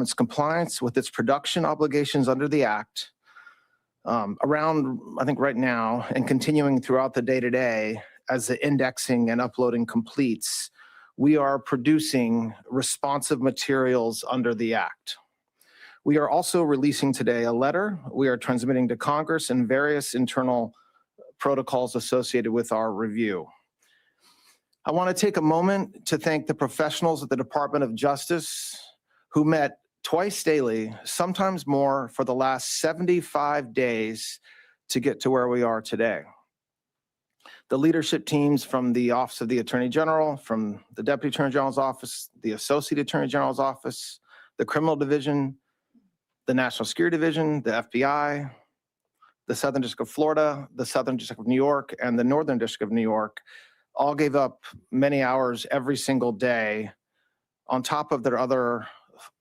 its compliance with its production obligations under the Act. Around, I think right now, and continuing throughout the day-to-day, as the indexing and uploading completes, we are producing responsive materials under the Act. We are also releasing today a letter we are transmitting to Congress and various internal protocols associated with our review. I want to take a moment to thank the professionals at the Department of Justice who met twice daily, sometimes more, for the last 75 days to get to where we are today. The leadership teams from the Office of the Attorney General, from the Deputy Attorney General's Office, the Associate Attorney General's Office, the Criminal Division, the National Security Division, the FBI, the Southern District of Florida, the Southern District of New York, and the Northern District of New York all gave up many hours every single day on top of their other,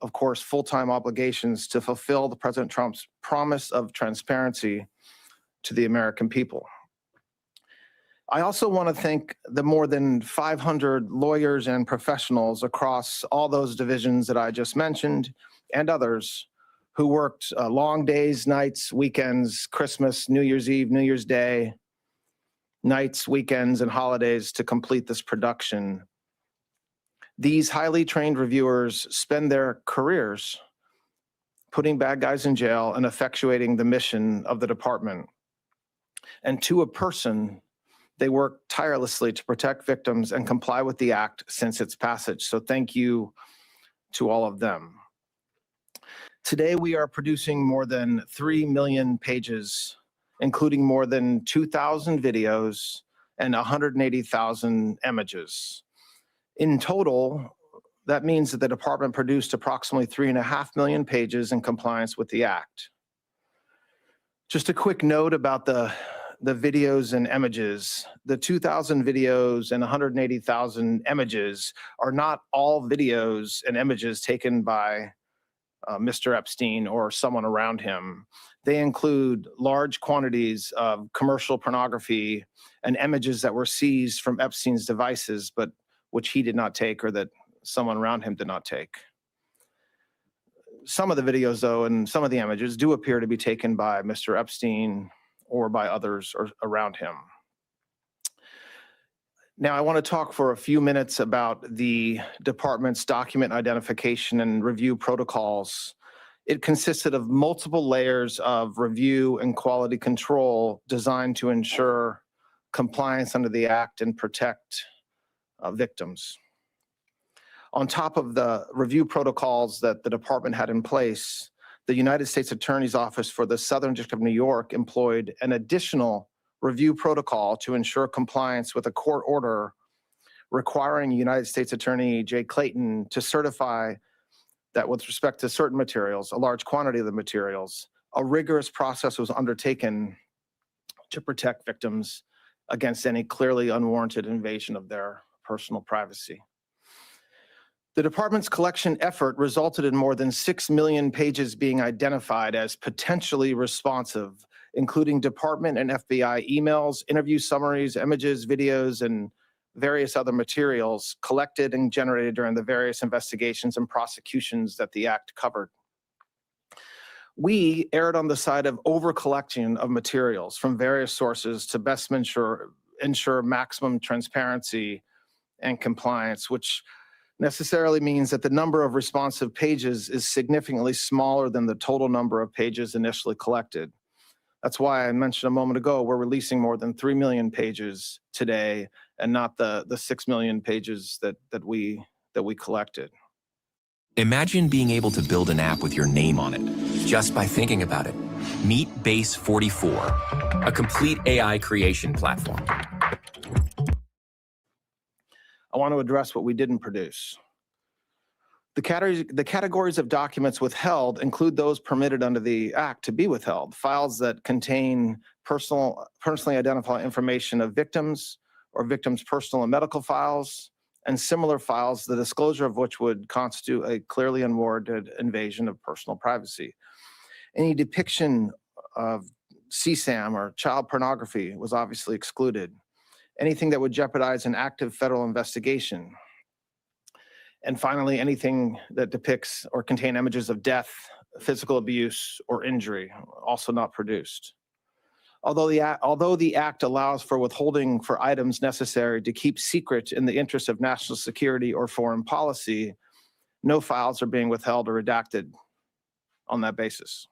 of course, full-time obligations to fulfill the President Trump's promise of transparency to the American people. I also want to thank the more than 500 lawyers and professionals across all those divisions that I just mentioned and others who worked long days, nights, weekends, Christmas, New Year's Eve, New Year's Day, nights, weekends, and holidays to complete this production. These highly trained reviewers spend their careers putting bad guys in jail and effectuating the mission of the department. And to a person, they work tirelessly to protect victims and comply with the Act since its passage. So thank you to all of them. Today, we are producing more than 3 million pages, including more than 2,000 videos and 180,000 images. In total, that means that the department produced approximately 3.5 million pages in compliance with the Act. Just a quick note about the videos and images. The 2,000 videos and 180,000 images are not all videos and images taken by Mr. Epstein or someone around him. They include large quantities of commercial pornography and images that were seized from Epstein's devices, but which he did not take or that someone around him did not take. Some of the videos, though, and some of the images do appear to be taken by Mr. Epstein or by others around him. Now, I want to talk for a few minutes about the department's document identification and review protocols. It consisted of multiple layers of review and quality control designed to ensure compliance under the Act and protect victims. On top of the review protocols that the department had in place, the United States Attorney's Office for the Southern District of New York employed an additional review protocol to ensure compliance with a court order requiring United States Attorney Jay Clayton to certify that with respect to certain materials, a large quantity of the materials, a rigorous process was undertaken to protect victims against any clearly unwarranted invasion of their personal privacy. The department's collection effort resulted in more than 6 million pages being identified as potentially responsive, including department and FBI emails, interview summaries, images, videos, and various other materials collected and generated during the various investigations and prosecutions that the Act covered. We erred on the side of over-collection of materials from various sources to best ensure maximum transparency and compliance, which necessarily means that the number of responsive pages is significantly smaller than the total number of pages initially collected. That's why I mentioned a moment ago, we're releasing more than 3 million pages today and not the 6 million pages that we collected. Imagine being able to build an app with your name on it, just by thinking about it. Meet Base 44, a complete AI creation platform. I want to address what we didn't produce. The categories of documents withheld include those permitted under the Act to be withheld, files that contain personally identifiable information of victims or victims' personal and medical files, and similar files, the disclosure of which would constitute a clearly unwarranted invasion of personal privacy. Any depiction of CSAM or child pornography was obviously excluded. Anything that would jeopardize an active federal investigation. And finally, anything that depicts or contain images of death, physical abuse, or injury, also not produced. Although the act allows for withholding for items necessary to keep secret in the interest of national security or foreign policy, no files are being withheld or redacted on that basis.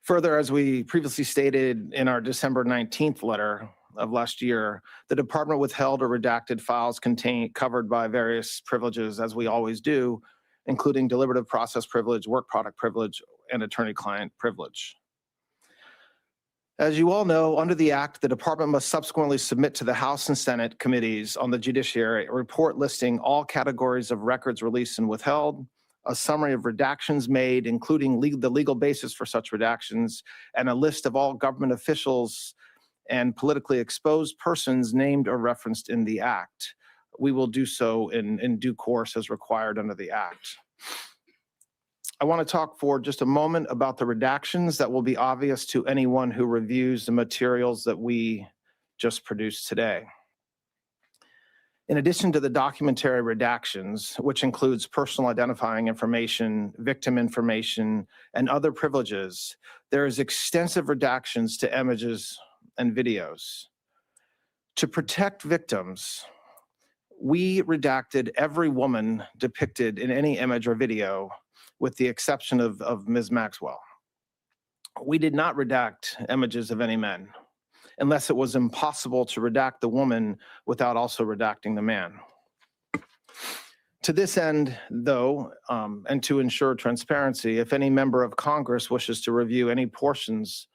Further, as we previously stated in our December 19th letter of last year, the department withheld or redacted files covered by various privileges, as we always do, including deliberative process privilege, work product privilege, and attorney-client privilege. As you all know, under the Act, the department must subsequently submit to the House and Senate committees on the judiciary a report listing all categories of records released and withheld, a summary of redactions made, including the legal basis for such redactions, and a list of all government officials and politically exposed persons named or referenced in the Act. We will do so in due course as required under the Act. I want to talk for just a moment about the redactions that will be obvious to anyone who reviews the materials that we just produced today. In addition to the documentary redactions, which includes personal identifying information, victim information, and other privileges, there is extensive redactions to images and videos. To protect victims, we redacted every woman depicted in any image or video, with the exception of Ms. Maxwell. We did not redact images of any men, unless it was impossible to redact the woman without also redacting the man. To this end, though, and to ensure transparency, if any member of Congress wishes to review any portions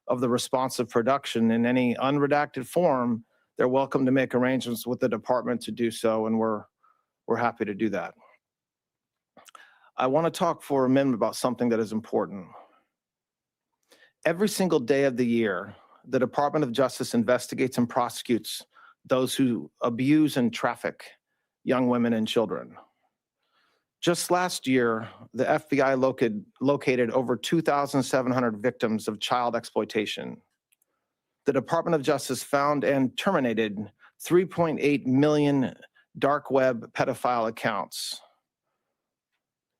of the responsive production in any unredacted form, they're welcome to make arrangements with the department to do so, and we're happy to do that. I want to talk for a minute about something that is important. Every single day of the year, the Department of Justice investigates and prosecutes those who abuse and traffic young women and children. Just last year, the FBI located over 2,700 victims of child exploitation. The Department of Justice found and terminated 3.8 million dark web pedophile accounts.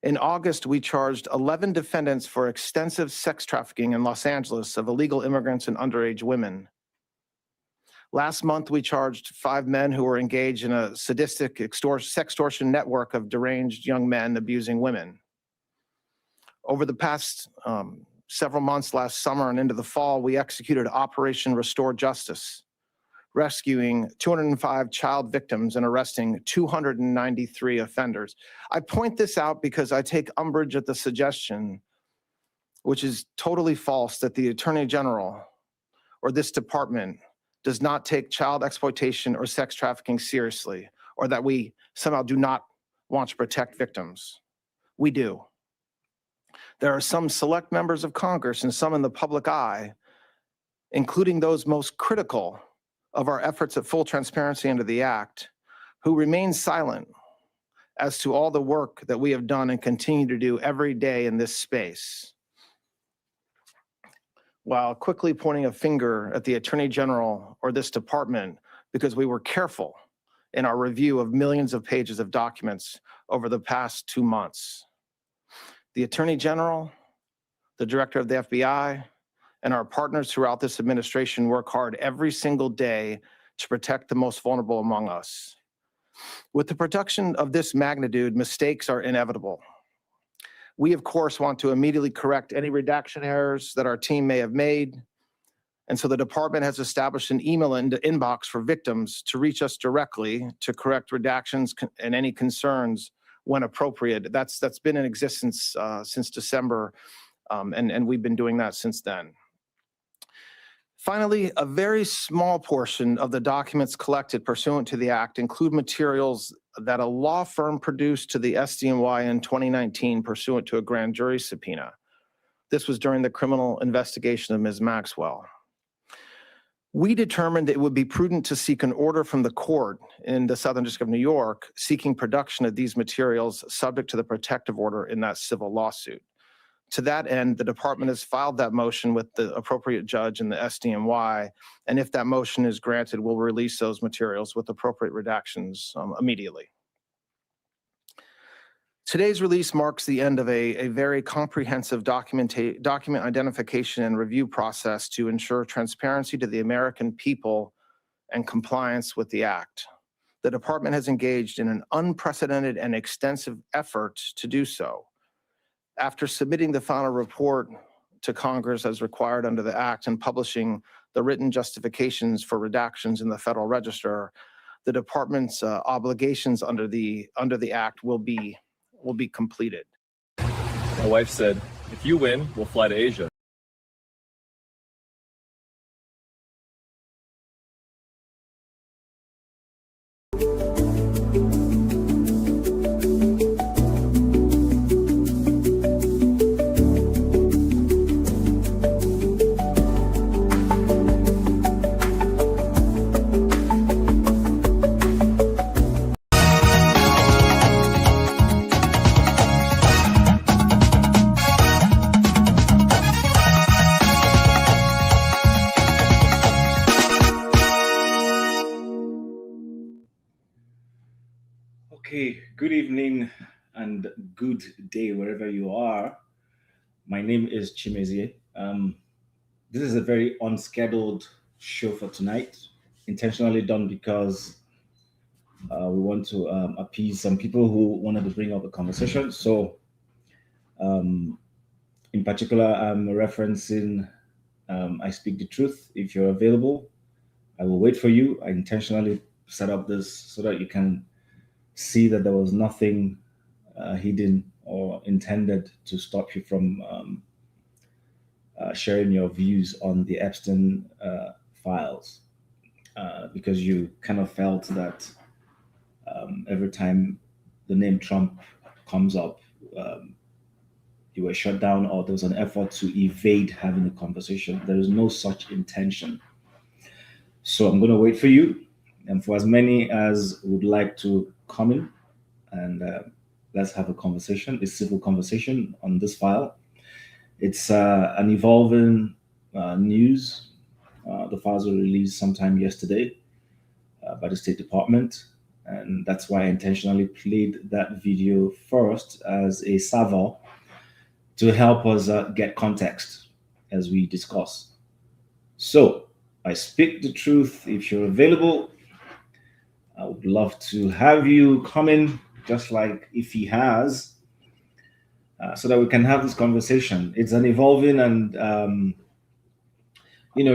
In August, we charged 11 defendants for extensive sex trafficking in Los Angeles of illegal immigrants and underage women. Last month, we charged 5 men who were engaged in a sadistic sextortion network of deranged young men abusing women. Over the past several months, last summer and into the fall, we executed Operation Restore Justice, rescuing 205 child victims and arresting 293 offenders. I point this out because I take umbrage at the suggestion, which is totally false, that the Attorney General or this department does not take child exploitation or sex trafficking seriously, or that we somehow do not want to protect victims. We do. There are some select members of Congress and some in the public eye, including those most critical of our efforts at full transparency under the Act, who remain silent as to all the work that we have done and continue to do every day in this space, while quickly pointing a finger at the Attorney General or this department because we were careful in our review of millions of pages of documents over the past 2 months. The Attorney General, the Director of the FBI, and our partners throughout this administration work hard every single day to protect the most vulnerable among us. With the production of this magnitude, mistakes are inevitable. We, of course, want to immediately correct any redaction errors that our team may have made, and so the department has established an email inbox for victims to reach us directly to correct redactions and any concerns when appropriate. That's been in existence since December, and we've been doing that since then. Finally, a very small portion of the documents collected pursuant to the Act include materials that a law firm produced to the SDNY in 2019 pursuant to a grand jury subpoena. This was during the criminal investigation of Ms. Maxwell. We determined it would be prudent to seek an order from the court in the Southern District of New York seeking production of these materials subject to the protective order in that civil lawsuit. To that end, the department has filed that motion with the appropriate judge in the SDNY, and if that motion is granted, we'll release those materials with appropriate redactions immediately. Today's release marks the end of a very comprehensive document identification and review process to ensure transparency to the American people and compliance with the Act. The department has engaged in an unprecedented and extensive effort to do so. After submitting the final report to Congress as required under the Act and publishing the written justifications for redactions in the Federal Register, the department's obligations under the Act will be completed. My wife said, if you win, we'll fly to Asia. Okay, good evening and good day wherever you are. My name is Chimezie. This is a very unscheduled show for tonight, intentionally done because we want to appease some people who wanted to bring up the conversation. So, in particular, I'm referencing I Speak the Truth. If you're available, I will wait for you. I intentionally set up this so that you can see that there was nothing hidden or intended to stop you from sharing your views on the Epstein files, because you kind of felt that every time the name Trump comes up, you were shut down or there was an effort to evade having a conversation. There is no such intention. So I'm going to wait for you, and for as many as would like to come in and let's have a conversation, a civil conversation on this file. It's an evolving news. The files were released sometime yesterday by the State Department, and that's why I intentionally played that video first as a salvo to help us get context as we discuss. So, I Speak the Truth. If you're available, I would love to have you come in, just like if he has, so that we can have this conversation. It's an evolving and,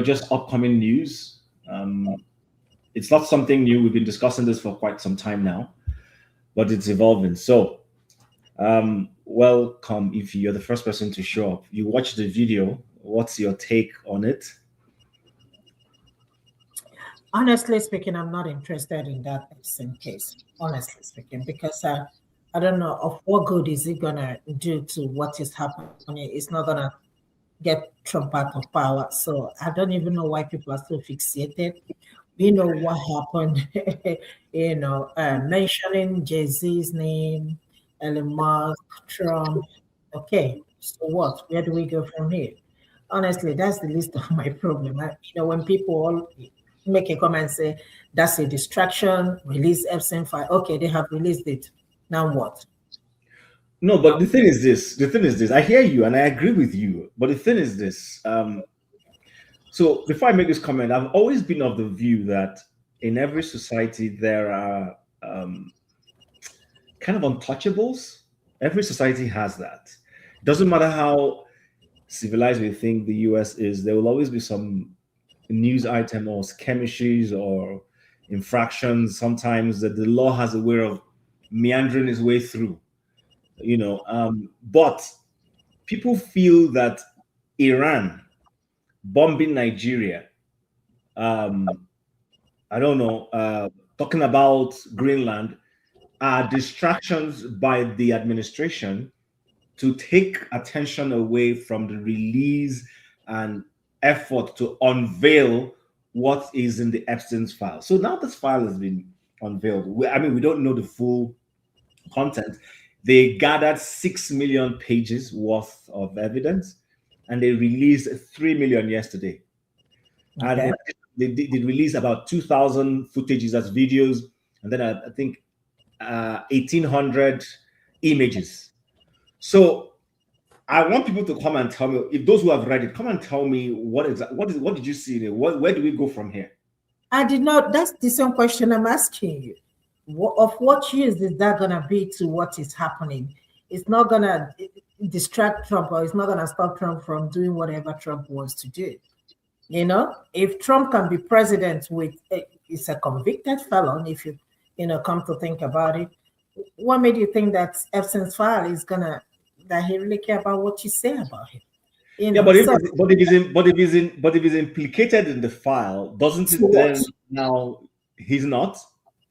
just upcoming news. It's not something new. We've been discussing this for quite some time now, but it's evolving. So, welcome. If you're the first person to show up, you watched the video. What's your take on it? Honestly speaking, I'm not interested in that Epstein case, honestly speaking, because I don't know of what good is it going to do to what is happening. It's not going to get Trump out of power. So I don't even know why people are so fixated. We know what happened, mentioning Jay-Z's name, Elon Musk, Trump. Okay, so what? Where do we go from here? Honestly, that's the least of my problem. When people all make a comment and say that's a distraction, release Epstein file. Okay, they have released it. Now what? No, but the thing is this. I hear you and I agree with you. But the thing is this. So before I make this comment, I've always been of the view that in every society there are kind of untouchables. Every society has that. It doesn't matter how civilized we think the US is, there will always be some news item or skirmishes or infractions sometimes that the law has a way of meandering its way through, but people feel that Iran bombing Nigeria, talking about Greenland, are distractions by the administration to take attention away from the release and effort to unveil what is in the Epstein's file. So now this file has been unveiled. We don't know the full content. They gathered 6 million pages worth of evidence, and they released 3 million yesterday. Okay. And they released about 2,000 footages as videos, and then I think 1,800 images. So I want people to come and tell me, if those who have read it, come and tell me what did you see there? Where do we go from here? I did not. That's the same question I'm asking you. Of what use is that gonna be to what is happening? It's not gonna distract Trump, or it's not gonna stop Trump from doing whatever Trump wants to do. You know, if Trump can be president with it's a convicted felon, if you come to think about it, what made you think that Epstein's file is gonna that he really care about what you say about him? Yeah, but if he's implicated in the file, doesn't it then now he's not?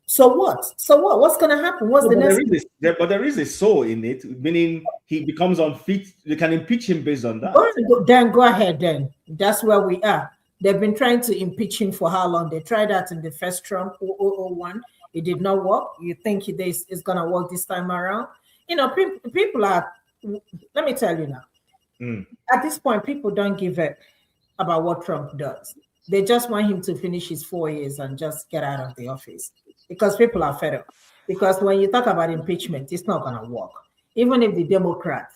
So what? What's going to happen? What's the next? But there is a so in it, meaning he becomes unfit. They can impeach him based on that. Then go ahead. Then that's where we are. They've been trying to impeach him for how long? They tried that in the first Trump 2001. It did not work. You think it's going to work this time around? People are. Let me tell you now. At this point, people don't give a about what Trump does. They just want him to finish his 4 years and just get out of the office, because people are fed up. Because when you talk about impeachment, it's not going to work. Even if the Democrats,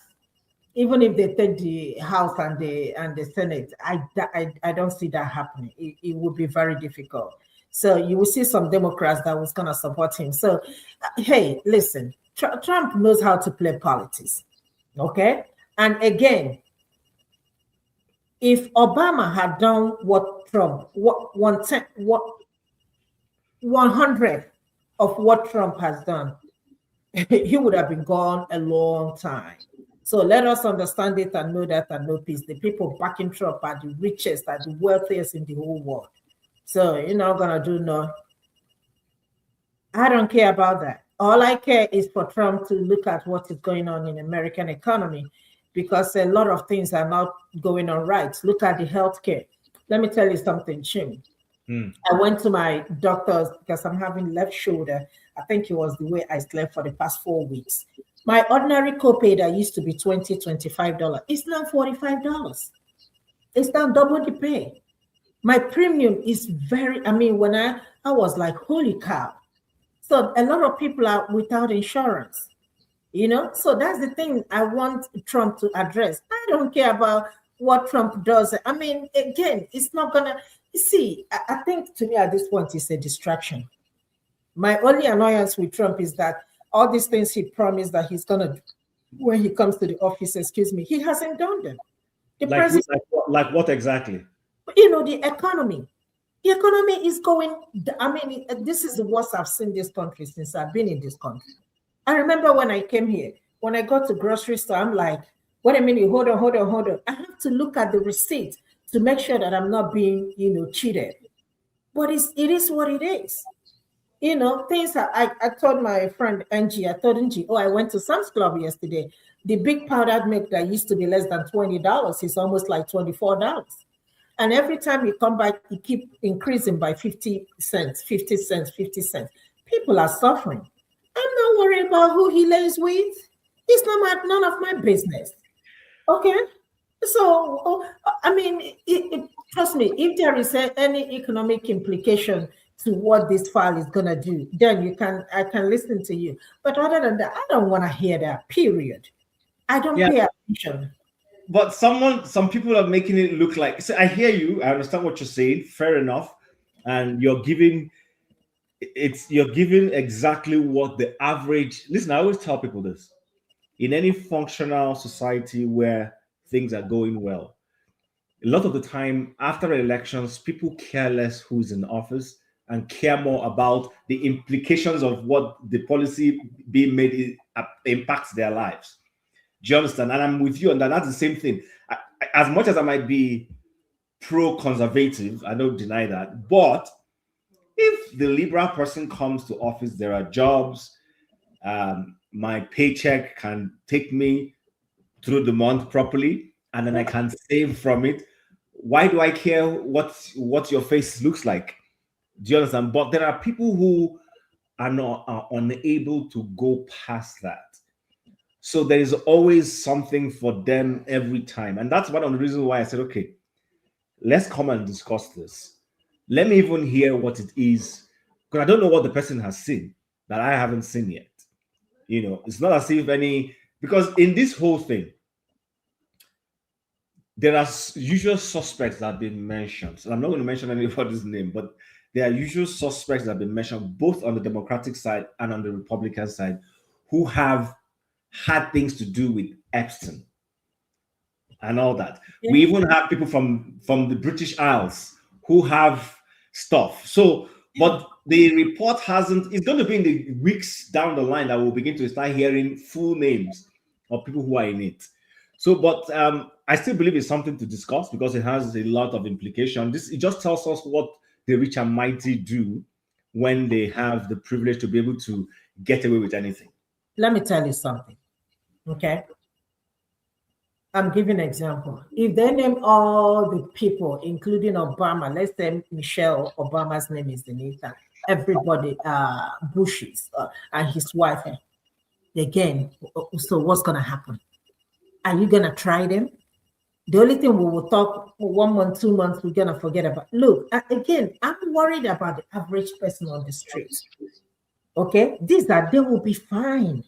even if they take the House and the Senate, I don't see that happening. It would be very difficult. So you will see some Democrats that was going to support him. So, hey, listen, Trump knows how to play politics. Okay? And again, if Obama had done what Trump, what 100 of what Trump has done, he would have been gone a long time. So let us understand it and know that and know peace. The people backing Trump are the richest, are the wealthiest in the whole world. So you're not gonna do no. I don't care about that. All I care is for Trump to look at what is going on in the American economy, because a lot of things are not going on right. Look at the healthcare. Let me tell you something, Chim. I went to my doctor's because I'm having left shoulder. I think it was the way I slept for the past 4 weeks. My ordinary copay that used to be $20, $25, it's now $45. It's now double the pay. My premium is when I was like, holy cow. So a lot of people are without insurance. So that's the thing I want Trump to address. I don't care about what Trump does. Again, it's not gonna see. I think to me at this point it's a distraction. My only annoyance with Trump is that all these things he promised that he's gonna do when he comes to the office, he hasn't done them. The president, like what exactly? The economy. The economy is going. This is the worst I've seen this country since I've been in this country. I remember when I came here, when I got to grocery store, I'm like, wait a minute, hold on. I have to look at the receipt to make sure that I'm not being, cheated. But it is what it is. Things I told my friend Angie, I went to Sam's Club yesterday. The big powdered milk that used to be less than $20 is almost like $24. And every time you come back, you keep increasing by 50 cents. People are suffering. I'm not worried about who he lays with. It's none of my business. Okay? So, trust me, if there is any economic implication to what this file is going to do, then I can listen to you. But other than that, I don't want to hear that, period. I don't pay attention. But some people are making it look like, so I hear you, I understand what you're saying, fair enough. And you're giving exactly what the average. Listen, I always tell people this. In any functional society where things are going well, a lot of the time after elections, people care less who's in office and care more about the implications of what the policy being made impacts their lives. Do you understand? And I'm with you on that. That's the same thing. As much as I might be pro-conservative, I don't deny that. But if the liberal person comes to office, there are jobs. My paycheck can take me through the month properly, and then I can save from it. Why do I care what your face looks like? Do you understand? But there are people who are unable to go past that. So there is always something for them every time. And that's one of the reasons why I said, okay, let's come and discuss this. Let me even hear what it is, because I don't know what the person has seen that I haven't seen yet. It's not as if because in this whole thing, there are usual suspects that have been mentioned. And I'm not going to mention anybody's name, but there are usual suspects that have been mentioned both on the Democratic side and on the Republican side who have had things to do with Epstein and all that. Yeah. We even have people from the British Isles who have stuff. So, but the report it's going to be in the weeks down the line that we'll begin to start hearing full names of people who are in it. So, but I still believe it's something to discuss because it has a lot of implication. It just tells us what the rich and mighty do when they have the privilege to be able to get away with anything. Let me tell you something, okay? I'm giving an example. If they name all the people, including Obama, let's say Michelle Obama's name is Anita, everybody, Bush's and his wife, again, so what's going to happen? Are you going to try them? The only thing we will talk 1 month, 2 months, we're going to forget about. Look, again, I'm worried about the average person on the street. Okay? They will be fine.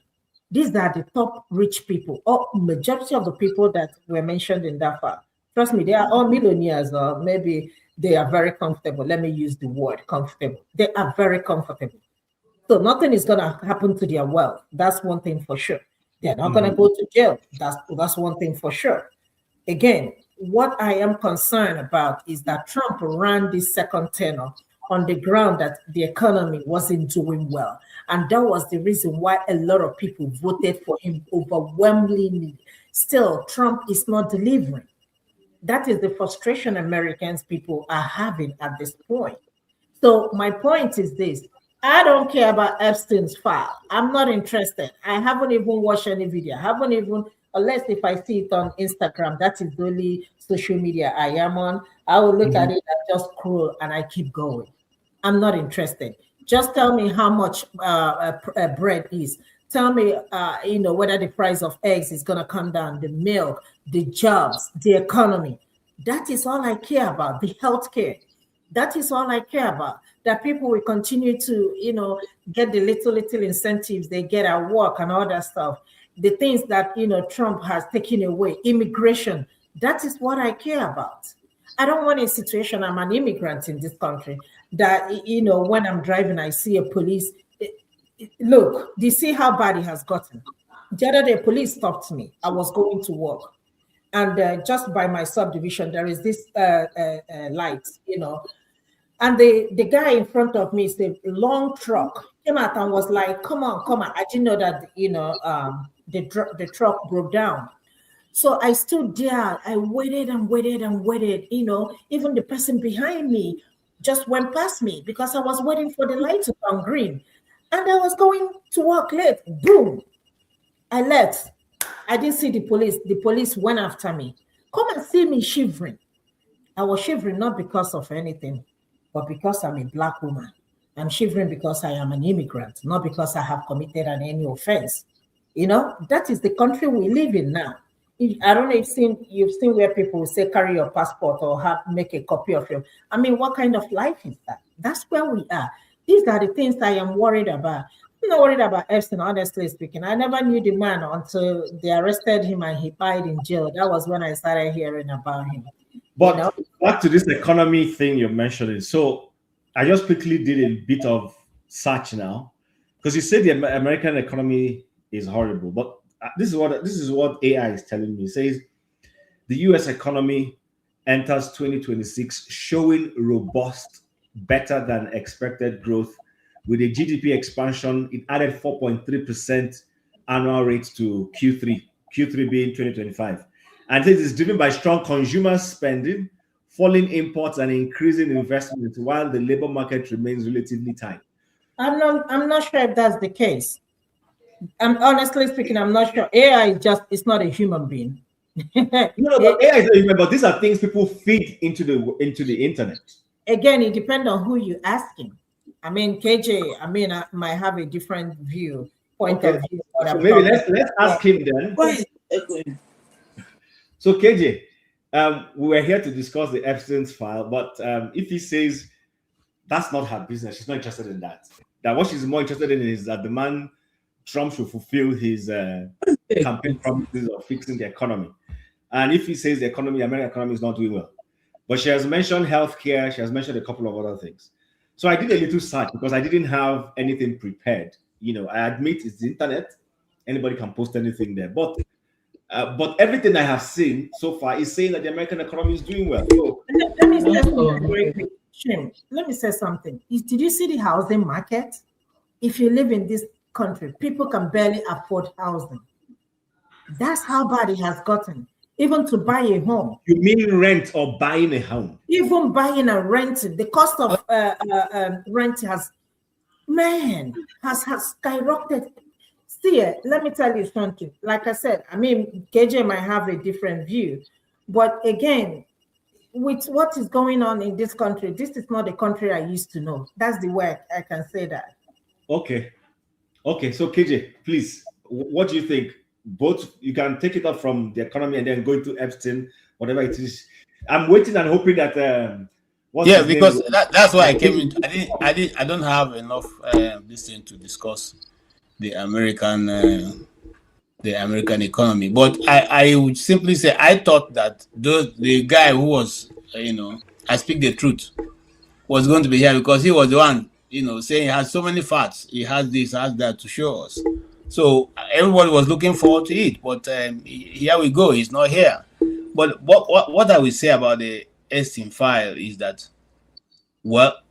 These are the top rich people, or majority of the people that were mentioned in that file. Trust me, they are all millionaires, or maybe they are very comfortable. Let me use the word comfortable. They are very comfortable. So nothing is going to happen to their wealth. That's one thing for sure. They're not going to go to jail. That's one thing for sure. Again, what I am concerned about is that Trump ran this second tenure on the ground that the economy wasn't doing well. And that was the reason why a lot of people voted for him overwhelmingly. Still, Trump is not delivering. That is the frustration Americans people are having at this point. So my point is this. I don't care about Epstein's file. I'm not interested. I haven't even watched any video. I haven't even, unless if I see it on Instagram, that is the only social media I am on. I will look at it and just scroll and I keep going. I'm not interested. Just tell me how much bread is. Tell me, whether the price of eggs is going to come down, the milk, the jobs, the economy. That is all I care about, the healthcare. That is all I care about. That people will continue to, get the little incentives they get at work and all that stuff. The things that, Trump has taken away, immigration. That is what I care about. I don't want a situation, I'm an immigrant in this country, that, when I'm driving, I see a police. Look, do you see how bad it has gotten? The other day, police stopped me. I was going to work. And just by my subdivision, there is this light, And the guy in front of me is a long truck. Came out and was like, come on. I didn't know that, the truck broke down. So I stood there. I waited and waited and waited. Even the person behind me just went past me because I was waiting for the light to turn green. And I was going to work late. Boom. I left. I didn't see the police. The police went after me. Come and see me shivering. I was shivering not because of anything, but because I'm a Black woman. I'm shivering because I am an immigrant, not because I have committed any offense. That is the country we live in now. I don't know if you've seen where people say carry your passport or make a copy of your. I mean, what kind of life is that? That's where we are. These are the things I am worried about. I'm not worried about Epstein, honestly speaking. I never knew the man until they arrested him and he died in jail. That was when I started hearing about him. But back to this economy thing you're mentioning. So I just quickly did a bit of search now, because you said the American economy is horrible. But this is what AI is telling me. It says the US economy enters 2026 showing robust, better than expected growth. With a GDP expansion, it added 4.3% annual rate to Q3 being 2025. And this is driven by strong consumer spending, falling imports, and increasing investment, while the labor market remains relatively tight. I'm not sure if that's the case. I'm honestly speaking, I'm not sure. AI it's not a human being. But AI is not human, but these are things people feed into the internet. Again, it depends on who you asking. I mean, KJ, I might have a different point of view. So maybe let's ask him then. So KJ, we were here to discuss the Epstein's file, but if he says that's not her business, she's not interested in that. That what she's more interested in is that the man Trump should fulfill his campaign promises of fixing the economy. And if he says the American economy is not doing well, but she has mentioned healthcare, she has mentioned a couple of other things. So I did a little search because I didn't have anything prepared. I admit it's the internet; anybody can post anything there. But everything I have seen so far is saying that the American economy is doing well. So, let me say something. Let me say something. Did you see the housing market? If you live in this country, people can barely afford housing. That's how bad it has gotten. Even to buy a home. You mean rent or buying a home? Even buying and renting. The cost of rent has skyrocketed. See, let me tell you something. Like I said, I mean, KJ might have a different view. But again, with what is going on in this country, this is not the country I used to know. That's the way I can say that. Okay. So KJ, please, what do you think? Both, you can take it up from the economy and then go into Epstein, whatever it is. I'm waiting and hoping that. Because that's why I came in. I don't have enough this thing to discuss the American economy. But I would simply say I thought that the guy who was I speak the truth was going to be here because he was the one saying he has so many facts. He has this, has that to show us. So everybody was looking forward to it, but here we go. He's not here. But what I will say about the Epstein file is that, well,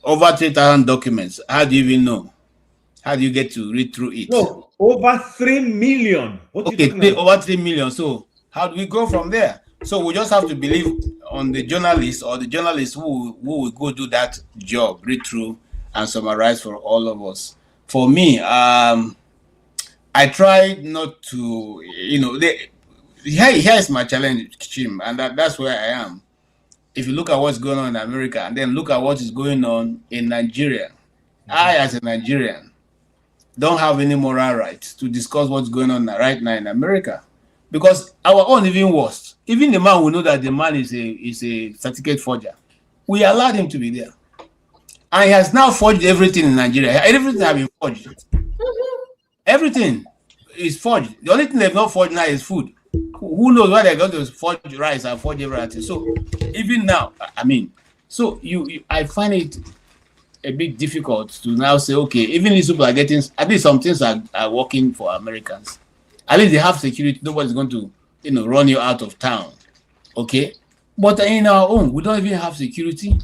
over 3,000 documents. How do you even know? How do you get to read through it? No, over 3 million. Over 3 million. So how do we go from there? So we just have to believe on the journalists or the journalists who will go do that job, read through and summarize for all of us. For me, I tried not to, here's my challenge, Chim, and that's where I am. If you look at what's going on in America and then look at what is going on in Nigeria, I, as a Nigerian, don't have any moral right to discuss what's going on right now in America, because our own even worse. Even the man will know that the man is a certificate forger. We allowed him to be there. And he has now forged everything in Nigeria. Everything has been forged. Everything is forged. The only thing they've not forged now is food. Who knows why they're going to forge rice and forge everything. So even now, I find it a bit difficult to now say, okay, even these people are getting, at least some things are working for Americans. At least they have security. Nobody's going to, run you out of town. Okay? But in our own, we don't even have security.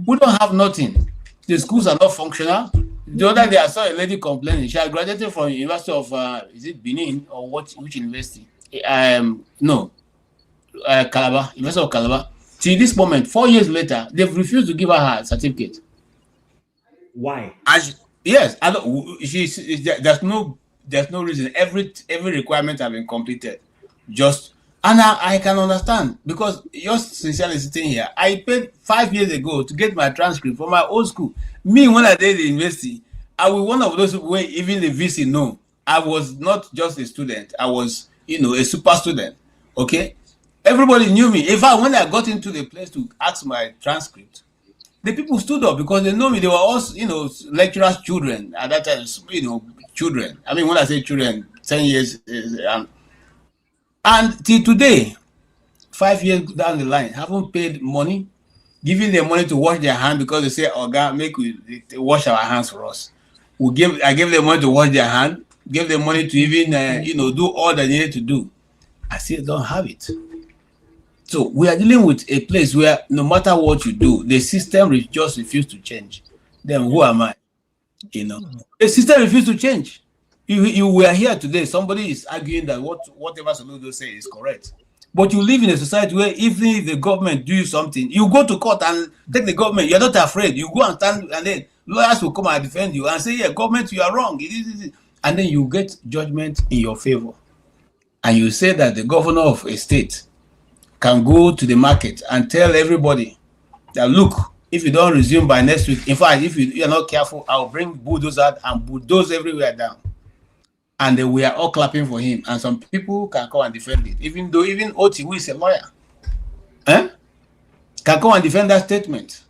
We don't have nothing. The schools are not functional. The other day I saw a lady complaining. She had graduated from University of is it Benin or which university? Calabar, University of Calabar. Till this moment, 4 years later, they've refused to give her her certificate. Why? There's no reason. Every requirement has been completed. And I can understand, because just sincerely sitting here, I paid 5 years ago to get my transcript from my old school. Me, when I did the university, I was one of those people where even the VC know I was not just a student. I was, a super student. Okay, everybody knew me. In fact, when I got into the place to ask my transcript, the people stood up because they know me. They were all, lecturers' children at that time. Children. I mean, when I say children, 10 years. And till today, 5 years down the line, haven't paid money, giving them money to wash their hands because they say, "Oh God, they wash our hands for us." I gave them money to wash their hands, gave them money to even, do all they needed to do. I still don't have it. So we are dealing with a place where no matter what you do, the system just refuses to change. Then who am I? The system refuses to change. You were here today. Somebody is arguing that whatever Soludo says is correct, but you live in a society where even if the government do something, you go to court and take the government. You're not afraid. You go and stand, and then lawyers will come and defend you and say, "Yeah, government, you are wrong." And then you get judgment in your favor, and you say that the governor of a state can go to the market and tell everybody that, look, if you don't resume by next week, in fact, if you're not careful, I'll bring bulldozers and bulldoze everywhere down. And we are all clapping for him. And some people can come and defend it. Even Oti, who is a lawyer, can come and defend that statement.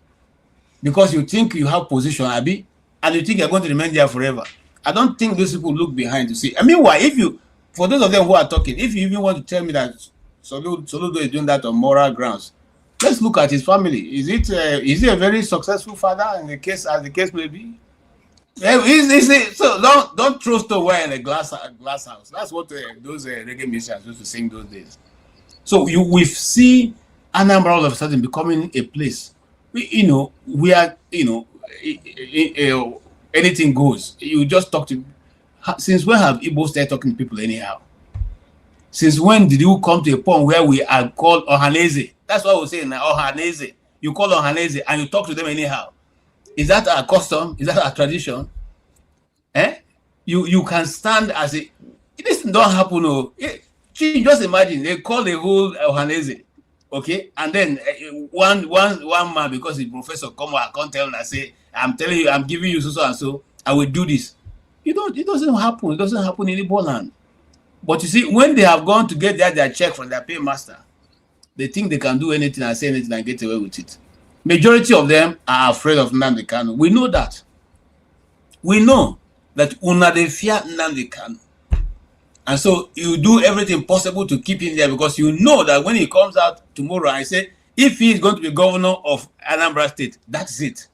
Because you think you have position, Abi, and you think you're going to remain there forever. I don't think those people look behind to see. I mean, why? If you, for those of them who are talking, if you even want to tell me that Soludo is doing that on moral grounds, let's look at his family. Is he a very successful father in the case, as the case may be? So don't throw stone in a glass house. That's what those reggae musicians used to sing those days. So we see Anambra all of a sudden becoming a place, we are, anything goes. You just talk to. Since when have Igbo started talking to people anyhow? Since when did you come to a point where we are called Ohaneze? That's what we're saying now, Ohaneze. You call Ohaneze and you talk to them anyhow. Is that our custom? Is that our tradition? You can stand as a. This don't happen. No. Just imagine they call the whole Ohaneze, okay, and then one man, because the professor come out, can't tell and say, I'm telling you, I'm giving you so and so, I will do this. It doesn't happen. It doesn't happen in Igbo land. But you see, when they have gone to get their check from their paymaster, they think they can do anything and say anything and get away with it. Majority of them are afraid of Nnamdi Kanu. We know that. We know that una dey fear Nnamdi Kanu. And so you do everything possible to keep him there, because you know that when he comes out tomorrow and say, if he is going to be governor of Anambra State, that's it.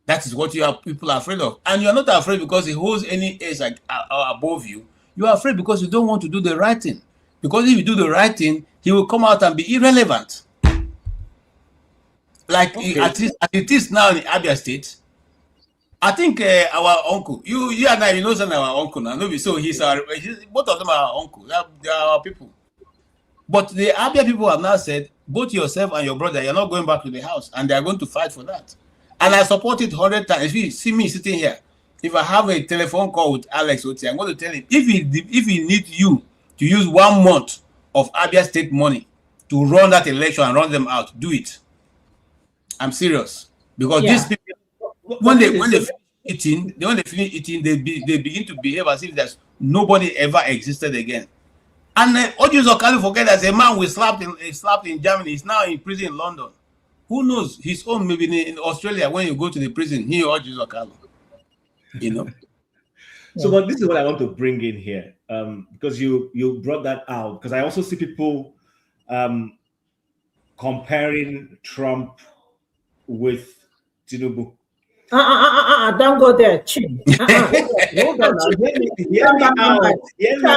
That is what people are afraid of. And you are not afraid because he holds any age above you. You are afraid because you don't want to do the right thing. Because if you do the right thing, he will come out and be irrelevant. Like as it is now in Abia State. I think our uncle, you and I, you know, our uncle now. So both of them are our uncle. They are our people. But the Abia people have now said, both yourself and your brother, you're not going back to the house, and they are going to fight for that. And I support it 100 times. If you see me sitting here, if I have a telephone call with Alex Oti, I'm going to tell him, if he needs you to use 1 month of Abia State money to run that election and run them out, do it. I'm serious. Because these people, when they finish eating, they begin to behave as if there's nobody ever existed again. And Odious Okalu forget that a man we slapped in Germany is now in prison in London. Who knows? His own maybe in Australia. When you go to the prison, he Odious Okalu. So, but this is what I want to bring in here, because you brought that out. Because I also see people comparing Trump with Tinubu. Don't go there, Chin. Hold on, hear me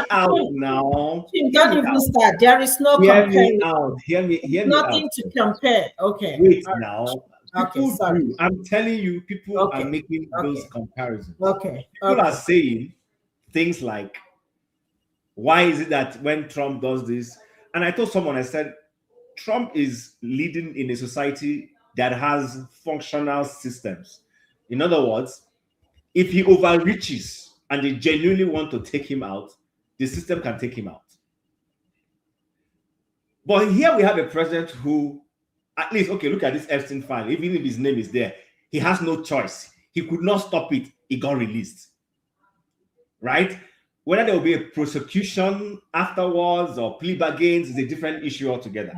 out now. Chin, don't even start. There is no comparison. Hear me Nothing out. to compare. Okay. Wait now. Okay, sorry. I'm telling you, people are making those comparisons. Okay. People are saying things like, why is it that when Trump does this? And I told someone, I said, Trump is leading in a society that has functional systems. In other words, if he overreaches and they genuinely want to take him out, the system can take him out. But here we have a president who, at least, look at this Epstein file. Even if his name is there, he has no choice. He could not stop it. He got released. Right? Whether there will be a prosecution afterwards or plea bargains is a different issue altogether.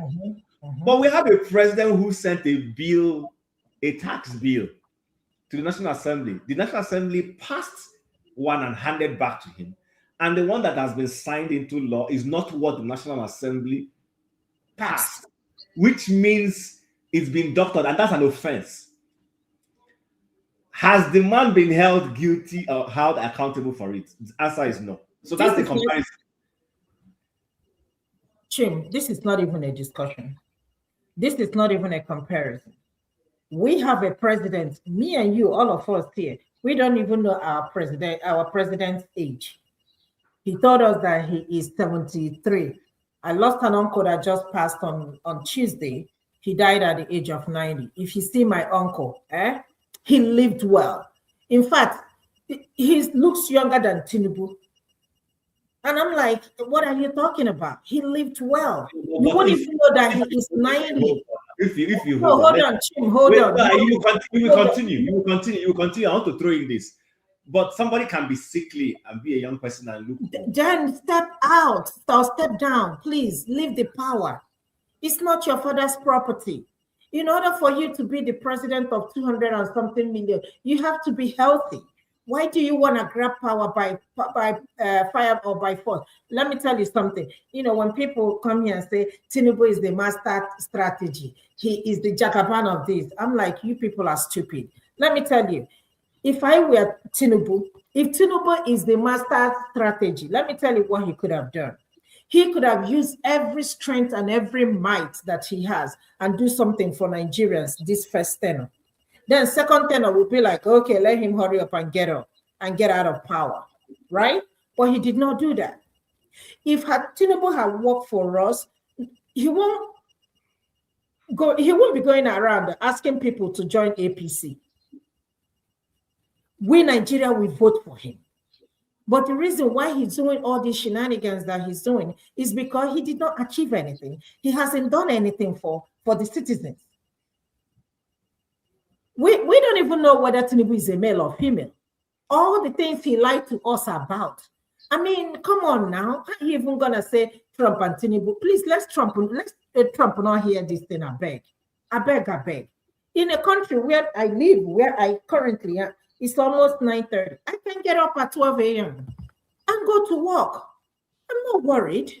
But we have a president who sent a bill, a tax bill, to the National Assembly. The National Assembly passed one and handed back to him. And the one that has been signed into law is not what the National Assembly passed, which means it's been doctored, and that's an offense. Has the man been held guilty or held accountable for it? The answer is no. So that's the comparison. Chim, this is not even a discussion. This is not even a comparison. We have a president, me and you, all of us here, we don't even know our president's age. He told us that he is 73. I lost an uncle that just passed on Tuesday. He died at the age of 90. If you see my uncle, he lived well. In fact, he looks younger than Tinubu. And I'm like, what are you talking about? He lived well. You won't even know that he is 90. If you hold on, Chim, hold on. You will continue. I want to throw in this. But somebody can be sickly and be a young person and look. Then step out or step down. Please leave the power. It's not your father's property. In order for you to be the president of 200 and something million, you have to be healthy. Why do you want to grab power by fire or by force? Let me tell you something. You know, when people come here and say Tinubu is the master strategy, he is the Jagaban of this, I'm like, you people are stupid. Let me tell you, if I were Tinubu, if Tinubu is the master strategy, let me tell you what he could have done. He could have used every strength and every might that he has and do something for Nigerians this first tenure. Then second tenor would be like, okay, let him hurry up and get up and get out of power, right? But he did not do that. If Tinubu had worked for us, he won't be going around asking people to join APC. We Nigeria will vote for him. But the reason why he's doing all these shenanigans that he's doing is because he did not achieve anything. He hasn't done anything for the citizens. We don't even know whether Tinubu is a male or female. All the things he lied to us about. I mean, come on now. How are you even gonna say Trump and Tinubu? Please, let's Trump not hear this thing. I beg. In a country where I live, where I currently am, it's almost 9:30. I can get up at 12 a.m. and go to work. I'm not worried.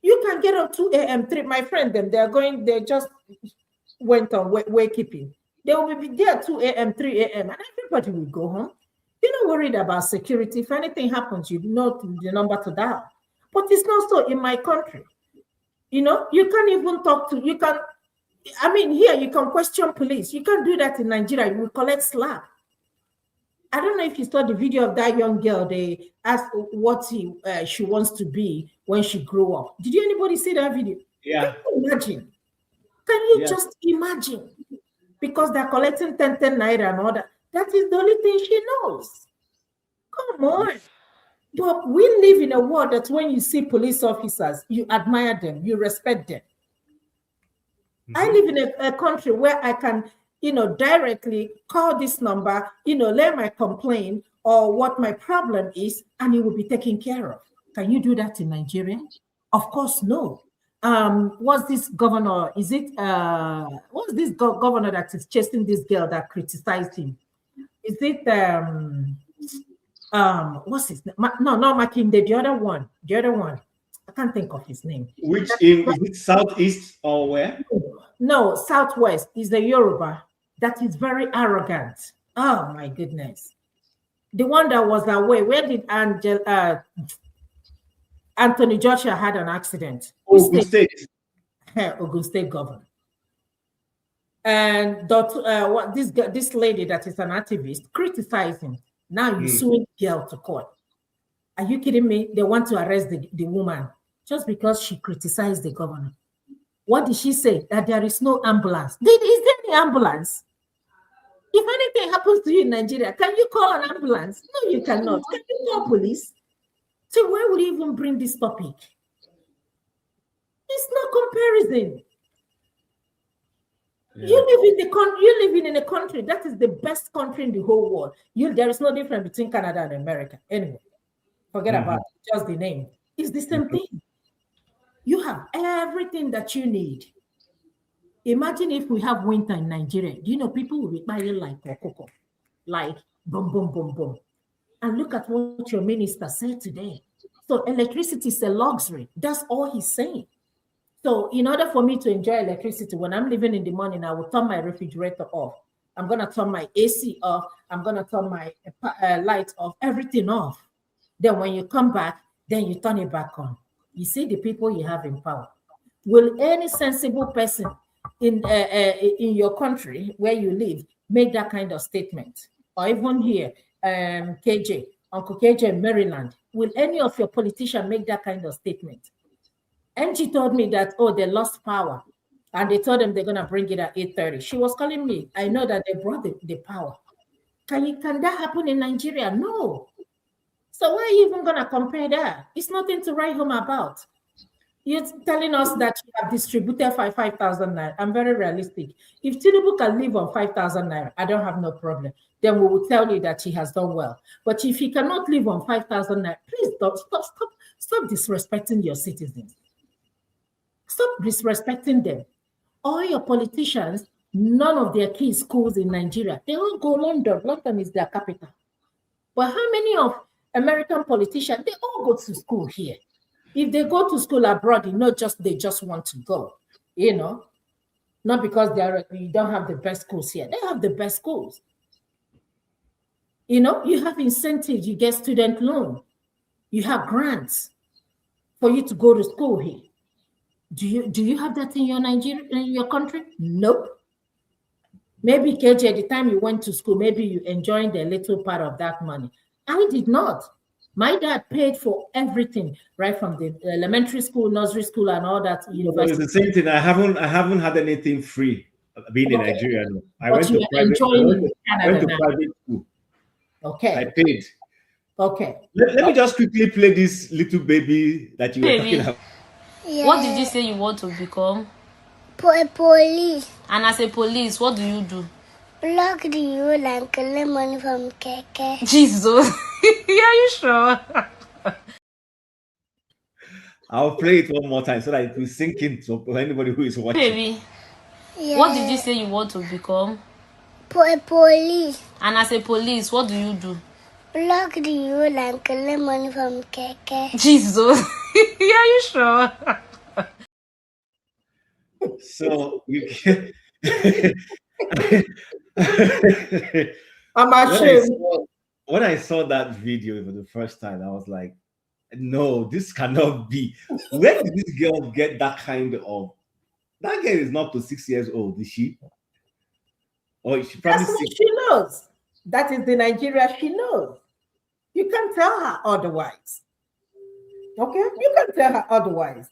You can get up 2 a.m. My friend, they just went on wakekeeping. They will be there 2 a.m., 3 a.m., and everybody will go home. They're not worried about security. If anything happens, you know the number to dial. But it's not so in my country. You know, you can't even here you can question police. You can't do that in Nigeria. You will collect slap. I don't know if you saw the video of that young girl. They asked what she wants to be when she grew up. Did anybody see that video? Yeah. Can you imagine? Can you just imagine? Because they're collecting 10 naira and all that. That is the only thing she knows. Come on. But we live in a world that when you see police officers, you admire them, you respect them. Mm-hmm. I live in a country where I can, directly call this number, let my complaint or what my problem is, and it will be taken care of. Can you do that in Nigeria? Of course, no. What's this governor? Is it what's this governor that is chasing this girl that criticized him? Is it what's his name? No, not Makinde, the other one. I can't think of his name. Which is it Southeast or where? No, Southwest is the Yoruba that is very arrogant. Oh my goodness. The one that was away. Where did Anthony Joshua had an accident? Ogun State. Ogun State governor. And this lady that is an activist criticized him. Now you're suing the girl to court. Are you kidding me? They want to arrest the woman just because she criticized the governor. What did she say? That there is no ambulance. Is there any ambulance? If anything happens to you in Nigeria, can you call an ambulance? No, you cannot. Can you call police? So why would you even bring this topic? It's no comparison. Yeah. You live in a country that is the best country in the whole world. There is no difference between Canada and America. Anyway, forget about it, just the name. It's the same thing. You have everything that you need. Imagine if we have winter in Nigeria. Do you know people will be buying like cocoa, like boom, boom, boom, boom. And look at what your minister said today. So electricity is a luxury. That's all he's saying. So in order for me to enjoy electricity, when I'm leaving in the morning, I will turn my refrigerator off. I'm going to turn my AC off. I'm going to turn my lights off, everything off. Then when you come back, then you turn it back on. You see the people you have in power. Will any sensible person in your country where you live make that kind of statement? Or even here, Uncle KJ in Maryland, will any of your politicians make that kind of statement? And she told me that, they lost power. And they told them they're going to bring it at 8:30. She was calling me. I know that they brought the power. Can that happen in Nigeria? No. So why are you even going to compare that? It's nothing to write home about. You're telling us that you have distributed 5,000 naira. I'm very realistic. If Tinubu can live on 5,000 naira, I don't have no problem. Then we will tell you that he has done well. But if he cannot live on 5,000 naira, please stop disrespecting your citizens. Stop disrespecting them. All your politicians, none of their key schools in Nigeria, they all go London. London is their capital. But how many of American politicians, they all go to school here. If they go to school abroad, they just want to go, not because you don't have the best schools here. They have the best schools. You have incentives, you get student loan, you have grants for you to go to school here. Do you have that in your country? Nope. Maybe KJ, at the time you went to school, maybe you enjoyed a little part of that money. I did not. My dad paid for everything, right from the elementary school, nursery school, and all that. University. It's the same thing. I haven't had anything free being in Nigeria. No. I went to private school. Okay. I paid. Okay. Let me just quickly play this little baby that you were talking about. Yeah. What did you say you want to become? Police. And as a police, what do you do? Block the road and collect money from Keke. Jesus. Are you sure? I'll play it one more time so that it will sink in for anybody who is watching. Baby, yeah. What did you say you want to become? Police. And as a police, what do you do? Block the road and collect money from Keke. Jesus. Are you sure? So you can. I'm ashamed. When I saw that video for the first time, I was like, no, this cannot be. Where did this girl get that kind of? That girl is not to 6 years old, is she? Or she probably. That's what she knows. That is the Nigeria she knows. You can't tell her otherwise. Okay? You can't tell her otherwise.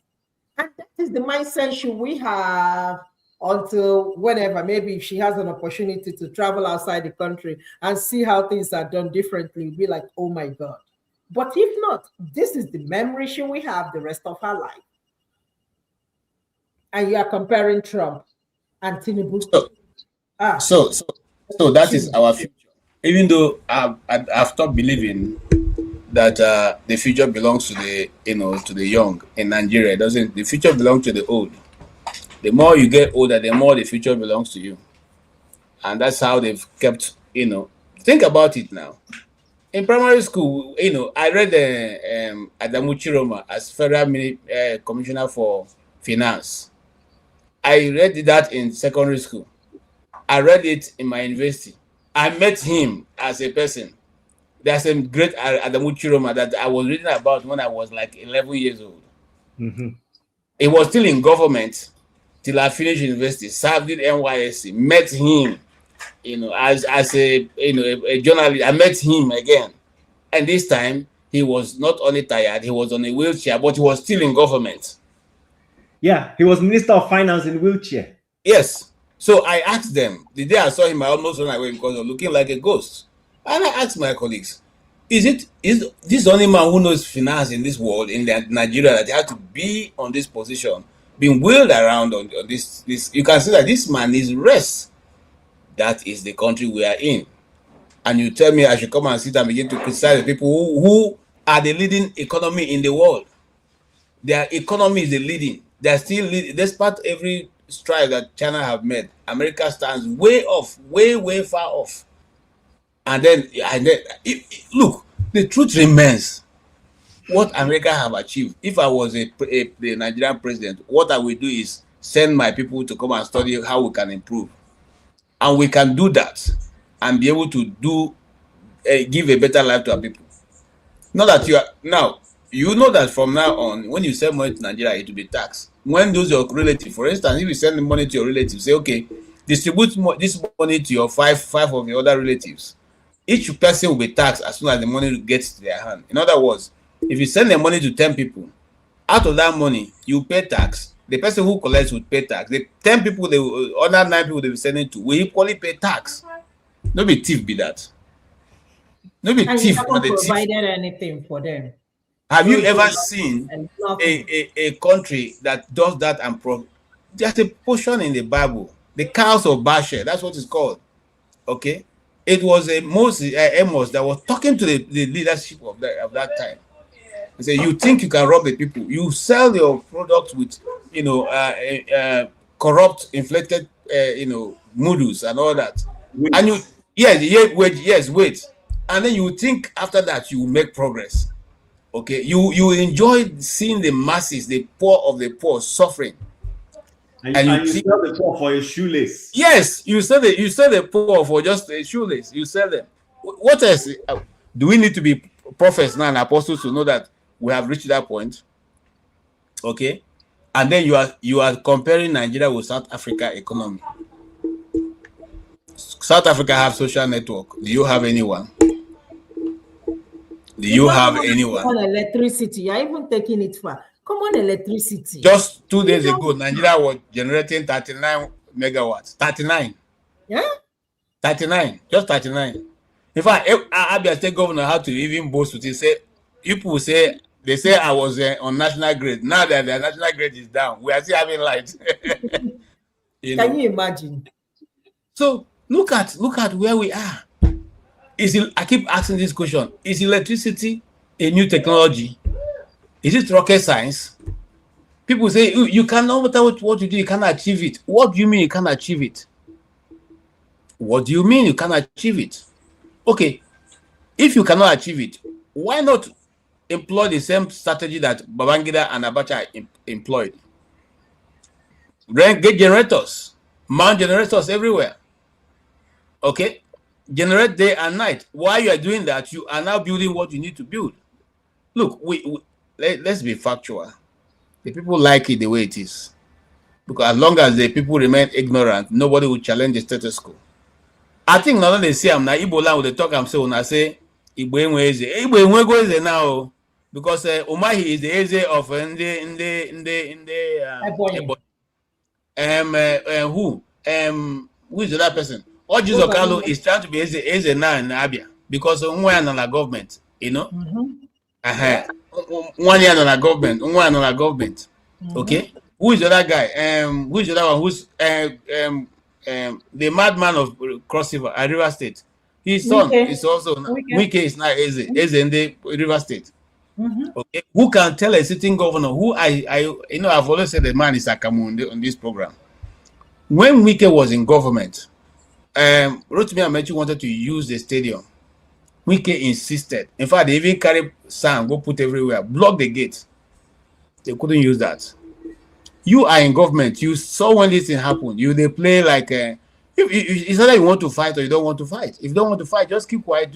And that is the mindset we have until whenever, maybe if she has an opportunity to travel outside the country and see how things are done differently, be like, oh my God. But if not, this is the memory she will have the rest of her life. And you are comparing Trump and Tinubu. So that is our future. Even though I've stopped believing that the future belongs to the young in Nigeria. It doesn't. The future belongs to the old. The more you get older, the more the future belongs to you. And that's how they've kept, think about it now. In primary school, I read Adamu Chiroma as Federal Commissioner for Finance. I read that in secondary school. I read it in my university. I met him as a person. There's a great Adamu Chiroma that I was reading about when I was like 11 years old. Mm-hmm. He was still in government till I finished university, served in NYSC, met him, as a journalist. I met him again. And this time, he was not only tired, he was on a wheelchair, but he was still in government. Yeah, he was Minister of Finance in wheelchair. Yes. So I asked them, the day I saw him, I almost ran away because he was looking like a ghost. And I asked my colleagues, is this the only man who knows finance in this world, in Nigeria, that had to be on this position, being wheeled around on this? You can see that this man needs rest. That is the country we are in. And you tell me I should come and sit and begin to criticize the people who are the leading economy in the world. Their economy is the leading. They are still leading, despite every stride that China have made. America stands way off, way far off. And then look, the truth remains. What America have achieved. If I was the Nigerian president, what I will do is send my people to come and study how we can improve, and we can do that and be able to give a better life to our people. Not that you are now. You know that from now on, when you send money to Nigeria, it will be taxed. When those your relatives, for instance, if you send money to your relatives, say, okay, distribute this money to your five of your other relatives. Each person will be taxed as soon as the money gets to their hand. In other words, if you send the money to 10 people, out of that money, you pay tax. The person who collects will pay tax. The 10 people, other 9 people they will send it to, will equally pay tax. No be thief be that. No be thief. You haven't provided anything for them. Have you ever seen a country that does that and there's a portion in the Bible, the cows of Basher, that's what it's called. Okay? It was Amos that was talking to the leadership of that time. He said, you think you can rob the people. You sell your products with, corrupt, inflated, moodles and all that. Wait. And wait. and then you think after that you will make progress. Okay, you enjoy seeing the masses, the poor of the poor, suffering, And you think, sell the poor for a shoelace. yes, you sell the poor for just a shoelace. You sell them. What else? Do we need to be prophets now and apostles to know that we have reached that point? Okay, and then you are comparing Nigeria with South Africa economy. South Africa have social network. Do you have anyone? Do you have anyone? On electricity, you're even taking it far. Come on, electricity. Just 2 days ago, Nigeria was generating 39 megawatts. 39. Yeah? 39. Just 39. In fact, Abia State Governor had to even boast with it. Say, people say, they say I was on national grid. Now that the national grid is down, we are still having light. Can you imagine? So look at where we are. I keep asking this question: is electricity a new technology? Is it rocket science? People say you can, no matter what you do, you cannot achieve it. What do you mean you can achieve it? What do you mean you can achieve it? Okay, if you cannot achieve it, why not employ the same strategy that Babangida and Abacha employed? Get generators, mount generators everywhere. Okay, generate day and night. While you are doing that, you are now building what you need to build. Look, let's be factual. The people like it the way it is, because as long as the people remain ignorant, nobody will challenge the status quo. I think now they say I'm na Igbo land with the talk I'm saying when I say Igbo Enwe eze now, because Umahi is the eze of who is the other person? Oji Zokalo is trying to be eze now in Abia because Unwe and the government, you know. One year on a government, one on a government. Okay, who is the other guy? Who is the other one? Who's the madman of Cross River, River State? His son is also Wike is now Eze in the River State. Okay, who can tell a sitting governor who I've always said the man is Akamu on this program. When Wike was in government, Rotimi Amechi wanted to use the stadium. Wike insisted. In fact, they even carry sand, go put everywhere, block the gate. They couldn't use that. You are in government. You saw when this thing happened. They play like it's either you want to fight or you don't want to fight. If you don't want to fight, just keep quiet,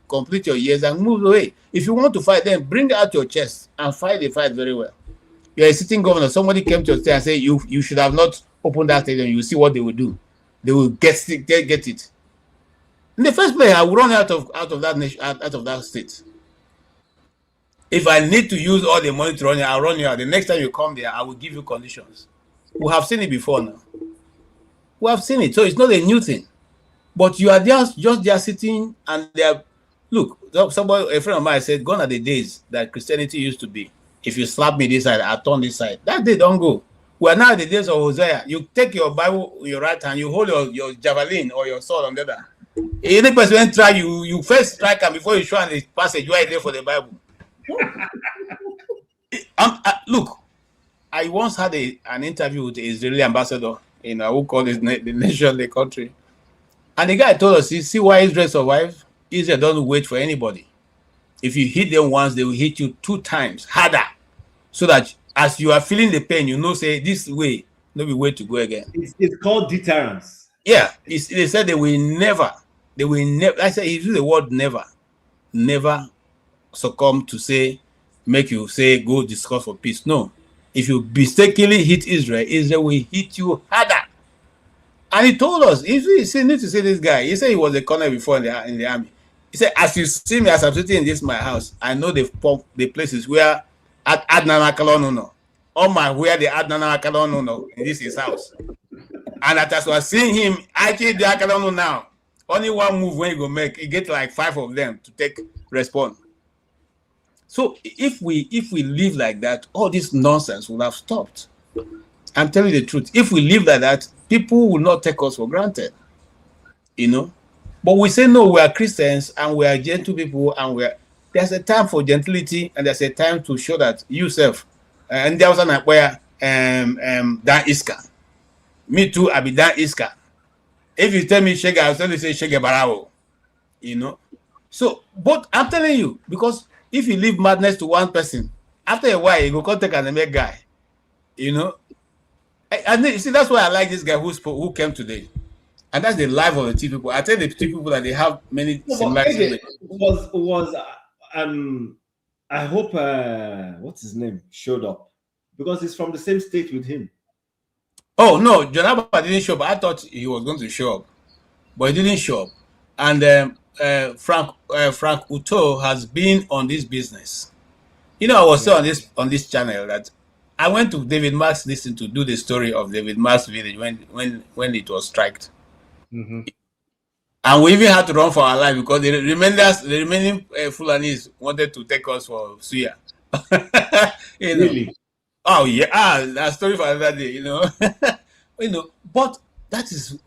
complete your years and move away. If you want to fight, then bring out your chest and fight the fight very well. You're a sitting governor. Somebody came to your state and say you should have not opened that stadium. You see what they will do. They will get it. In the first place, I will run out of that nation, out of that state. If I need to use all the money to run you, I'll run you out. The next time you come there, I will give you conditions. We have seen it before now. We have seen it, so it's not a new thing. But you are just there sitting and they're look. A friend of mine said, "Gone are the days that Christianity used to be. If you slap me this side, I turn this side." That day don't go. We are now the days of Hosea. You take your Bible in your right hand, you hold your javelin or your sword on the other. Any person try you first strike him before you show him the passage where there for the Bible. Look, I once had an interview with the Israeli ambassador in who called the nation, the country, and the guy told us, "You see why Israel survived? Israel doesn't wait for anybody. If you hit them once, they will hit you 2 times harder, so that as you are feeling the pain, you know, say this way, no be way to go again." It's called deterrence. Yeah, they said they will never. I said, use the word never succumb to make you say, go discuss for peace. No. If you mistakenly hit Israel, Israel will hit you harder. And he told us, if you need to see this guy, he said he was a colonel before in the army. He said, as you see me, as I'm sitting in this my house, I know the places where Adnan Akalono, where the Adnan Akalono in this his house. And as I was seeing him, I keep the Akalono now. Only one move when you go make, you get like 5 of them to respond. So if we live like that, all this nonsense will have stopped. I'm telling you the truth. If we live like that, people will not take us for granted. You know? But we say no, we are Christians and we are gentle people, and there's a time for gentility and there's a time to show that yourself. And there was an where Dan Iska. Me too, I be Dan Iska. If you tell me Shege, I'll tell you say Shege Barao. You know? So, but I'm telling you, because if you leave madness to one person, after a while, you go contact another guy. You know, and you see, that's why I like this guy who came today, and that's the life of the two people. I tell the two people that they have many No, but similarities. again, I hope what's his name showed up because he's from the same state with him. Oh no, John Abba didn't show up. I thought he was going to show up, but he didn't show up. And Frank Uto has been on this business. You know, I was saying on this channel that I went to David Mark's listen to do the story of David Mark's village when it was striked. Mm-hmm. And we even had to run for our life because the remaining Fulanis wanted to take us for Suya. You know. Really? Oh yeah, that story for another day. You know, you know. But that is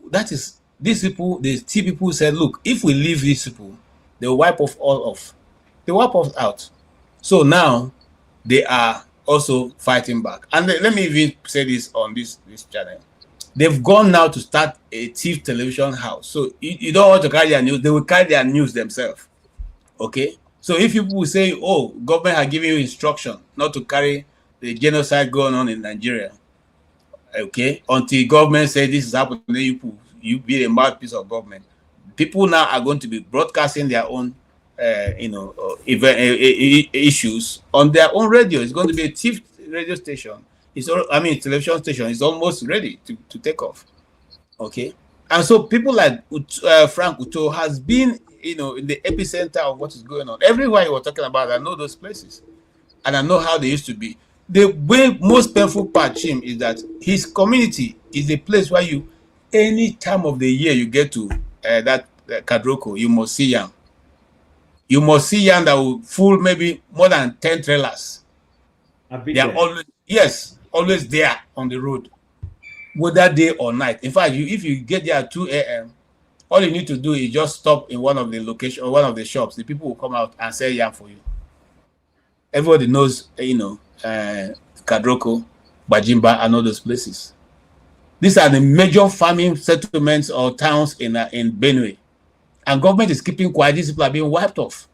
these people. The T people said, look, if we leave these people, they will wipe us all off. They wipe us out. So now they are also fighting back. And let me even say this on this channel. They've gone now to start a thief television house. So you don't want to carry their news, they will carry their news themselves. Okay? So if people will say, oh, government has given you instruction not to carry the genocide going on in Nigeria, okay, until government say this is happening, you be a mouthpiece of government. People now are going to be broadcasting their own issues on their own radio. It's going to be a thief radio station. Television station is almost ready to take off. Okay, and so people like Frank Uto has been, in the epicenter of what is going on. Everywhere you were talking about, I know those places, and I know how they used to be. The way most painful part, Chim, is that his community is a place where any time of the year you get to that Kadroko, you must see yam. You must see yam that will full maybe more than 10 trailers. They are always there on the road, whether day or night. In fact, if you get there at 2 a.m., all you need to do is just stop in one of the location or one of the shops. The people will come out and sell yam for you. Everybody knows, Kadroko, Bajimba, and all those places. These are the major farming settlements or towns in Benue. And government is keeping quiet. These people are being wiped off.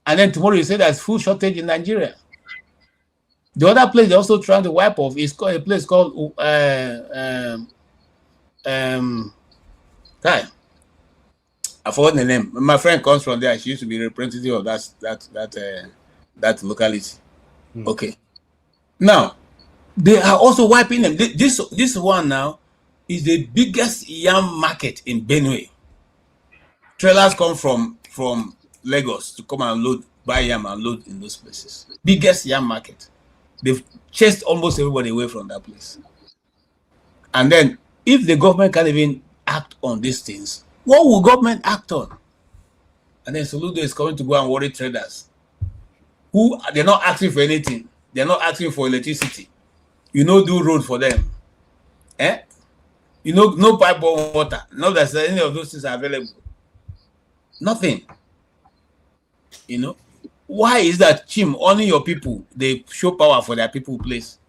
And then tomorrow you say there's food shortage in Nigeria. The other place they're also trying to wipe off is a place called I forgot the name. My friend comes from there. She used to be representative of that locality. Okay. Now they are also wiping them. This one now is the biggest yam market in Benue. Trailers come from Lagos to come and buy yam and load in those places. Biggest yam market. They've chased almost everybody away from that place. And then if the government can't even act on these things, what will government act on? And then Soludo is coming to go and worry traders who they're not asking for anything. They're not asking for electricity. Do road for them. No pipe water. No, that any of those things are available. Nothing. Why is that, Chim? Only your people, they show power for their people place.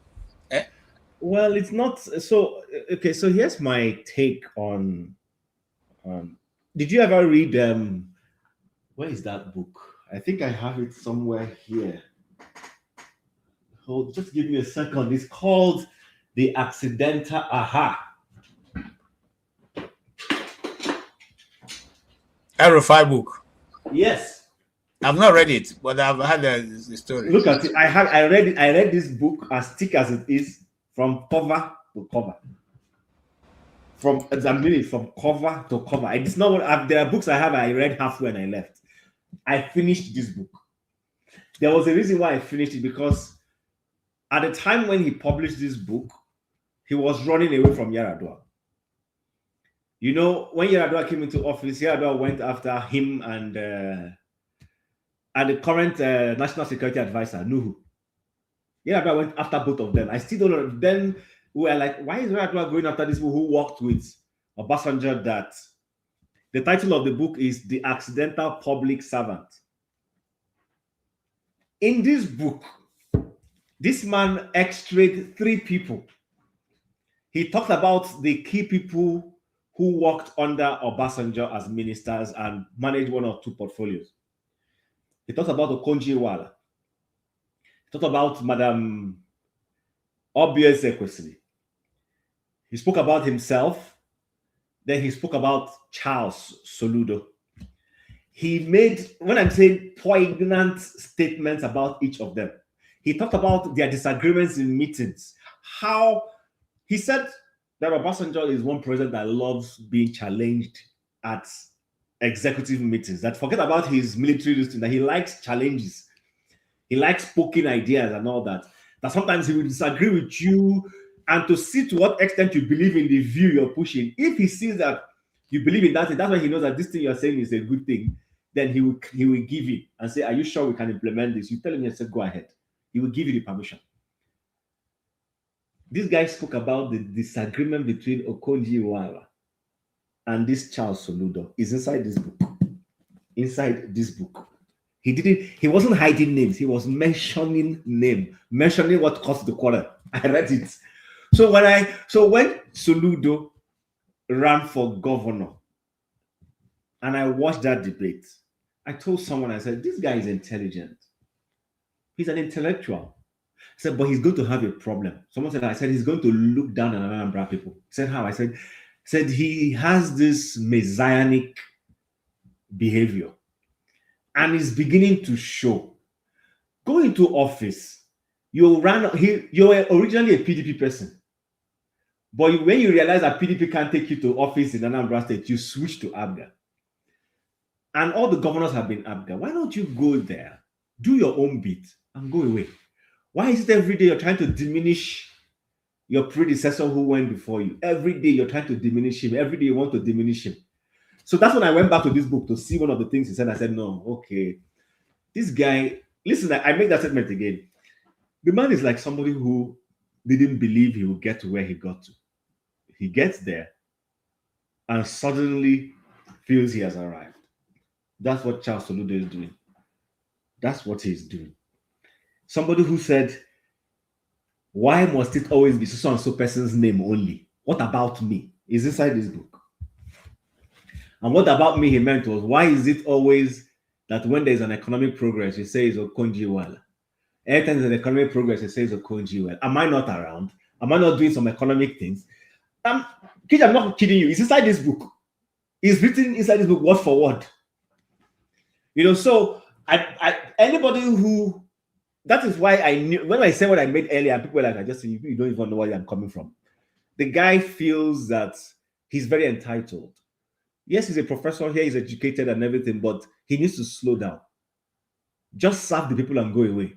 Well, it's not so. Okay, so here's my take on. Did you ever read? Where is that book? I think I have it somewhere here. Hold, just give me a second. It's called The Accidental Aha. Arifai book. Yes. I've not read it, but I've had the story. Look at it. I read it. I read this book as thick as it is, from cover to cover. From cover to cover. It's not what there are books I have. I read halfway and I left. I finished this book. There was a reason why I finished it, because at the time when he published this book, he was running away from Yaradua. When Yaradua came into office, Yaradua went after him and the current National Security Advisor, Nuhu. Yaradua went after both of them. I still don't know. Then we were like, why is Yaradua going after these people who worked with Obasanjo? That the title of the book is The Accidental Public Servant. In this book, this man extracted 3 people. He talked about the key people who worked under Obasanjo as ministers and managed one or two portfolios. He talked about Okonjo-Iweala. He talked about Madam Obiose Ekwesili. He spoke about himself. Then he spoke about Charles Soludo. He made, when I'm saying poignant statements about each of them, he talked about their disagreements in meetings. How he said that Obasanjo is one president that loves being challenged at executive meetings. That forget about his military listing, that he likes challenges. He likes poking ideas and all that. That sometimes he will disagree with you, and to see to what extent you believe in the view you're pushing. If he sees that you believe in that thing, that's when he knows that this thing you're saying is a good thing. Then he will give it and say, "Are you sure we can implement this?" You tell him, "Yes, go ahead." He will give you the permission. This guy spoke about the disagreement between Okonjo-Iweala and this Charles Soludo. Is inside this book. Inside this book. He wasn't hiding names, he was mentioning name, mentioning what caused the quarrel. I read it. So when Soludo ran for governor and I watched that debate, I told someone, I said, this guy is intelligent. He's an intellectual. I said, but he's going to have a problem. Someone said, I said, he's going to look down on Anambra people. I said, how? I said he has this messianic behavior and is beginning to show. Go into office. You were originally a PDP person. But when you realize that PDP can't take you to office in Anambra State, you switch to ABGA. And all the governors have been ABGA. Why don't you go there, do your own bit, and go away? Why is it every day you're trying to diminish your predecessor who went before you? Every day you're trying to diminish him. Every day you want to diminish him. So that's when I went back to this book to see one of the things he said. I said, no, okay. This guy, listen, I make that statement again. The man is like somebody who didn't believe he would get to where he got to. He gets there and suddenly feels he has arrived. That's what Charles Soludo is doing. That's what he's doing. Somebody who said, why must it always be so and so person's name only? What about me? Is inside this book. And what about me he meant was, why is it always that when there's an economic progress, you say it's Okonjo-Iweala? Every time there's an economic progress, it says Okonjo-Iweala. Am I not around? Am I not doing some economic things? Kid, I'm not kidding you. It's inside this book. It's written inside this book, word for word. So anybody who, that is why I knew, when I said what I made earlier, people were like, you don't even know where I'm coming from. The guy feels that he's very entitled. Yes, he's a professor here, he's educated and everything, but he needs to slow down. Just serve the people and go away.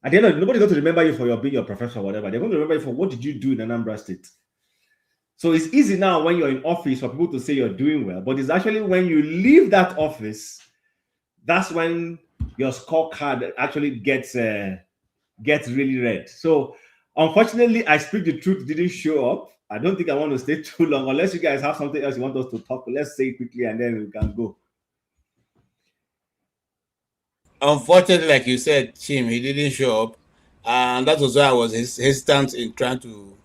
At the end of it, nobody's going to remember you for being your professor or whatever. They're going to remember you for what did you do in Anambra State. So it's easy now when you're in office for people to say you're doing well, but it's actually when you leave that office, that's when your scorecard actually gets really red. So unfortunately, I Speak the Truth didn't show up. I don't think I want to stay too long, unless you guys have something else you want us to talk. Let's say it quickly and then we can go. Unfortunately, like you said, Chim, he didn't show up. And that was why I was hesitant in trying to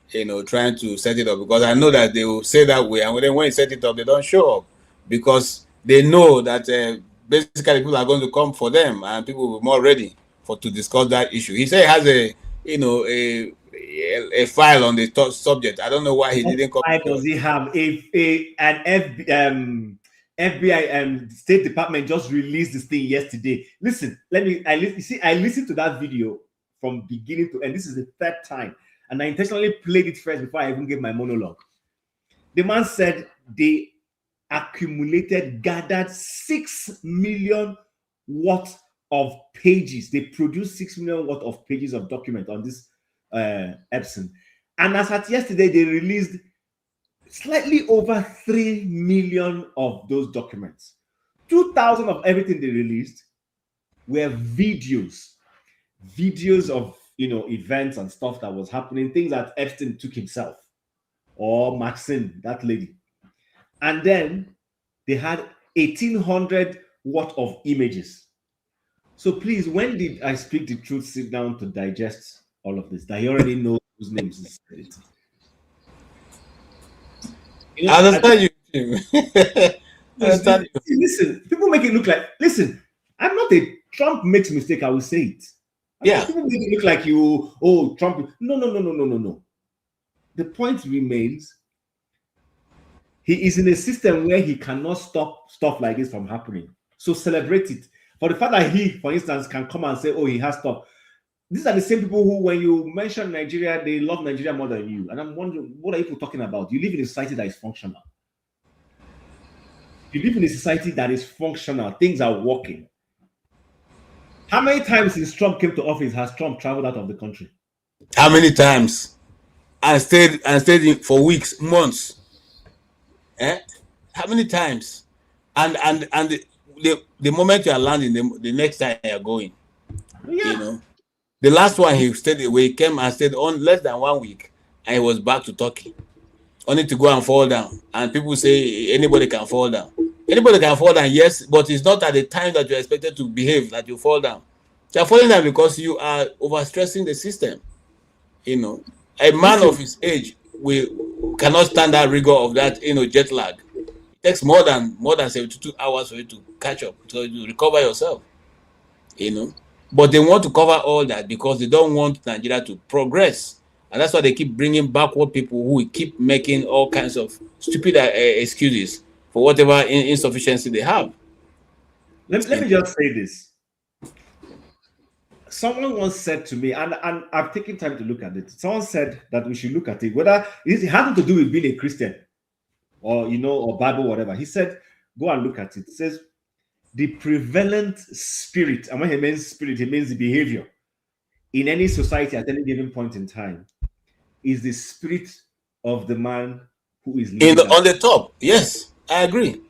set it up, because I know that they will say that way. And then when you set it up, they don't show up because they know that basically people are going to come for them and people will be more ready to discuss that issue. He said he has a file on the subject. I don't know why he didn't come. Why does he have an FBI State Department just released this thing yesterday? Listen, I listened to that video from beginning to end. This is the third time, and I intentionally played it first before I even gave my monologue. The man said they gathered 6 million worth of pages. They produced 6 million worth of pages of document on this Epson. And as at yesterday, they released slightly over 3 million of those documents. 2,000 of everything they released were videos of events and stuff that was happening, things that Epstein took himself, or Maxine, that lady. And then they had 1,800 worth of images. So please, when did I Speak the Truth sit down to digest all of this? That he already knows whose names is it. You know, I understand you. I understand you. listen, people make it look like, listen, I'm not a Trump makes mistake, I will say it. Yeah. People make it look like you, oh, Trump. No. The point remains, he is in a system where he cannot stop stuff like this from happening. So celebrate it. For the fact that he, for instance, can come and say, oh, he has stuff. These are the same people who, when you mention Nigeria, they love Nigeria more than you. And I'm wondering, what are you talking about? You live in a society that is functional. You live in a society that is functional. Things are working. How many times since Trump came to office has Trump traveled out of the country? How many times? And stayed for weeks, months. Eh? How many times? And the moment you are landing, the next time you are going. Yeah. You know. The last one he stayed away, he came and stayed on less than 1 week, and he was back to Turkey. Only to go and fall down. And people say anybody can fall down. Anybody can fall down, yes, but it's not at the time that you're expected to behave that you fall down. You're falling down because you are overstressing the system. You know, a man of his age cannot stand that rigor of that, jet lag. It takes more than 72 hours for you to catch up, so you recover yourself. But they want to cover all that because they don't want Nigeria to progress. And that's why they keep bringing backward people who keep making all kinds of stupid excuses for whatever insufficiency they have. Let me just say this. Someone once said to me, and I've taken time to look at it. Someone said that we should look at it, whether it had to do with being a Christian or, or Bible, whatever. He said, go and look at it. It says, the prevalent spirit, and when he means spirit, he means the behavior in any society at any given point in time, is the spirit of the man who is leading on the top. Yes, I agree.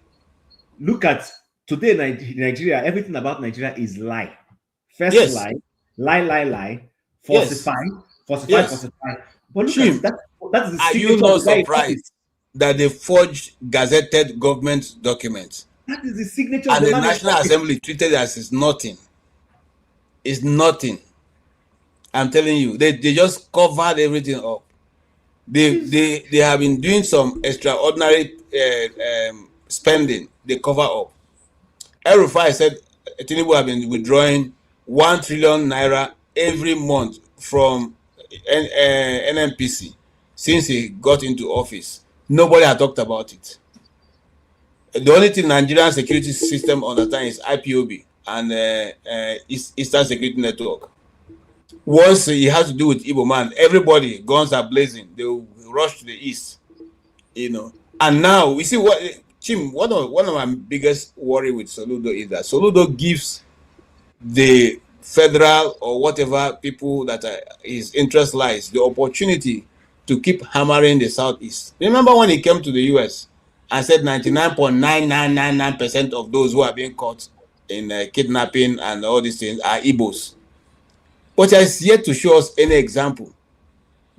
Look at today, Nigeria. Everything about Nigeria is lie. First yes. lie, falsify. But look Chim, at that is the are you not surprised that they forged gazetted government documents? That is the signature and of the National Assembly treated as is nothing. It's nothing. I'm telling you, they just covered everything up. They have been doing some extraordinary spending. They cover up. El-Rufai said Tinubu have been withdrawing 1 trillion naira every month from NNPC since he got into office. Nobody had talked about it. The only thing Nigerian security system understands is IPOB and Eastern Security Network. Once it has to do with Igbo man, everybody, guns are blazing. They will rush to the east, And now we see what Chim. One of my biggest worry with Soludo is that Soludo gives the federal or whatever people that his interest lies the opportunity to keep hammering the southeast. Remember when he came to the US and said 99.9999% of those who are being caught in kidnapping and all these things are Igbos. But he has yet to show us any example.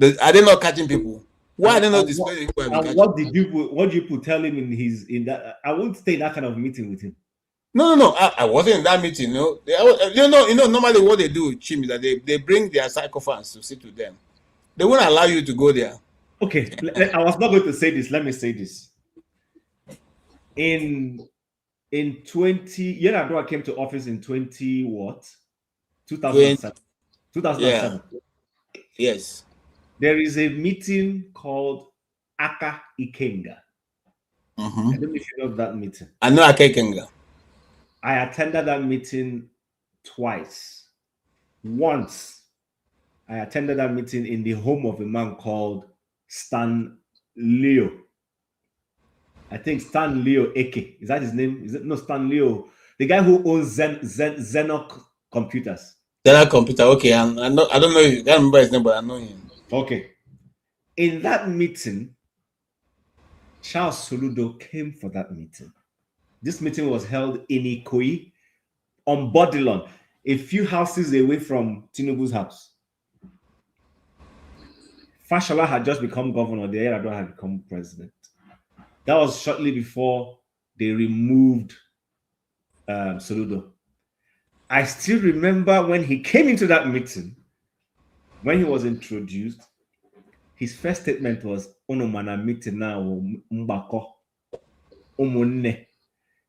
Are they not catching people? Why are they not displaying people? What did you tell him in that? I won't stay in that kind of meeting with him. No. I wasn't in that meeting. Normally what they do, Chim, is that they bring their sycophants to sit with them. They won't allow you to go there. Okay, I was not going to say this. Let me say this. In 20, Yar'Adua came to office in 2007. 2007. Yes. There is a meeting called Aka Ikenga. I don't know if you know that meeting. I know Aka Ikenga. I attended that meeting twice. Once, I attended that meeting in the home of a man called Stan Leo. I think Stan Leo Eke. Is that his name? Is it no Stan Leo? The guy who owns Zenok Computers. Zenok Computer. Okay, I don't know. I can't remember his name, but I know him. Okay. In that meeting, Charles Soludo came for that meeting. This meeting was held in Ikoyi on Bodilon, a few houses away from Tinubu's house. Fashola had just become governor. The Yar'Adua had become president. That was shortly before they removed Soludo. I still remember when he came into that meeting, when he was introduced, his first statement was, "Onomana meeting now, mbako, omonne."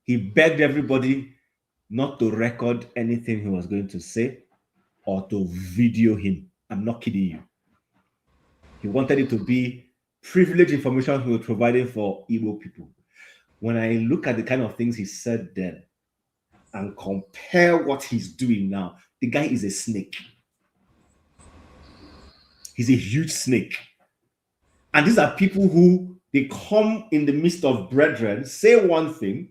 He begged everybody not to record anything he was going to say or to video him. I'm not kidding you. He wanted it to be privileged information he was providing for Igbo people. When I look at the kind of things he said then and compare what he's doing now, the guy is a snake. He's a huge snake. And these are people who, they come in the midst of brethren, say one thing,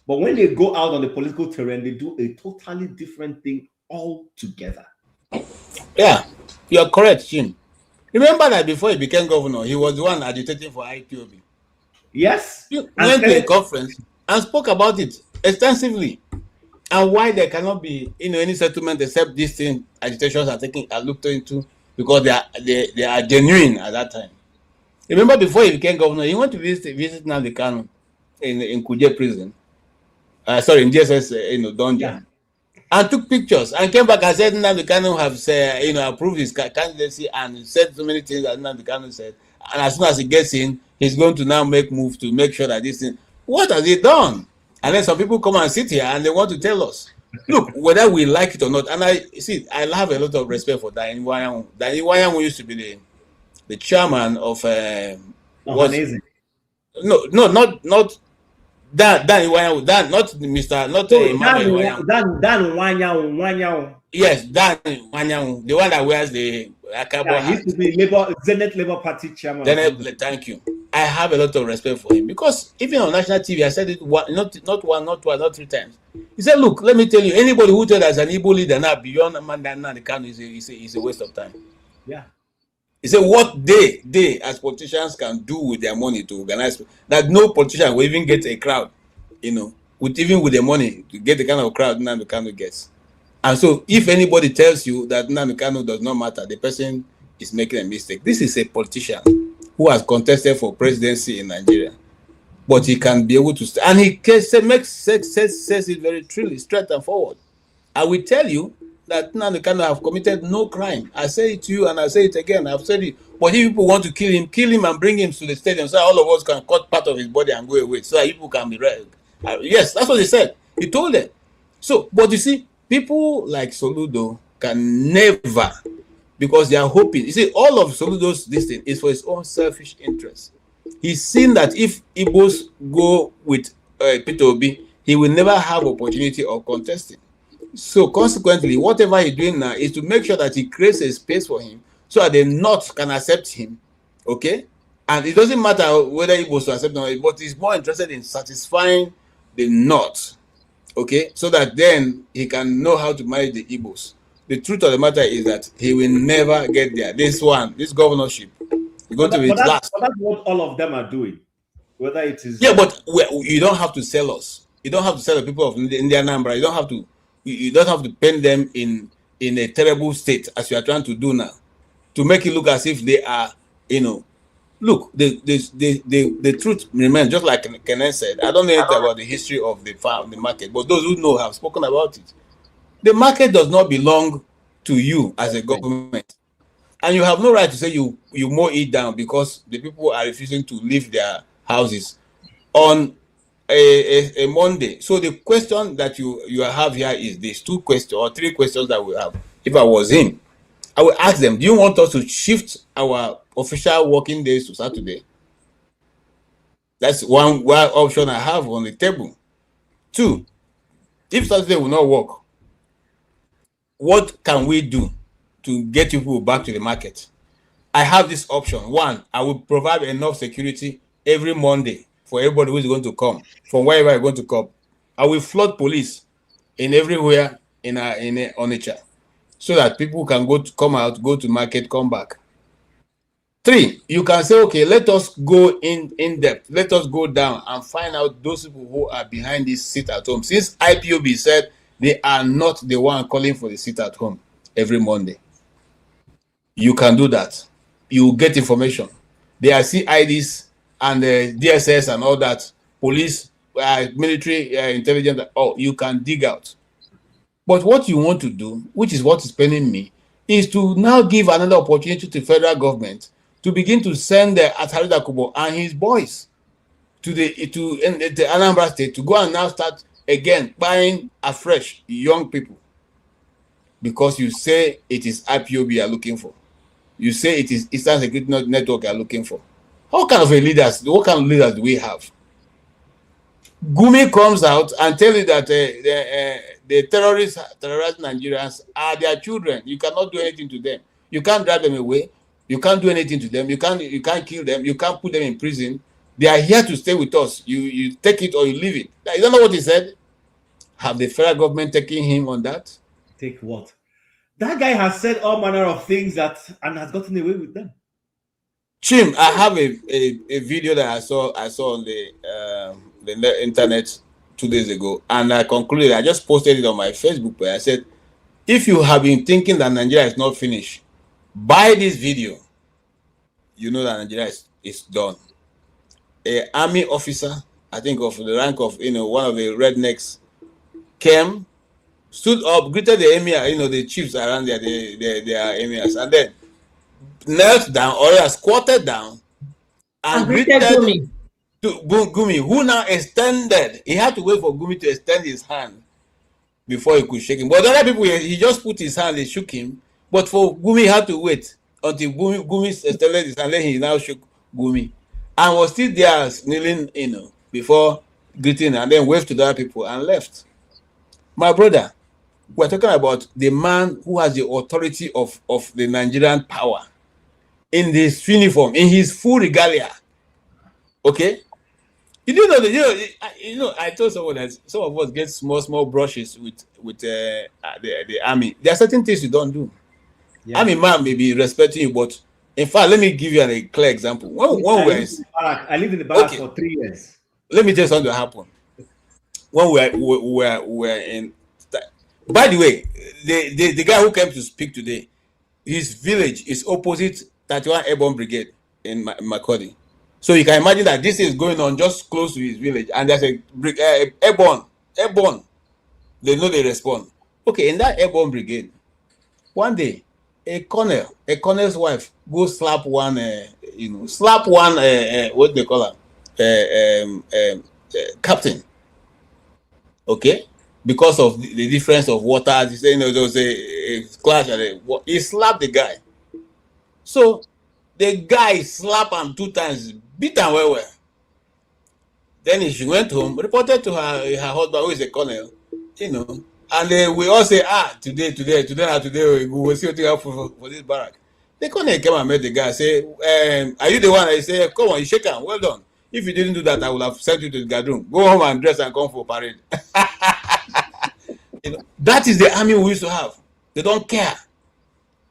but when they go out on the political terrain, they do a totally different thing altogether. Yeah, you're correct, Jim. Remember that before he became governor, he was the one agitating for IPOB. Yes. He went to a conference and spoke about it extensively, and why there cannot be any settlement except these things agitations are looked into, because they are genuine at that time. Remember, before he became governor, he went to visit Nnamdi Kanu in Kuje prison. Sorry, in DSS dungeon. Yeah. And took pictures and came back and said Nnamdi Kanu have approved his candidacy, and said so many things that Nnamdi Kanu said. And as soon as he gets in, he's going to now make moves to make sure that this thing. What has he done? And then some people come and sit here and they want to tell us, look, whether we like it or not. And I have a lot of respect for Dani Wayanwu. Dani Wayanwu used to be the chairman of not Dan Wayanwu, not Mr. not Emmanuel Dan. Yes, Dan Wayanwu, the one that wears the Akabo hat. He used to be Zenith Labour Party chairman. Thank you. I have a lot of respect for him, because even on national TV, I said it not one, not twice, not 3 times. He said, "Look, let me tell you, anybody who tells us an Igbo leader now beyond Mandana the Kanu is a waste of time." Yeah. He said, "What they as politicians can do with their money to organize that no politician will even get a crowd, with the money to get the kind of crowd Nnamdi Kanu gets." And so, if anybody tells you that Nnamdi Kanu does not matter, the person is making a mistake. This is a politician who has contested for presidency in Nigeria, but he can be able to, and he says it very truly, straight and forward. I will tell you that Nnamdi Kanu have committed no crime. I say it to you and I say it again. I've said it. But if people want to kill him and bring him to the stadium so all of us can cut part of his body and go away so that people can be read. Yes, that's what he said. He told them. So, but you see, people like Soludo can never, because they are hoping. You see, all of Soludo's this thing is for his own selfish interest. He's seen that if Igbos go with Peter Obi, he will never have opportunity of contesting. So consequently, whatever he's doing now is to make sure that he creates a space for him so that the North can accept him. Okay? And it doesn't matter whether he was to accept or not, but he's more interested in satisfying the North. Okay? So that then he can know how to manage the Igbos. The truth of the matter is that he will never get there. This governorship, is going to be last. But that's what all of them are doing. Whether it is. Yeah, but you don't have to sell us. You don't have to sell the people of Indian number. You don't have to. You don't have to paint them in a terrible state as you are trying to do now, to make it look as if they are, Look, the truth remains, just like Kenneth said. I don't know anything about the history of the market, but those who know have spoken about it. The market does not belong to you as a government, and you have no right to say you mow it down because the people are refusing to leave their houses on a Monday. So the question that you have here is these 2 questions or 3 questions that we have. If I was him, I would ask them, do you want us to shift our official working days to Saturday? That's one option I have on the table. 2, if Saturday will not work, what can we do to get people back to the market? I have this option. 1, I will provide enough security every Monday for everybody who is going to come from wherever you're going to come. I will flood police in everywhere in Onitsha so that people can come out, go to market, come back. 3, you can say, okay, let us go in depth. Let us go down and find out those people who are behind this sit at home. Since IPOB said they are not the one calling for the sit at home every Monday, you can do that. You get information. There are CIDs and DSS and all that, police, military, intelligence. You can dig out. But what you want to do, which is what is paining me, is to now give another opportunity to the federal government to begin to send Atari Dakubo and his boys to the Anambra State to go and now start again buying afresh young people, because you say it is IPOB you are looking for. You say it is Eastern Security Network you are looking for. What kind of leaders do we have? Gumi comes out and tells you that the terrorists terrorizing Nigerians are their children. You cannot do anything to them. You can't drive them away. You can't do anything to them. You can't kill them. You can't put them in prison. They are here to stay with us. You take it or you leave it. You don't know what he said? Have the federal government taken him on that? Take what? That guy has said all manner of things and has gotten away with them. Chim, I have a video that I saw on the internet 2 days ago, and I concluded, I just posted it on my Facebook page. I said, if you have been thinking that Nigeria is not finished, buy this video. You know that Nigeria is done. An army officer, I think of the rank of one of the rednecks, came, stood up, greeted the emir, the chiefs around there, they are emirs, and then knelt down or squatted down and greeted Gumi. To Gumi, who now extended. He had to wait for Gumi to extend his hand before he could shake him. But other people, he just put his hand, he shook him. But for Gumi, he had to wait until Gumi extended his hand, then he now shook Gumi. And was still there kneeling, before greeting, and then waved to the other people and left. My brother, we're talking about the man who has the authority of the Nigerian power in this uniform, in his full regalia. Okay? You do know that, I told someone that some of us get small brushes with the army. There are certain things you don't do. Yeah. Army man may be respecting you, but in fact, let me give you a clear example. I lived in the barracks for 3 years. Let me tell you something that happened. When we were in, by the way, the guy who came to speak today, his village is opposite 31 Airborne Brigade in Makurdi. So you can imagine that this is going on just close to his village, and there's a airborne. They know they respond. Okay, in that Airborne Brigade, one day, a colonel's wife go slap one, what they call her, captain. Okay, because of the difference of water, you say, there was a clash, and he slapped the guy. So the guy slapped him 2 times, beat him well. Then she went home, reported to her husband, who is a colonel, and we all say, today we will see what you have for this barrack. The colonel came and met the guy, say, are you the one? I say, come on, you shake him, well done. If you didn't do that, I would have sent you to the guard room. Go home and dress and come for parade. That is the army we used to have. They don't care.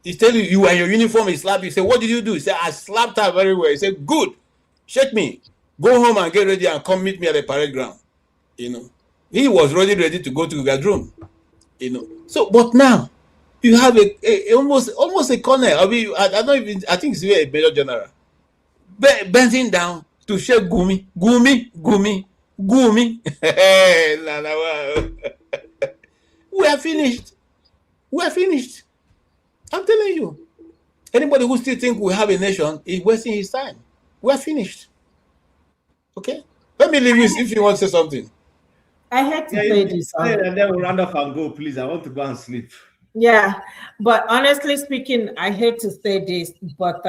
He tell you are in your uniform, he slap you. He say, what did you do? He say, I slapped her very well. He said, good, shake me. Go home and get ready and come meet me at the parade ground. He was ready to go to the guard room. So, but now you have almost a colonel. I mean, I think it's a major general bending down to shake Gumi. We are finished. I'm telling you. Anybody who still think we have a nation is wasting his time. We are finished. Okay? Let me leave you if you want to say something. I hate to say this. And then we'll round up and go, please. I want to go and sleep. Yeah, but honestly speaking, I hate to say this, but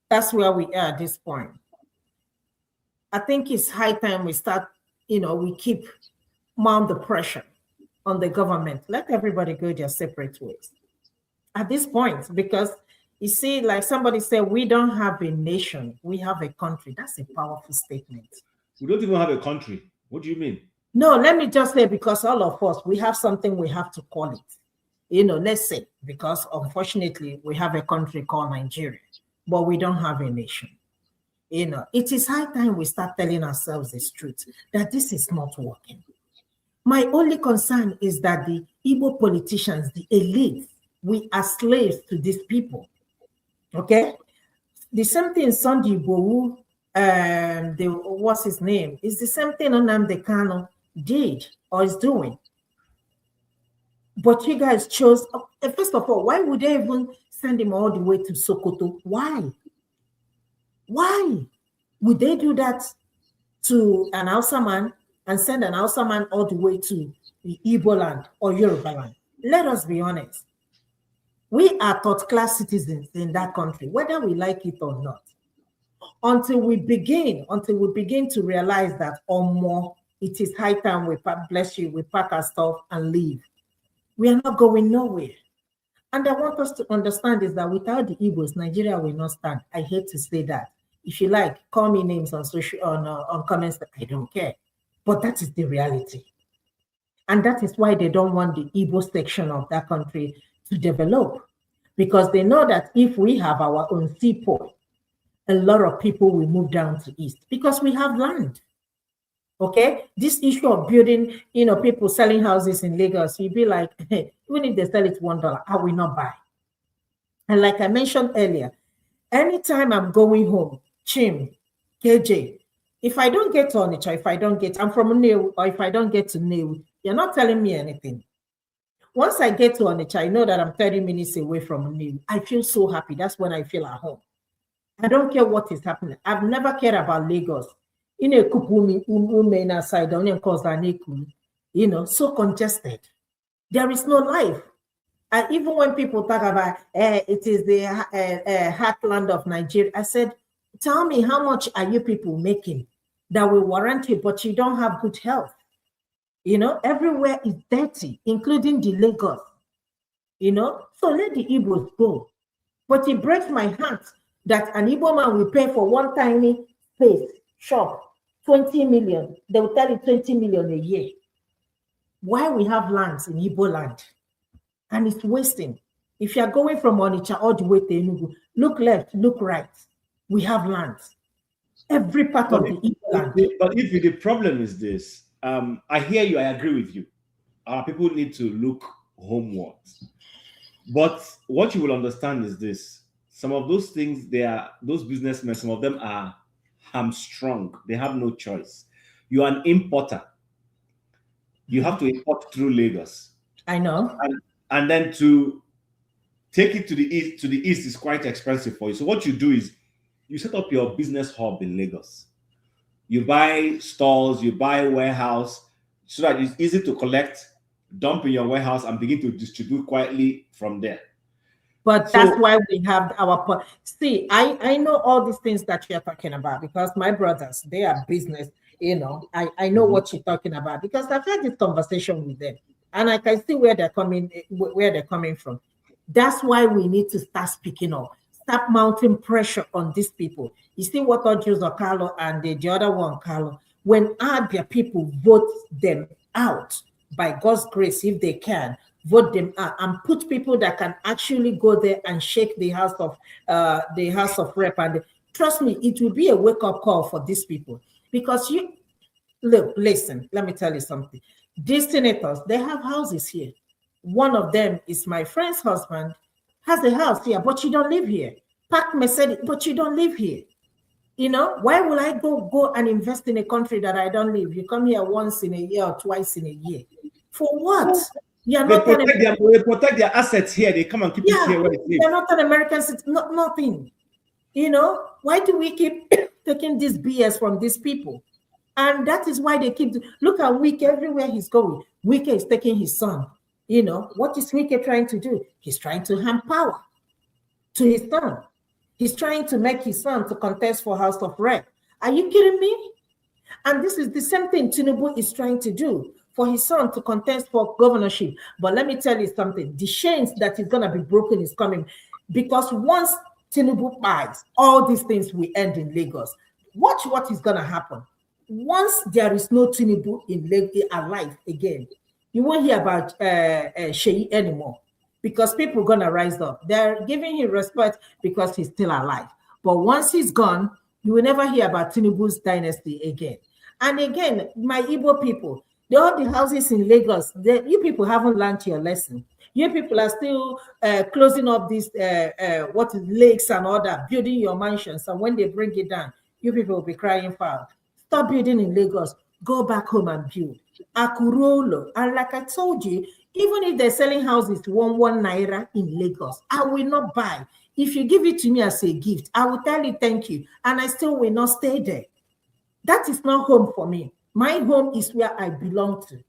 that's where we are at this point. I think it's high time we start, we keep mount the pressure on the government. Let everybody go their separate ways at this point, because you see, like somebody said, we don't have a nation, we have a country. That's a powerful statement. We don't even have a country. What do you mean? No, let me just say, because all of us, we have something we have to call it. Let's say, because unfortunately, we have a country called Nigeria, but we don't have a nation. It is high time we start telling ourselves the truth, that this is not working. My only concern is that the Igbo politicians, the elite, we are slaves to these people. Okay? The same thing Sunday Igbohu, what's his name? It's the same thing Nnamdi Kanu did or is doing. But you guys chose, first of all, why would they even send him all the way to Sokoto? Why? Why would they do that to an Hausa man and send an Hausa man all the way to the Igbo land or Yoruba land? Let us be honest. We are third-class citizens in that country, whether we like it or not. Until we begin to realize that or more, it is high time we pack our stuff and leave. We are not going nowhere. And I want us to understand is that without the Igbos, Nigeria will not stand. I hate to say that. If you like, call me names on comments. I don't care. But that is the reality. And that is why they don't want the Igbo section of that country to develop. Because they know that if we have our own seaport, a lot of people will move down to east because we have land. Okay, this issue of building, people selling houses in Lagos, you'd be like, hey, even if they sell it $1, I will not buy. And like I mentioned earlier, anytime I'm going home, Chim, KJ, if I don't get to Onitsha, I'm from New, or if I don't get to New, you're not telling me anything. Once I get to Onitsha, I know that I'm 30 minutes away from New. I feel so happy. That's when I feel at home. I don't care what is happening. I've never cared about Lagos. In a kupumi side, so congested. There is no life. And even when people talk about it is the heartland of Nigeria, I said, tell me how much are you people making that will warrant you, but you don't have good health. Everywhere is dirty, including the Lagos. So let the Igbos go. But it breaks my heart that an Igbo man will pay for one tiny space, shop, 20 million. They will tell you 20 million a year. Why we have lands in Igbo land? And it's wasting. If you're going from Onitsha all the way to Enugu, look left, look right. We have lands. Every part of the Igbo land. But if the problem is this, I hear you, I agree with you. Our people need to look homewards. But what you will understand is this. Some of those things, those businessmen, some of them are hamstrung. They have no choice. You are an importer. You have to import through Lagos. I know. And then to take it to the east is quite expensive for you. So what you do is you set up your business hub in Lagos. You buy stalls, you buy warehouse, so that it's easy to collect, dump in your warehouse, and begin to distribute quietly from there. But that's why we have our... See, I know all these things that you're talking about because my brothers, they are business, I know what you're talking about because I've had this conversation with them and I can see where they're coming from. That's why we need to start speaking up, start mounting pressure on these people. You see what Ojus or Carlo and the other one, Carlo, when Abia people vote them out, by God's grace, if they can, vote them out and put people that can actually go there and shake the House of Rep. And trust me, it will be a wake-up call for these people. Because listen, let me tell you something. These senators, they have houses here. One of them is my friend's husband, has a house here, but you don't live here. Park Mercedes, but you don't live here. Why will I go and invest in a country that I don't live? You come here once in a year or twice in a year. For what? They protect their assets here. They come and keep it here where it is. They're not an American citizen, nothing. Why do we keep taking this BS from these people? And that is why they keep... Look at Wike everywhere he's going. Wike is taking his son. What is Wike trying to do? He's trying to hand power to his son. He's trying to make his son to contest for House of Rep. Are you kidding me? And this is the same thing Tinubu is trying to do for his son to contest for governorship. But let me tell you something. The chains that is going to be broken is coming because once Tinubu buys, all these things will end in Lagos. Watch what is going to happen. Once there is no Tinubu in Lagos alive again, you won't hear about Sheyi anymore because people are going to rise up. They're giving him respect because he's still alive. But once he's gone, you will never hear about Tinubu's dynasty again. And again, my Igbo people, all the houses in Lagos, you people haven't learned your lesson. You people are still closing up these lakes and all that, building your mansions. And when they bring it down, you people will be crying foul. Stop building in Lagos. Go back home and build. Akurolo. And like I told you, even if they're selling houses 1 naira in Lagos, I will not buy. If you give it to me as a gift, I will tell you thank you, and I still will not stay there. That is not home for me. My home is where I belong to.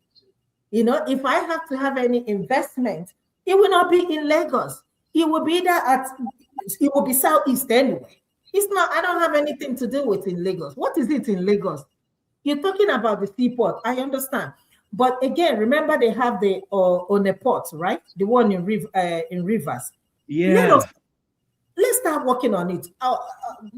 You know, if I have to have any investment, it will not be in Lagos. It will be it will be Southeast anyway. It's not, I don't have anything to do with in Lagos. What is it in Lagos? You're talking about the seaport. I understand. But again, remember they have the on the port, right? The one in Rivers. Yeah. Let's start working on it.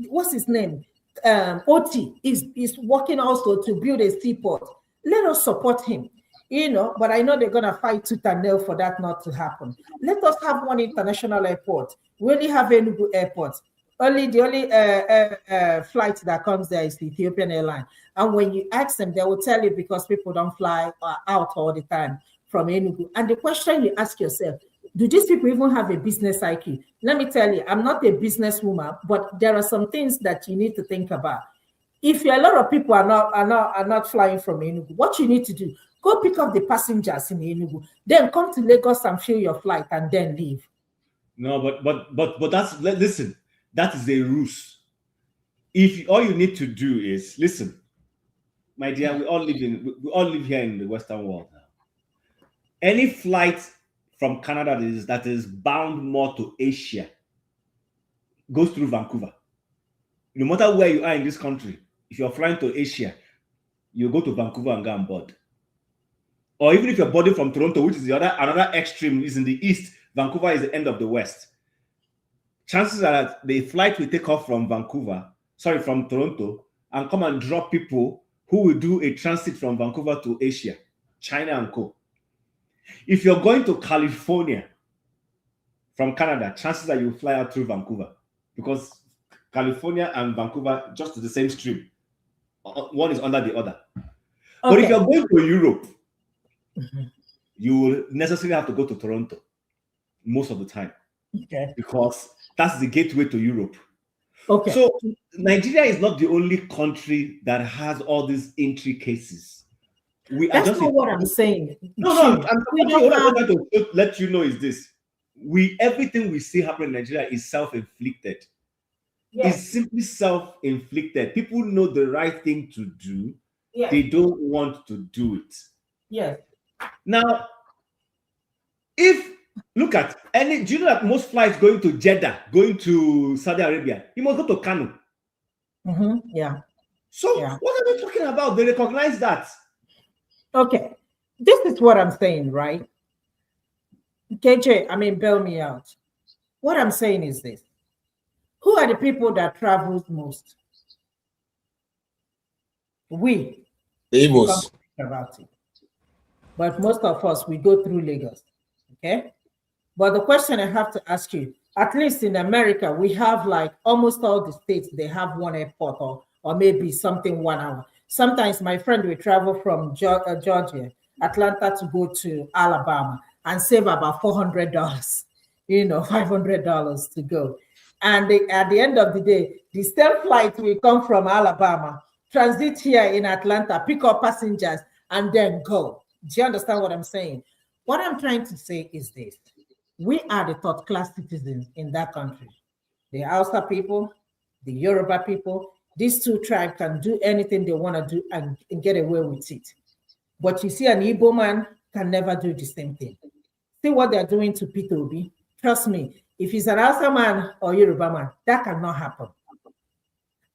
What's his name? Oti is working also to build a seaport. Let us support him. You know, but I know they're gonna fight tooth and nail for that not to happen. Let us have one international airport. We only have Enugu airport. The only flight that comes there is the Ethiopian airline. And when you ask them, they will tell you because people don't fly out all the time from Enugu. And the question you ask yourself, do these people even have a business IQ? Let me tell you, I'm not a businesswoman, but there are some things that you need to think about. If a lot of people are not flying from Enugu, what you need to do, go pick up the passengers in Enugu, then come to Lagos and fill your flight and then leave. No, but that's, listen, that is a ruse. If all you need to do is listen, my dear, we all live here in the Western world now. Any flight from Canada that is bound more to Asia goes through Vancouver. No matter where you are in this country, if you're flying to Asia, you go to Vancouver and go on board. Or even if you're boarding from Toronto, which is another extreme, is in the east, Vancouver is the end of the west. Chances are that the flight will take off from from Toronto, and come and drop people who will do a transit from Vancouver to Asia, China and co. If you're going to California from Canada, chances are you fly out through Vancouver, because California and Vancouver just to the same stream. One is under the other. Okay. But if you're going to Europe, you will necessarily have to go to Toronto most of the time. Okay. Because that's the gateway to Europe. Okay. So Nigeria is not the only country that has all these entry cases. That's not what I'm saying. No, what I'm trying to let you know is this. Everything we see happening in Nigeria is self-inflicted. Yes. It's simply self-inflicted. People know the right thing to do. Yes. They don't want to do it. Yes. Now, look at do you know that most flights going to Jeddah, going to Saudi Arabia, you must go to Kano. Yeah. So what are they talking about? They recognize that. Okay. This is what I'm saying, right? KJ, bail me out. What I'm saying is this. Who are the people that travel most? We. The Igbos. About it. But most of us, we go through Lagos. Okay? But the question I have to ask you, at least in America, we have like almost all the states, they have one airport or maybe something 1 hour. Sometimes my friend will travel from Georgia, Atlanta to go to Alabama and save about $400, $500 to go. And at the end of the day, the same flight will come from Alabama, transit here in Atlanta, pick up passengers, and then go. Do you understand what I'm saying? What I'm trying to say is this. We are the third-class citizens in that country. The Hausa people, the Yoruba people, these two tribes can do anything they want to do and get away with it. But you see, an Igbo man can never do the same thing. See what they're doing to Peter Obi? Trust me, if he's an Hausa man or Yoruba man, that cannot happen.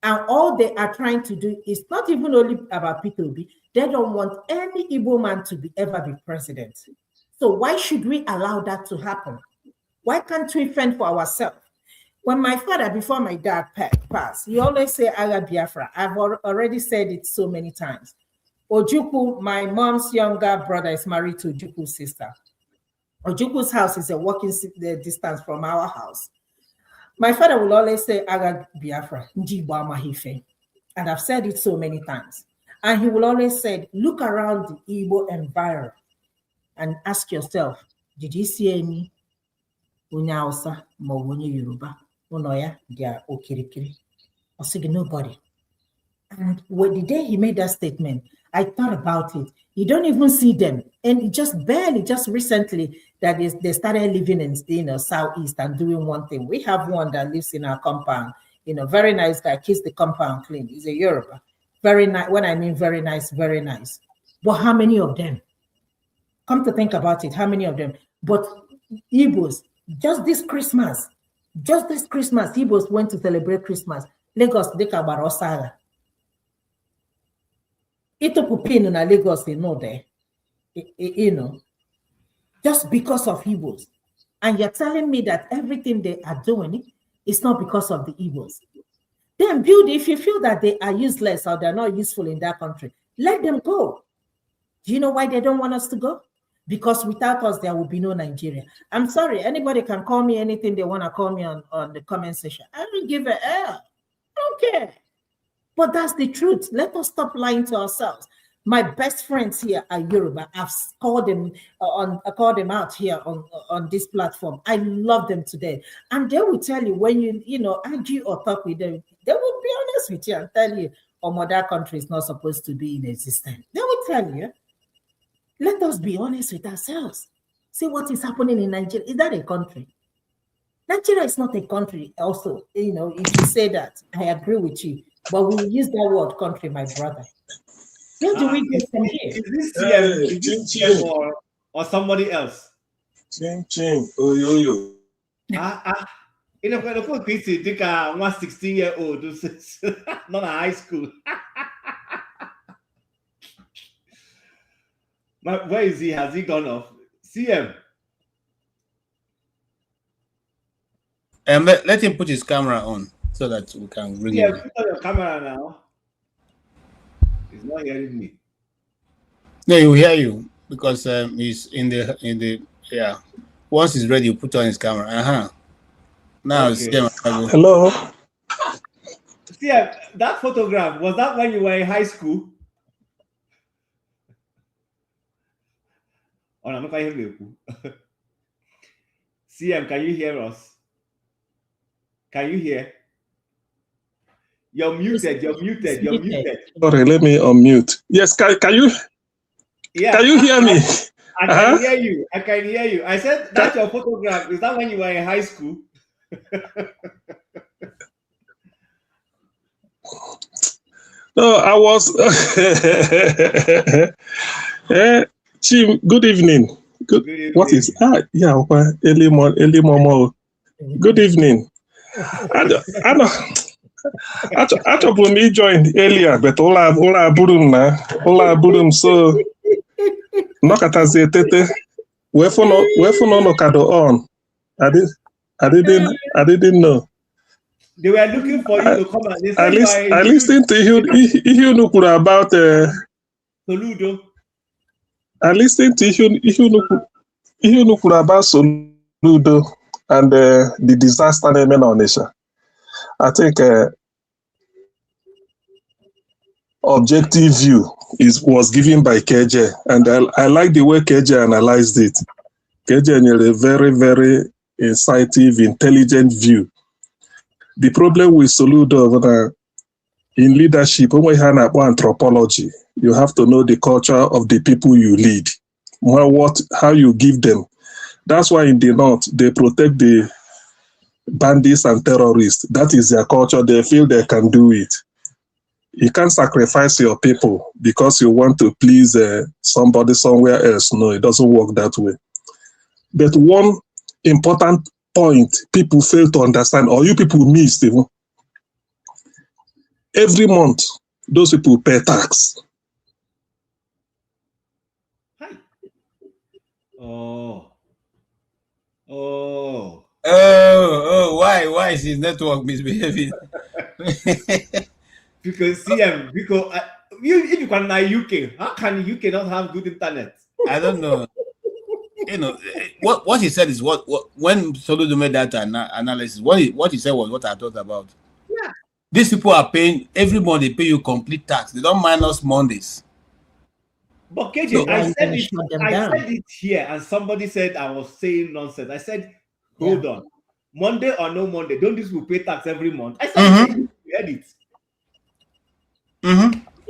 And all they are trying to do is not even only about Peter Obi. They don't want any Igbo man to ever be president. So why should we allow that to happen? Why can't we fend for ourselves? When my father, before my dad passed, he always say, Aga Biafra. I've already said it so many times. Ojukwu, my mom's younger brother, is married to Ojukwu's sister. Ojukwu's house is a walking distance from our house. My father will always say, Aga Biafra, and I've said it so many times. And he will always say, look around the Igbo environment and ask yourself, did you see any Unyausa, Mawunye Yoruba, Unoya, dia Okirikiri? I said, nobody. And when the day he made that statement, I thought about it. You don't even see them. And just recently, that is they started living in southeast and doing one thing. We have one that lives in our compound, very nice guy, keeps the compound clean. He's a Yoruba. Very nice. When I mean very nice, very nice. But how many of them? Come to think about it, how many of them? But Igbos, just this Christmas, Igbos went to celebrate Christmas. Lagos, they came about Osara. Itopupin in Lagos, they know there. Just because of Igbos. And you're telling me that everything they are doing is not because of the Igbos. Then build, if you feel that they are useless or they're not useful in that country, let them go. Do you know why they don't want us to go? Because without us, there will be no Nigeria. I'm sorry, anybody can call me anything they want to call me on the comment section. I don't give a hell. I don't care. But that's the truth. Let us stop lying to ourselves. My best friends here are Yoruba. I've called them out here on this platform. I love them today. And they will tell you when you argue or talk with them, they will be honest with you and tell you, that country is not supposed to be in existence. They will tell you. Let us be honest with ourselves. See what is happening in Nigeria. Is that a country? Nigeria is not a country. Also, if you say that, I agree with you. But we use that word country, my brother. Where do we get from here? Is this TM or somebody else? Ching. Oh, yo. In a kind of case, take a 16-year-old, not a high school. Where is he? Has he gone off? CM. Let him put his camera on so that we can bring him. Put on your camera now. He's not hearing me. No, he will hear you because he's in the Once he's ready, you put on his camera. Now okay. Hello. CM, that photograph, was that when you were in high school? Oh, no, I hear you. CM, can you hear us? Can you hear? You're muted. Sorry, let me unmute. Yes, can you? Yeah. Can you hear me? I can hear you. I can hear you. I said that's your photograph. Is that when you were in high school? No, I was. Chim, good evening. Good evening. What is early morning. Good evening. I know. I trouble me joined earlier, but all I burum so Nokatazete. Where for no kado on. I didn't know. They were looking for you to come and I listened to you about Soludo. I listened to you about Soludo and the disaster in Onitsha. I think objective view was given by KJ, and I like the way KJ analyzed it. KJ had a very, very insightful, intelligent view. The problem with Soludo in leadership, when we have anthropology, you have to know the culture of the people you lead, how you give them. That's why in the North, they protect the bandits and terrorists. That is their culture. They feel they can do it. You can't sacrifice your people because you want to please somebody somewhere else. No, it doesn't work that way. But one important point people fail to understand, or you people miss, even, every month, those people pay tax. Why is his network misbehaving? Because CM, if you can UK, how can UK not have good internet? I don't know. What he said is what when Soludo made that analysis, what he said was what I thought about. Yeah. These people are paying every month. They pay you complete tax. They don't minus Mondays. But KJ, I said it here, and somebody said I was saying nonsense. I said, hold on, Monday or no Monday, don't these people pay tax every month? I said, you heard it.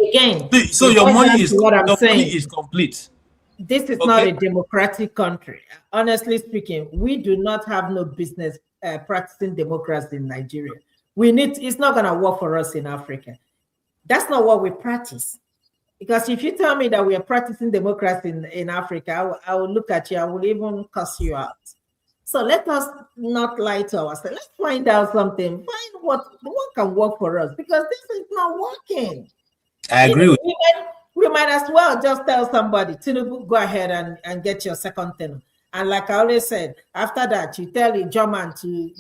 Again, so your money is complete. This is not a democratic country. Honestly speaking, we do not have no business practicing democracy in Nigeria. It's not going to work for us in Africa. That's not what we practice. Because if you tell me that we are practicing democracy in Africa, I will look at you, I will even cuss you out. So let us not lie to ourselves. Let's find out something. Find what can work for us, because this is not working. I agree with you. We might as well just tell somebody, Tinubu, go ahead and get your second tenure. And like I always said, after that, you tell a German to,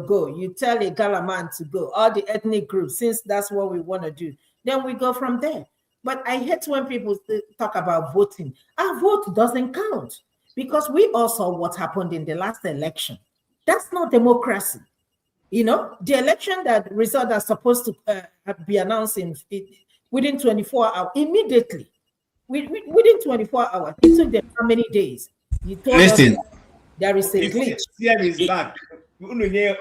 go. You tell a Galaman to go. All the ethnic groups, since that's what we want to do. Then we go from there. But I hate when people talk about voting. Our vote doesn't count, because we all saw what happened in the last election. That's not democracy. The election result that's supposed to be announced within 24 hours, immediately. Within 24 hours. It took them how many days? You told Listen, us there is a glitch. CM is back. Okay,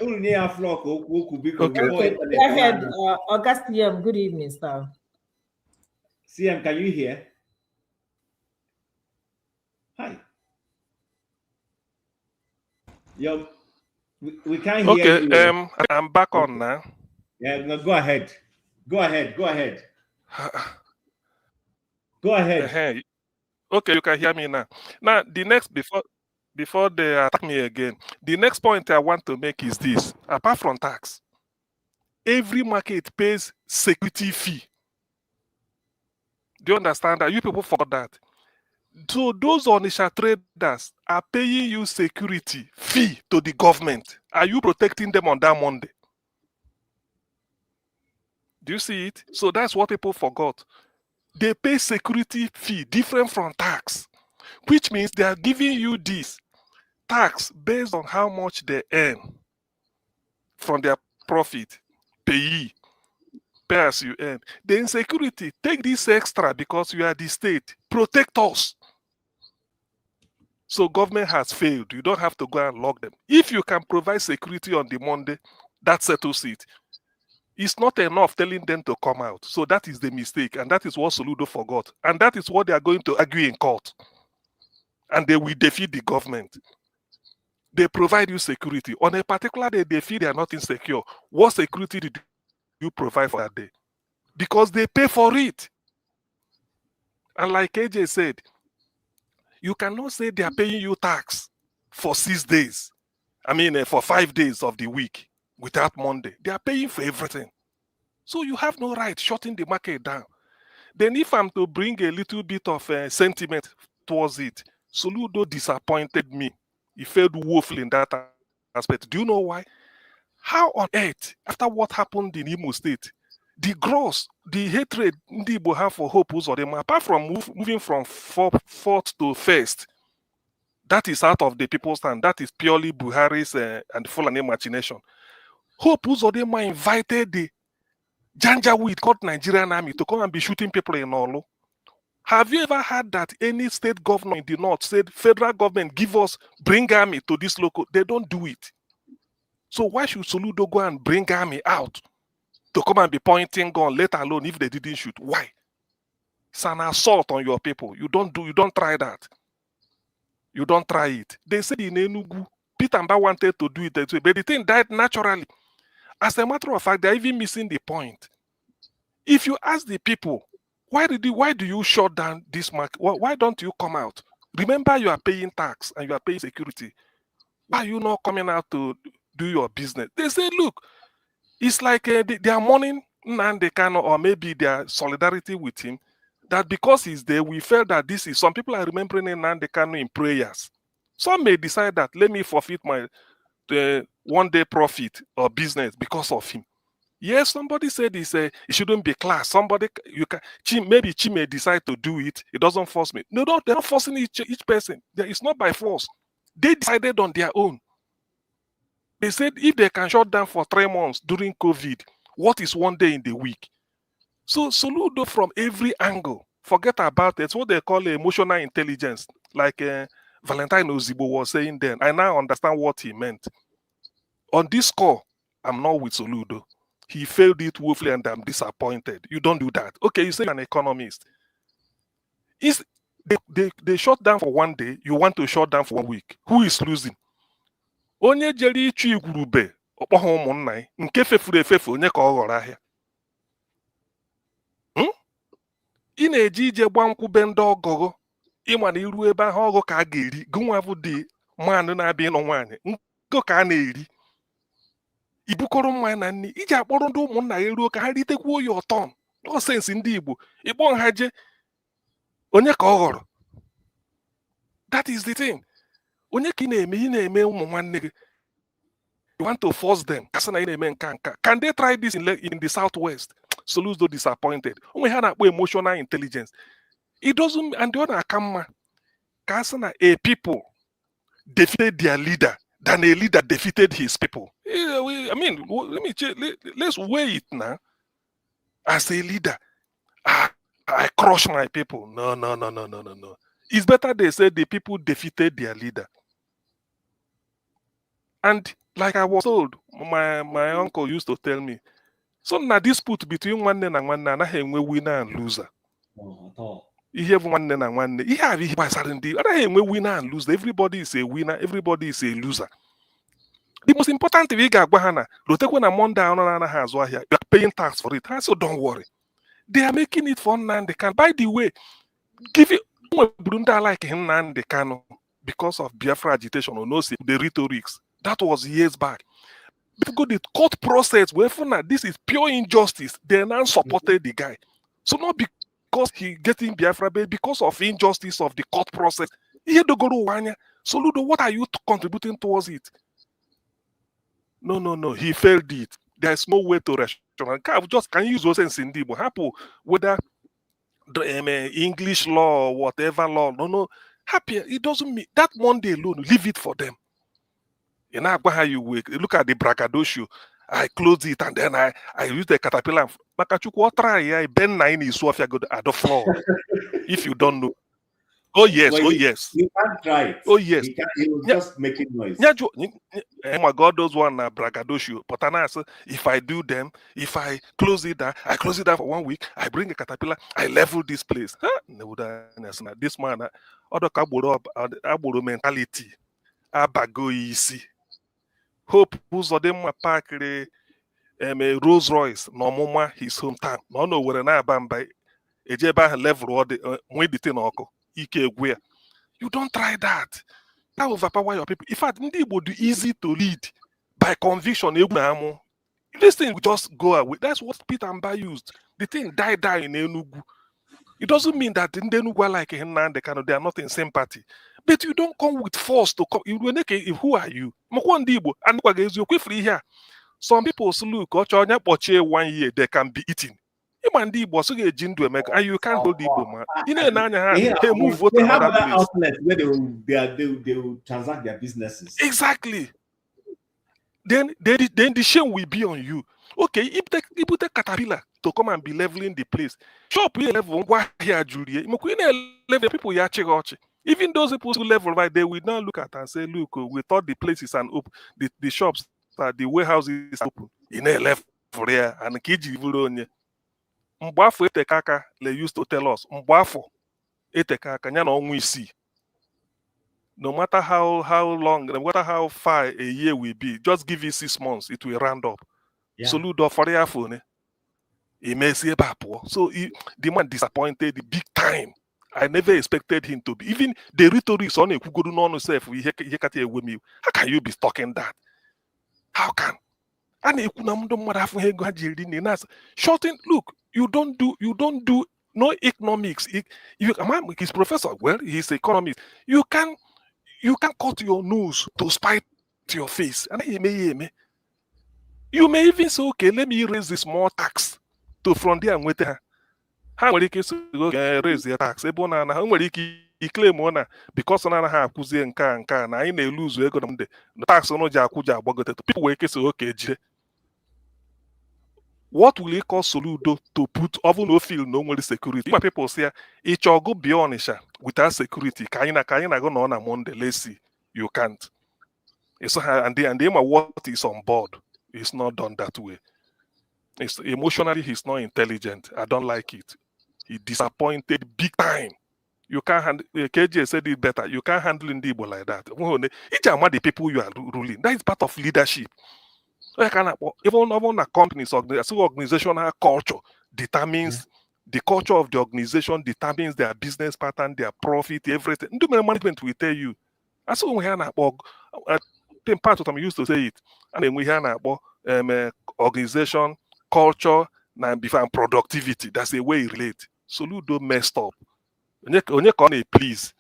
go ahead, August CM. Good evening, sir. CM, can you hear? Hi. Yo, we can't hear you. Okay, I'm back on now. Yeah, no, go ahead. Go ahead. Go ahead. Okay, you can hear me now. Now, the next, before they attack me again, the next point I want to make is this. Apart from tax, every market pays security fee. Do you understand that? You people forgot that. So those Onitsha traders are paying you security fee to the government. Are you protecting them on that Monday? Do you see it? So that's what people forgot. They pay security fee different from tax, which means they are giving you this tax based on how much they earn from their profit. Pay as you earn. The insecurity, take this extra because you are the state. Protect us. So government has failed. You don't have to go and lock them. If you can provide security on the Monday, that settles it. It's not enough telling them to come out. So that is the mistake. And that is what Soludo forgot. And that is what they are going to argue in court. And they will defeat the government. They provide you security. On a particular day, they feel they are not insecure. What security did you provide for that day? Because they pay for it. And like AJ said, you cannot say they are paying you tax for 6 days. For 5 days of the week without Monday. They are paying for everything. So you have no right shutting the market down. Then if I'm to bring a little bit of sentiment towards it, Soludo disappointed me. He failed woefully in that aspect. Do you know why? How on earth, after what happened in Imo State, the hatred Ndibo have for Hope Uzodinma, apart from moving from fourth to first, that is out of the people's hand. That is purely Buhari's and Fulani machination. Hope Uzodinma invited the Janjaweed called Nigerian army to come and be shooting people in Olu. Have you ever heard that any state governor in the north said, federal government, bring army to this local? They don't do it. So why should Soludo go and bring army out to come and be pointing gun, let alone if they didn't shoot? Why? It's an assault on your people. You don't try that. You don't try it. They said in Enugu, Peter Mba wanted to do it that way, but the thing died naturally. As a matter of fact, they're even missing the point. If you ask the people, why do you shut down this market? Why don't you come out? Remember, you are paying tax and you are paying security. Why are you not coming out to do your business? They say, look, it's like they are mourning Nnamdi Kanu, or maybe their solidarity with him, that because he's there, we felt that this is, some people are remembering Nnamdi Kanu in prayers. Some may decide that, let me forfeit my one-day profit or business because of him. Yes, somebody said it shouldn't be class. Maybe Chi may decide to do it. It doesn't force me. No, they're not forcing each person. It's not by force. They decided on their own. They said if they can shut down for 3 months during COVID, what is one day in the week? So Soludo from every angle, forget about it. It's what they call emotional intelligence, like Valentine Ozibo was saying then. I now understand what he meant. On this score, I'm not with Soludo. He failed it woefully and I'm disappointed. You don't do that. Okay, you say you're an economist. They shut down for 1 day. You want to shut down for 1 week. Who is losing? Onye jere ịchụ igwurube ọkpọha ụmụnna ya nke fefuru efefu onye ka ọ ghọrọ ahịa. Ị na-eje ije gba nkwube ndị ọgọgọ ịma na iru ebe ahụ ọgụ ka a ga-eri gụnwa bụ dị mmanụ na-abịa ịnụ nwaanyị nkụ ka a na-eri ibukọrọ mmanya na nri iji akpọrọ ndị ụmụnna ya eruo ka ha ritekwa oyi ọtọ nọsensị ndị Igbo ịkpọ ha je onye ka ọ ghọrọ. That is the thing. Onye ka ị na-eme ụmụ nwanne gị. You want to force them. Kasị na ị na-eme nka. Can they try this in the Southwest? Soludo disappointed. Onwe ha na-akpọ emotional intelligence. It doesn't, and the other kama kasị na a people defeated their leader than a leader defeated his people. I mean, let's weigh it now. As a leader, I crush my people. No. It's better they say the people defeated their leader. And like I was told, my uncle used to tell me, so na dispute between nwanne na nwanne anaghị enwe winner and loser. Ihe bụ nwanne na nwanne, ihe a bụ ihe gbasara ndị anaghị enwe winner and loser. Everybody is a winner, everybody is a loser. The most important thing ị ga-agwa ha na rotekwe na Monday ọnụ anaghị azụ ahịa, you are paying tax for it. So don't worry. They are making it for Nnamdi Kanu. By the way, give it Burundi like Nnamdi Kanu because of Biafra agitation or no, the rhetorics. That was years back. Because the court process, where this is pure injustice, they now supported the guy. So not because he getting Biafra, but because of injustice of the court process. Soludo, what are you contributing towards it? No. He failed it. There's no way to rationalize. Just can use those things in the happy whether the English law or whatever law. No. Happy. It doesn't mean that Monday alone. Leave it for them. You know how you look at the braggadocio. I close it and then I use the caterpillar. Makachukwu try I bend 9 is so if you go at the floor. If you don't know. Oh yes. You can't try it. Oh yes. He was just making noise. Oh my God, those one are braggadocio. But if I do them, if I close it down, I close it down for 1 week, I bring a caterpillar, I level this place. This man, other kaburo mentality. Abago isi. Hope ụzọ dị mma pakịrị Rolls Royce na ọmụma his hometown na ọ na Owerri na-aba mba eje ebe ahụ level nwee dite n'ọkụ ike egwu ya. You don't try that. That overpower your people. In fact, ndị Igbo do easy to lead by conviction. Egwu na amụ. This thing will just go away. That's what Peter Mba used. The thing died in Enugu. It doesn't mean that in Enugu are like Nnamdi Kanu, they are not in sympathy. But you don't come with force to come. Who are you? Some people look, 1 year they can be eaten. And you can't hold the Igbo, man. They move vote they have other outlets where they will transact their businesses. Exactly. Then the shame will be on you. Okay, if they put a caterpillar to come and be leveling the place, shop level here, Julie. Level people even those people who level right, they will now look at and say, look, we thought the place is an open, the shops, the warehouses are open. In a level for there and Kiji Vuronye. Mbafo etekaka they used to tell us, Mbafo etekaka nyana onwe see. No matter how long, no matter how far a year will be, just give it 6 months, it will round up. Soludo for their phone. So the man disappointed the big time. I never expected him to be. Even the rhetorics on it, how can you be talking that? How can? Shorting, look, you don't do no economics. His professor, well, he's economist. You can cut your nose to spite your face. And you may even say, okay, let me raise the small tax to frontier and wait. How will you raise the tax? How will you claim one because on have kuzi and can I may lose the tax on Jakuja Bogote. People wake say, okay, what will it cost Soludo to put over no field normally security? My people say it shall go beyond Isha without security. Kaina go on a Monday. Let's see. You can't. It's and what is on board. It's not done that way. It's emotionally he's not intelligent. I don't like it. He disappointed big time. You can't handle. KJ said it better. You can't handle Igbo like that. Each and the people you are ruling. That is part of leadership. So even a company's organizational culture determines the culture of the organization, determines their business pattern, their profit, everything. Management will tell you. That's what we have. I think part of them used to say it. And then we have organization, culture, and productivity. That's the way it relates. Soludo messed up. Onye can please.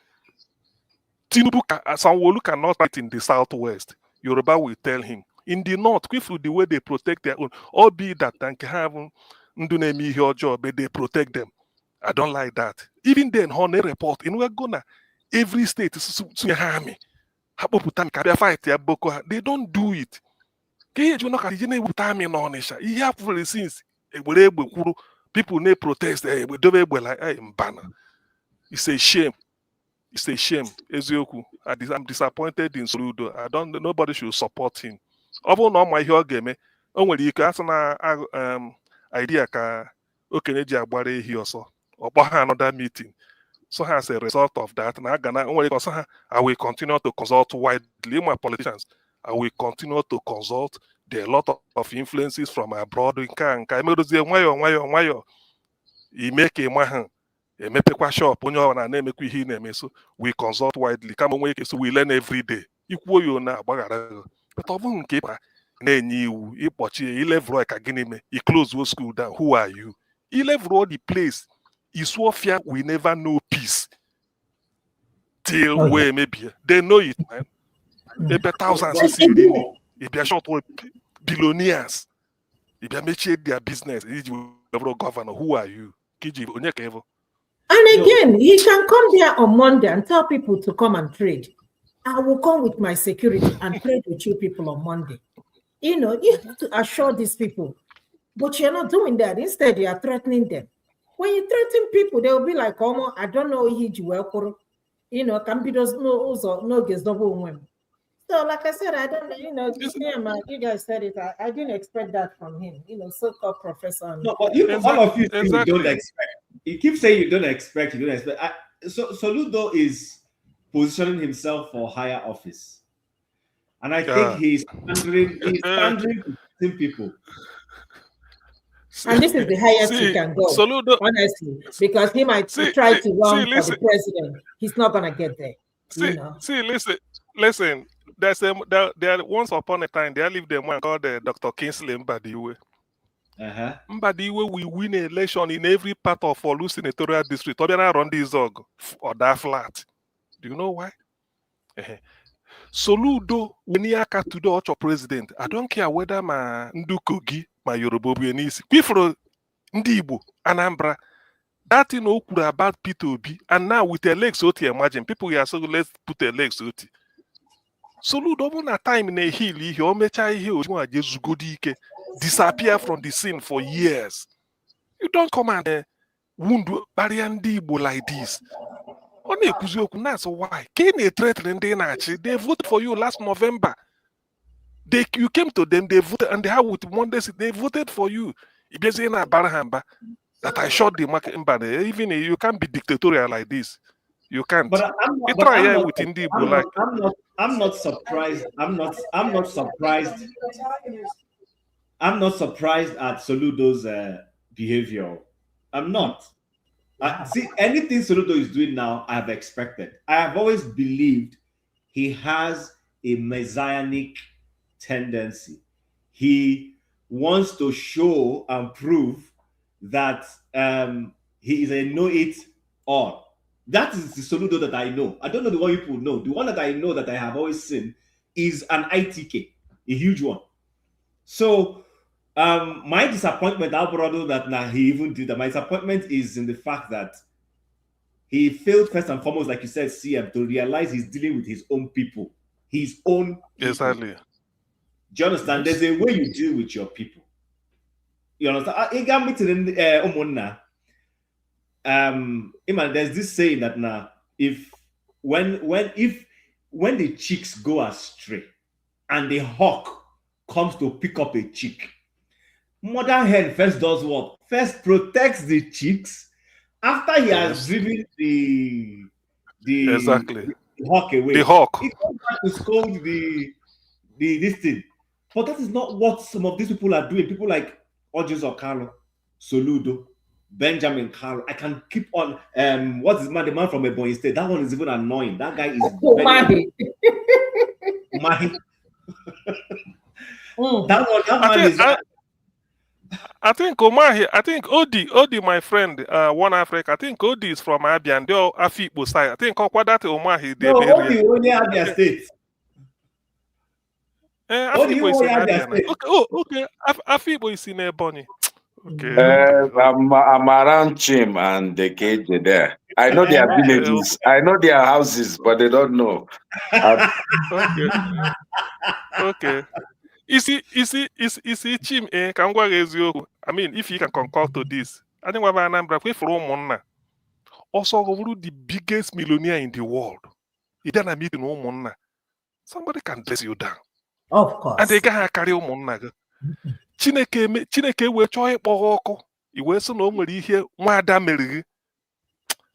Tinubu, Sanwo-Olu cannot write in the southwest. Yoruba will tell him. In the north, the way they protect their own, albeit that they have job, but they protect them. I don't like that. Even then, on a report, in Wagona, every state is army. They don't do it. People may protest. It's a shame. It's a shame. Ezioku, I'm disappointed in Soludo. Nobody should support him. Although no my here game, only you can idea ka okenye ji agbara ehi ọsọ ọkpọ another meeting. So as a result of that, I will continue to consult widely my politicians. I will continue to consult. There are a lot of influences from abroad. You make a man. Emepekwa shop onye ọbụla na-emekwa ihe ị na-eme, so we consult widely kama nwee ike, so we learn every day. Ikwuo ya na agbaghara but ọ bụghị nke ịkpa na-enye iwu ịkpọchie ilevro ka gịnị mee i close your school down. Who are you? Ilevro the place is warfare. We never know peace till where maybe they know it, man. Ebe thousands is really if they are short billionaires, if they make their business, governor. Who are you? Kiji Onyekevo. And again, he can come there on Monday and tell people to come and trade. I will come with my security and trade with you people on Monday. You have to assure these people. But you're not doing that. Instead, you are threatening them. When you threaten people, they will be like, oh, I don't know he can be those no gets double women. So, like I said, I don't know, you guys said it. I didn't expect that from him, so-called professor. No, but all of you don't expect. You keep saying you don't expect. So Soludo is positioning himself for higher office, and I think he's pandering to people. And this is the highest he can go, Soludo, honestly, because he might try to run for the president. He's not gonna get there. Listen. There once upon a time, they lived in one called Dr. Kingsley Mbadiwe. Mbadiwe will win an election in every part of Olu senatorial district. Obiana run this zog or that flat. Do you know why? Soludo winiaka to the Ocho president. I don't care whether my Ndukogi, my Yoruba Bienisi, Kwifro Ndibo, Anambra. That could about P2B, and now with their legs out, imagine people are so let's put their legs out. Soludo na time in a hill, he disappear from the scene for years. You don't come and wound Bariandibo like this. So why? They voted for you last November. You came to them, they voted, and they have with Monday, they voted for you. That I shot the market, even you can't be dictatorial like this. You can't. But I'm not surprised. I'm not surprised. I'm not surprised at Soludo's behavior. I'm not. See, anything Soludo is doing now, I have expected. I have always believed he has a messianic tendency. He wants to show and prove that he is a know-it-all. That is the Soludo that I know. I don't know the one people know. The one that I know that I have always seen is an ITK, a huge one. So my disappointment, Alvarado, that now he even did that. My disappointment is in the fact that he failed first and foremost, like you said, CM, to realize he's dealing with his own people. His own people. Exactly. Do you understand? There's a way you deal with your people. You understand? There's this saying that now, when the chicks go astray and the hawk comes to pick up a chick, mother hen first does what? First protects the chicks After he has Yes. driven the Exactly. hawk away, The hawk. he comes back to scold this thing. But that is not what some of these people are doing. People like Odjus Okalo, Soludo, Benjamin Carlo. I can keep on. What's his man? The man from Ebonyi State. That one is even annoying. That guy is very Umahi. That man is. I think Omahi, I think Odi, my friend, One Africa. I think Odi is from Abia and they're Afipo side. I think that Omahi. No, Odi only Abia State. Afipo is in Abia. Okay. Afipo is in Ebonyi. Okay. I'm around Chim and the KJ there. I know their villages. I know their houses, but they don't know. Okay. Is he Chim? I mean, if you can concur to this, I think we're Anambra. We from Monna. Also, the biggest millionaire in the world. He done a meeting Monna. Somebody can dress you down. Of course. And they can carry Monna. Chineke we chọọ ịkpọrọ ọkụ iwe sị na o nwere ihe nwada mere gị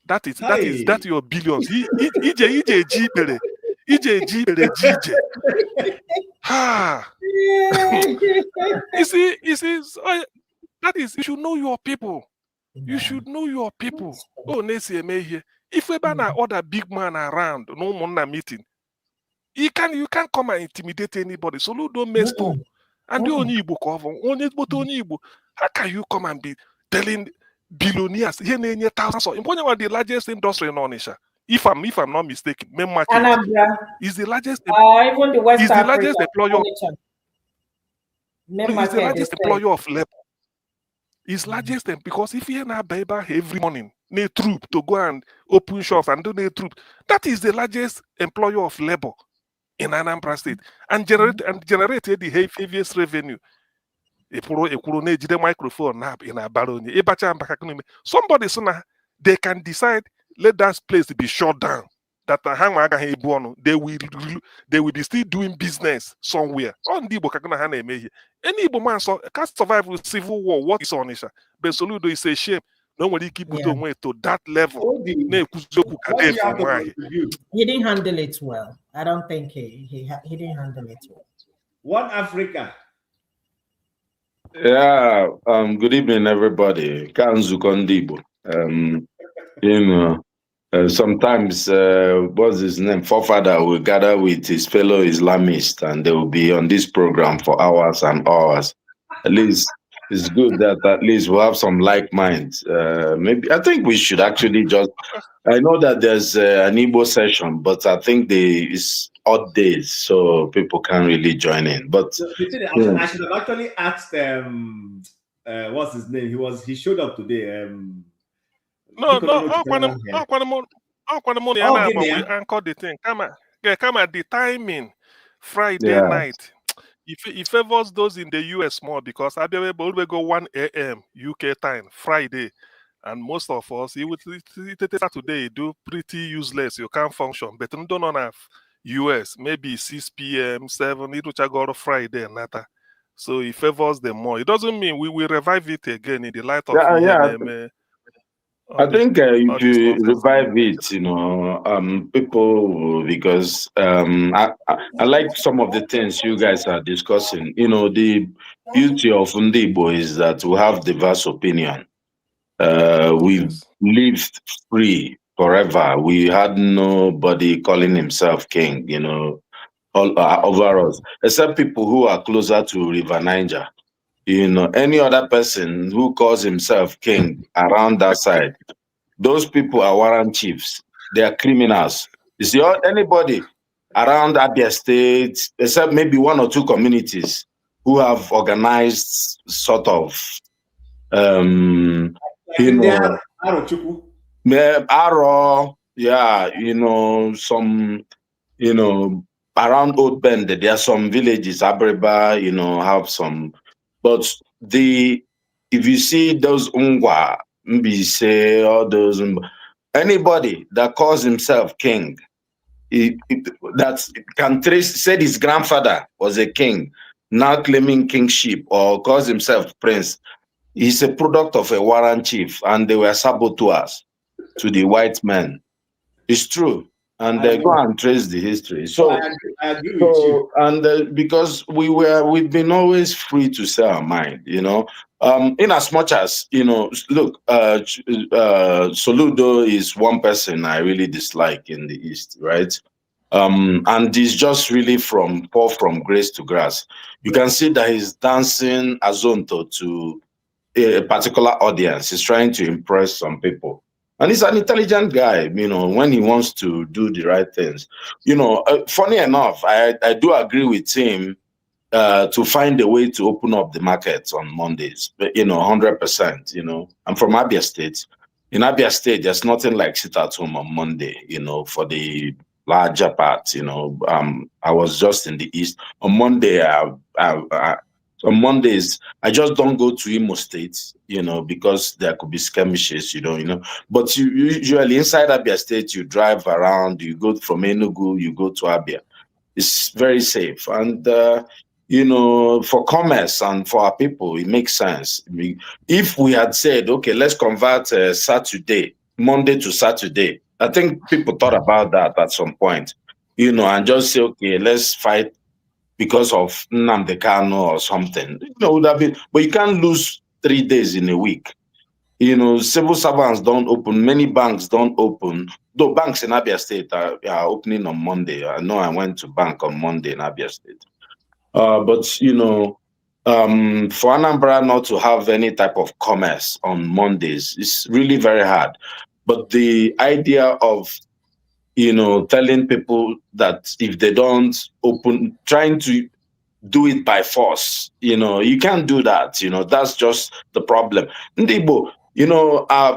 that your billions ije eji ikpere ha you see that is, you should know your people. You should know your people. Oh, na-esi eme ihe if ebe na other big man around no ụmụnna meeting you can't come and intimidate anybody. Soludo messed up. And the only Igbo cover, how can you come and be telling billionaires here thousands of the largest industry in Onitsha? If I'm not mistaken, main market is the largest. Even the West is the largest employer. Is the largest employer of labor. Is largest because if you're not baby every morning, need troop to go and open shops and do the troop. That is the largest employer of labor in Anambra State and generated the heaviest revenue. Microphone in a baron. Somebody they can decide let that place be shut down. That they will be still doing business somewhere. Any Igbo man can't survive with civil war. What is Onitsha? But Soludo is a shame. Nobody keep way to that level. He didn't handle it well. I don't think he didn't handle it well. One Africa. Yeah. Good evening, everybody. Kanzu Kondibo. Sometimes what's his name? Forefather will gather with his fellow Islamists, and they will be on this program for hours and hours. At least. It's good that at least we'll have some like minds. Maybe I think we should actually just. I know that there's an Igbo session, but I think it's odd days, so people can't really join in. But I should have actually asked what's his name? He showed up today. Anchor the thing. Come at the timing, Friday night. It favors those in the US more because I will go 1 a.m. UK time, Friday. And most of us, Saturday, do pretty useless. You can't function. But you don't have US, maybe 6 p.m., 7, it will go to Friday and that. So it favors them more. It doesn't mean we will revive it again in the light of I think if you revive it, people, because I like some of the things you guys are discussing. The beauty of Ndibo is that we have diverse opinion. We've lived free forever. We had nobody calling himself king, all over us, except people who are closer to River Niger. Any other person who calls himself king around that side, those people are warrant chiefs. They are criminals. You see, anybody around Abia State, except maybe 1 or 2 communities who have organized sort of, some, around Old Bend, there are some villages, Abreba, have some. But if you see those Ungwa, Mbise, all those, anybody that calls himself king, that can said his grandfather was a king, now claiming kingship or calls himself prince, He's a product of a warren chief, and they were saboteurs to the white men. It's true. And they go and trace the history. So, I agree with you. And because we've been always free to say our mind, in as much as, look, Soludo is one person I really dislike in the East, right? And he's just really fall from grace to grass. You can see that he's dancing azonto to a particular audience. He's trying to impress some people. And he's an intelligent guy, when he wants to do the right things. Funny enough, I do agree with him to find a way to open up the markets on Mondays, 100%. I'm from Abia State. In Abia State, there's nothing like sit at home on Monday, for the larger part. I was just in the East. On Monday, on Mondays, I just don't go to Imo State, because there could be skirmishes, But you usually inside Abia State, you drive around, you go from Enugu, you go to Abia. It's very safe. And, for commerce and for our people, it makes sense. If we had said, okay, let's convert Monday to Saturday, I think people thought about that at some point, and just say, okay, let's fight because of Nnamdi Kanu or something. Would have been, but you can't lose 3 days in a week. Civil servants don't open, many banks don't open, though banks in Abia State are opening on Monday. I know I went to bank on Monday in Abia State. But, for Anambra not to have any type of commerce on Mondays is really very hard. But the idea of, telling people that if they don't open, trying to do it by force, you can't do that. That's just the problem. Ndibo,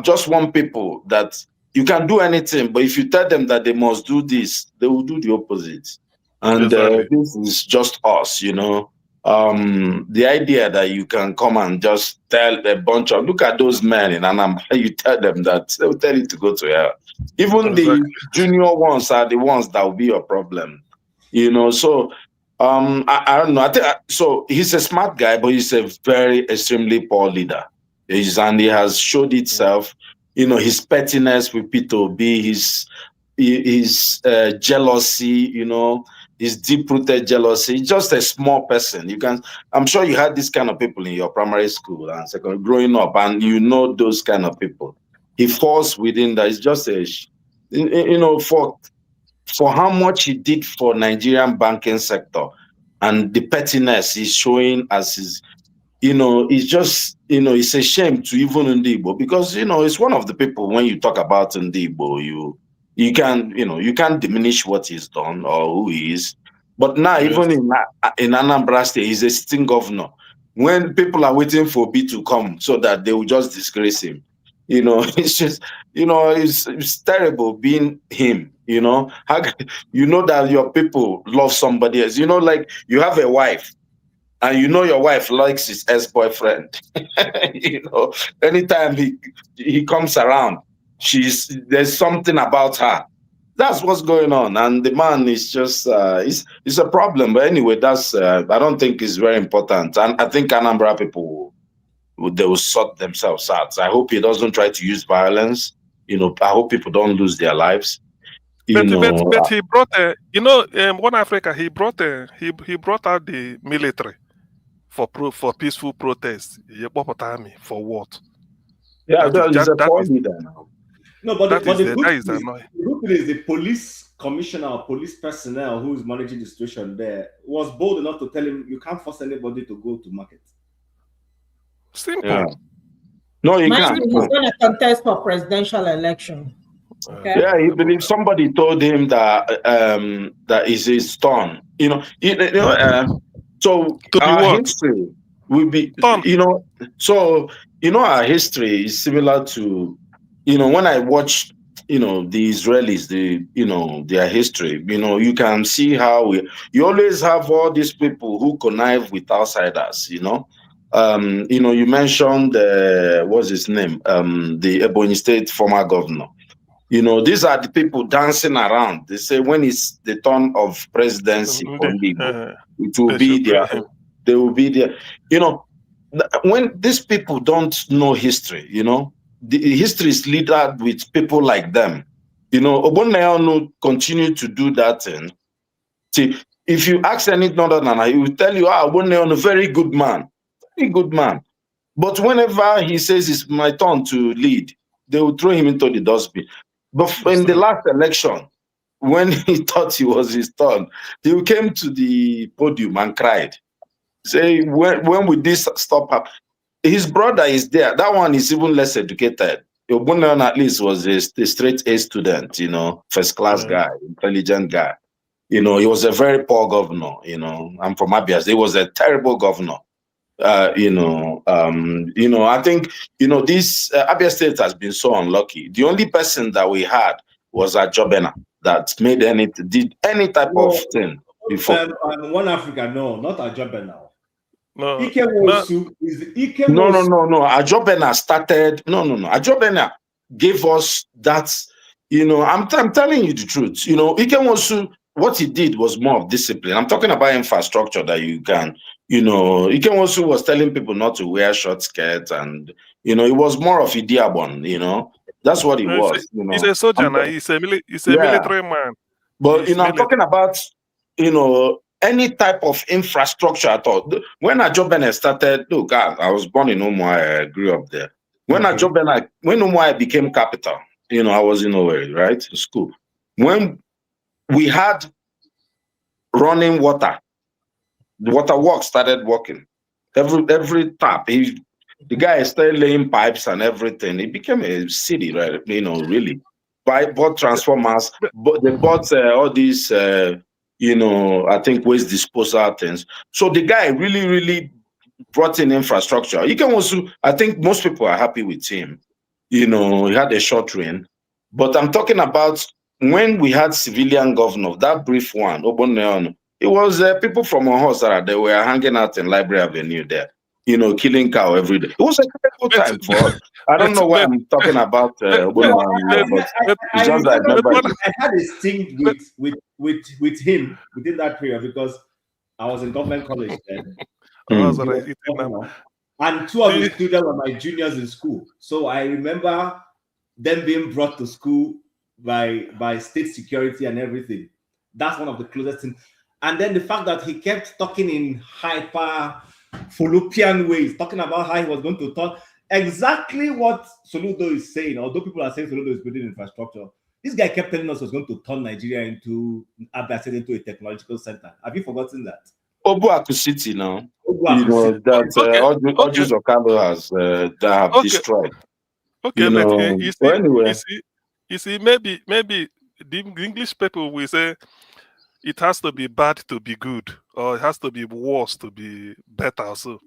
just want people that you can do anything, but if you tell them that they must do this, they will do the opposite. And this is just us, the idea that you can come and just tell a bunch of, look at those men in Anambra, you tell them that, they'll tell you to go to hell. Even the junior ones are the ones that will be your problem, So I don't know. I think so. He's a smart guy, but he's a very extremely poor leader. And he has showed itself. His pettiness with P2B, his jealousy. His deep-rooted jealousy. He's just a small person. I'm sure you had this kind of people in your primary school and secondary growing up, and those kind of people. He falls within that. It's just for how much he did for Nigerian banking sector and the pettiness he's showing as his, it's just, it's a shame to even Ndibo because, it's one of the people when you talk about Ndibo, you can't diminish what he's done or who he is. But now, even in Anambra State, he's a sitting governor. When people are waiting for B to come so that they will just disgrace him, it's just, it's terrible being him, How, that your people love somebody else, like you have a wife and your wife likes his ex-boyfriend, anytime he comes around, there's something about her. That's what's going on. And the man is just, it's a problem. But anyway, that's, I don't think it's very important. And I think Anambra people they will sort themselves out. I hope he doesn't try to use violence. I hope people don't lose their lives. But he brought, One Africa, he brought out the military for peaceful protests. For what? Yeah, he's a poor leader now. No, but the good thing is the police commissioner or police personnel who is managing the situation there was bold enough to tell him you can't force anybody to go to market. Simple. Yeah. No, you can't. He's going to contest for presidential election. Okay? Yeah, he believes somebody told him that that is his turn. So our history will be, so our history is similar to, when I watch, the Israelis, their history, you can see how you always have all these people who connive with outsiders, you mentioned, what's his name? The Ebonyi State former governor. These are the people dancing around. They say when it's the turn of presidency for Igbo, it will be there. They will be there. when these people don't know history, the history is littered with people like them. Ogbonnaya continue to do that thing. See, if you ask any northerner, he will tell you, Ogbonnaya, very good man, very good man. But whenever he says it's my turn to lead, they will throw him into the dustbin. But in the last election, when he thought it was his turn, he came to the podium and cried. Say, when will this stop happening? His brother is there. That one is even less educated. Ogbonnaya at least was a straight A student, first class guy, intelligent guy. He was a very poor governor. I'm from Abia. He was a terrible governor. I think this Abia State has been so unlucky. The only person that we had was Ajobena that did any type of thing before. One Africa, no, not Ajobena. No. Ajobena started. No. Ajobena gave us that. I'm telling you the truth. Ikewosu, what he did was more of discipline. I'm talking about infrastructure that you can. Ikewosu was telling people not to wear short skirts, and it was more of Idiabon. That's what he was. He's a soldier now. He's a military man. But I'm talking about any type of infrastructure at all. When Ajobena started, look, I was born in Umuahia, I grew up there. When Umuahia became capital, I was in Owerri, right? School. When we had running water, the water works started working. Every tap, the guy started laying pipes and everything. It became a city, right? Really. Bought transformers, but they bought all these I think waste disposal things. So the guy really, really brought in infrastructure. I think most people are happy with him. He had a short reign. But I'm talking about when we had civilian governor, that brief one, Ogbonnaya, it was people from Ohosara. They were hanging out in Library Avenue there, killing cow every day. It was a terrible time for us. I don't know why I'm talking about Ogbonnaya, but it's just that I had a sting with him within that period because I was in government college then. And two of his students were my juniors in school. So I remember them being brought to school by state security and everything. That's one of the closest things. And then the fact that he kept talking in hyper fallopian ways, talking about how he was going to turn exactly what Soludo is saying, although people are saying Soludo is building infrastructure. This guy kept telling us he was going to turn Nigeria into a technological center. Have you forgotten that? Obuaku City now. Ojus Okado has that have destroyed. Okay, you see, maybe the English people will say it has to be bad to be good, or it has to be worse to be better. So,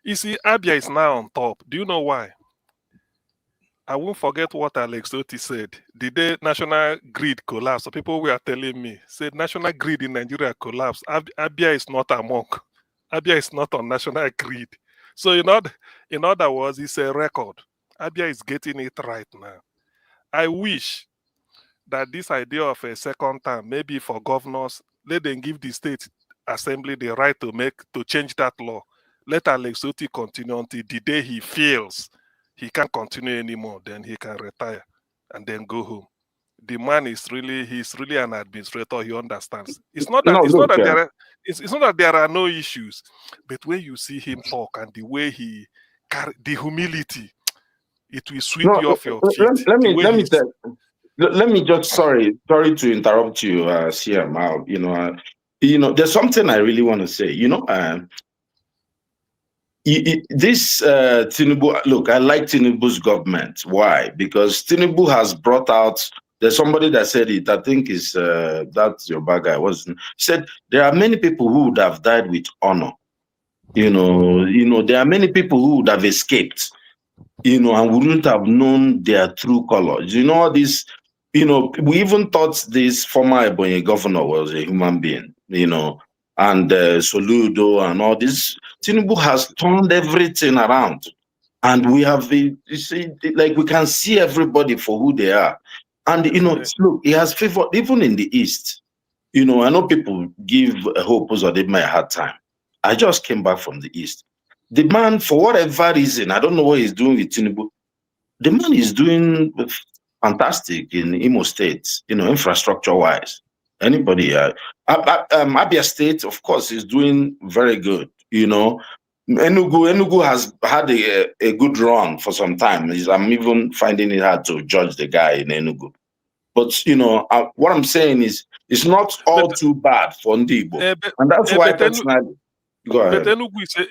you see, Abia is now on top. Do you know why? I won't forget what Alex Oti said. The day national grid collapsed, so people were telling me, said national grid in Nigeria collapsed. Abia is not among. Abia is not on national grid. So, in other words, it's a record. Abia is getting it right now. I wish that this idea of a second term, maybe for governors, let them give the state assembly the right to change that law. Let Alex Oti continue until the day he feels he can't continue anymore, then he can retire and then go home. The man he's really an administrator. He understands. It's not that there are no issues, but when you see him talk and the way he carry the humility, it will sweep you off your feet. Let me just sorry to interrupt you, CM. There's something I really want to say. This Tinubu, look, I like Tinubu's government. Why? Because Tinubu has brought out. There's somebody that said it. I think is that's your bad guy. Wasn't said there are many people who would have died with honor. There are many people who would have escaped. And wouldn't have known their true colors. This. We even thought this former Ebonyi governor was a human being. And Soludo and all this. Tinubu has turned everything around. And we have, we can see everybody for who they are. And, look, he has favored, even in the East. I know people give hope or they may have hard time. I just came back from the East. The man, for whatever reason, I don't know what he's doing with Tinubu. The man is doing fantastic in Imo State, infrastructure-wise. Anybody, Abia State, of course, is doing very good. Enugu has had a good run for some time. I'm even finding it hard to judge the guy in Enugu. But what I'm saying is, it's not all too bad for Ndibo, and that's why personally. Go ahead. But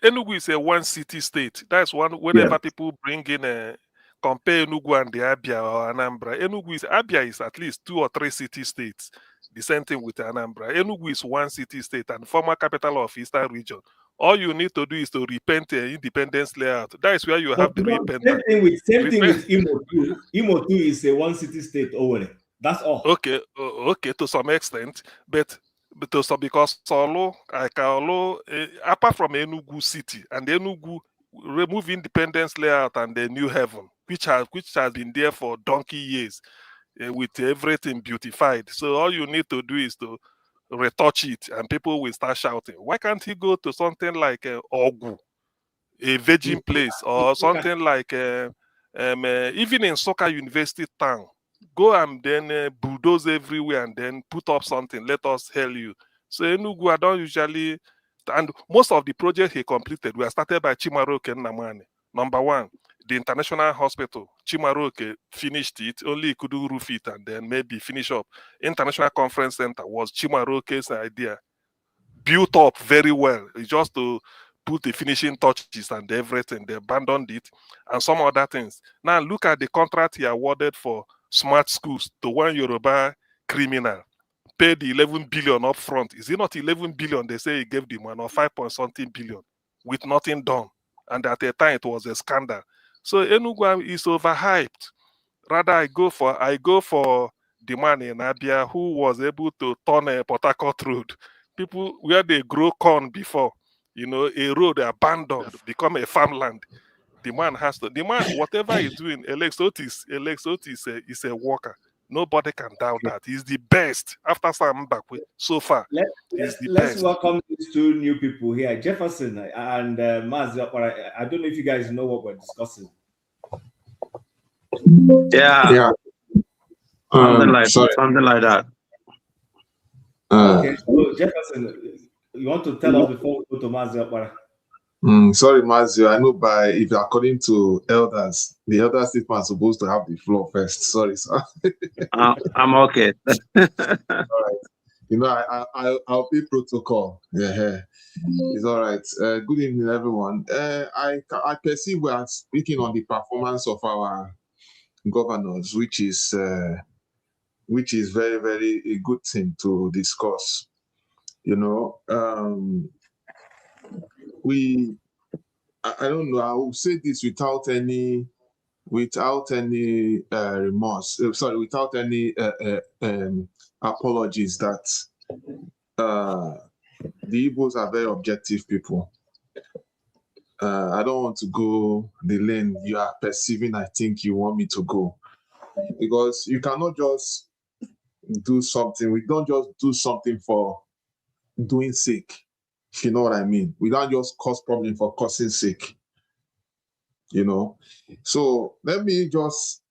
Enugu is a one city state. That's one. Whenever people bring in compare Enugu and the Abia or Anambra, Abia is at least 2 or 3 city states. The same thing with Anambra. Enugu is one city state and former capital of Eastern region. All you need to do is to repent independence layout. That is where you have the repentance. Same thing with Imo too. Imo too is a one city state over. That's all. Okay, to some extent, but because Solo, apart from Enugu City and Enugu remove independence layout and the New Heaven, which has been there for donkey years, with everything beautified. So all you need to do is to retouch it, and people will start shouting. Why can't he go to something like Ogu, a virgin place, or something like even in Soka University town? Go and then bulldoze everywhere and then put up something. Let us hail you. So Enugu, I don't usually, and most of the projects he completed were started by Chimaroke Nnamani. Number one, the International Hospital. Chimaroke finished it, only he could do roof it and then maybe finish up. International Conference Center was Chimaroke's idea. Built up very well. It's just to put the finishing touches and everything. They abandoned it and some other things. Now look at the contract he awarded for smart schools to one Yoruba criminal. Paid 11 billion up front. Is it not 11 billion they say he gave the man, or 5-something billion with nothing done? And at the time it was a scandal. So Enugu is overhyped. Rather, I go for the man in Abia who was able to turn a Port Harcourt road. People where they grow corn before, a road abandoned, become a farmland. The man, whatever he's doing, Alex Otis is a worker. Nobody can doubt that. He's the best after Sam Mbakwe so far. Let's welcome these 2 new people here, Jefferson and Mazio. I don't know if you guys know what we're discussing. Yeah. Something like that. Okay, so Jefferson, you want to tell us before we go to Mazio? Sorry, Mazio. I know if according to elders, the elder statesman is supposed to have the floor first. Sorry, sir. I'm okay. All right. I'll be protocol. Yeah, it's all right. Good evening, everyone. I perceive we are speaking on the performance of our governors, which is very, very a good thing to discuss. I don't know. I will say this without any remorse. Sorry, without any apologies. That the Igbos are very objective people. I don't want to go the lane you are perceiving. I think you want me to go, because you cannot just do something. We don't just do something for doing sake. If you know what I mean. We don't just cause problem for causing sake. So let me just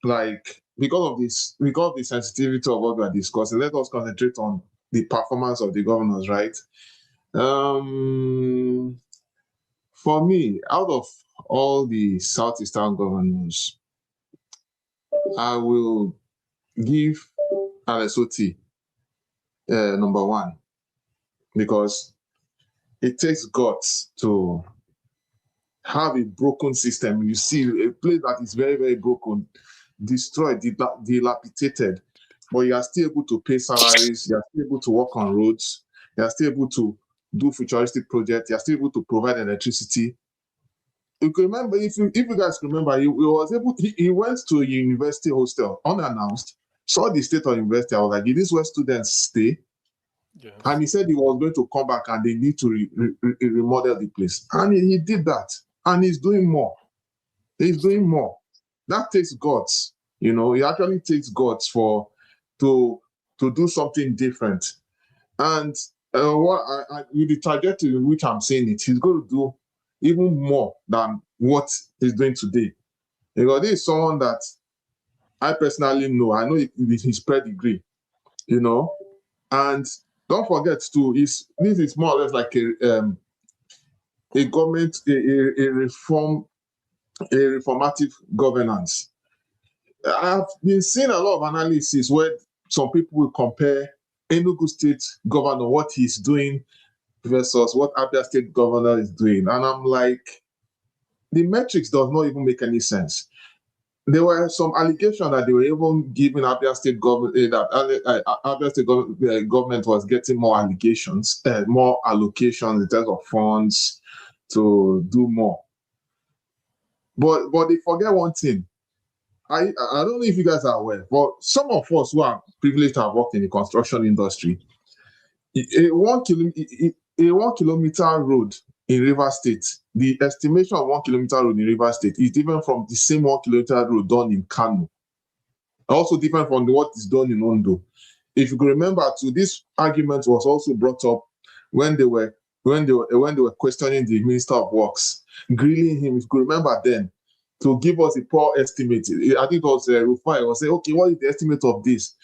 because of the sensitivity of what we are discussing, let us concentrate on the performance of the governors, right? For me, out of all the Southeastern governors, I will give Alesoti number 1, because it takes guts to have a broken system. You see a place that is very, very broken, destroyed, dilapidated, but you are still able to pay salaries, you are still able to work on roads, you are still able to do futuristic projects, you are still able to provide electricity. You can remember, if you guys remember, he went to a university hostel unannounced, saw the state of university. I was like, did these where students stay? Yes. And he said he was going to come back and they need to remodel the place. And he did that. And he's doing more. He's doing more. That takes guts. It actually takes guts to do something different. And with the trajectory in which I'm saying it, he's going to do even more than what he's doing today. Because this is someone that I personally know. I know his pedigree, you know. And don't forget too, this is more or less like a government, a reformative governance. I've been seeing a lot of analysis where some people will compare Enugu State governor, what he's doing versus what Abia State governor is doing. And I'm like, the metrics does not even make any sense. There were some allegations that they were even giving Abia State government, that Abia State government was getting more allegations, more allocations in terms of funds to do more. But they forget one thing. I don't know if you guys are aware, but some of us who are privileged to have worked in the construction industry, a 1 kilometer road in River State, the estimation of 1 kilometer road in River State is different from the same 1 kilometer road done in Kano. Also different from what is done in Ondo. If you can remember too, this argument was also brought up when they were questioning the Minister of Works, grilling him, if you can remember then, to give us a poor estimate. I think it was Rufai was saying, okay, what is the estimate of this?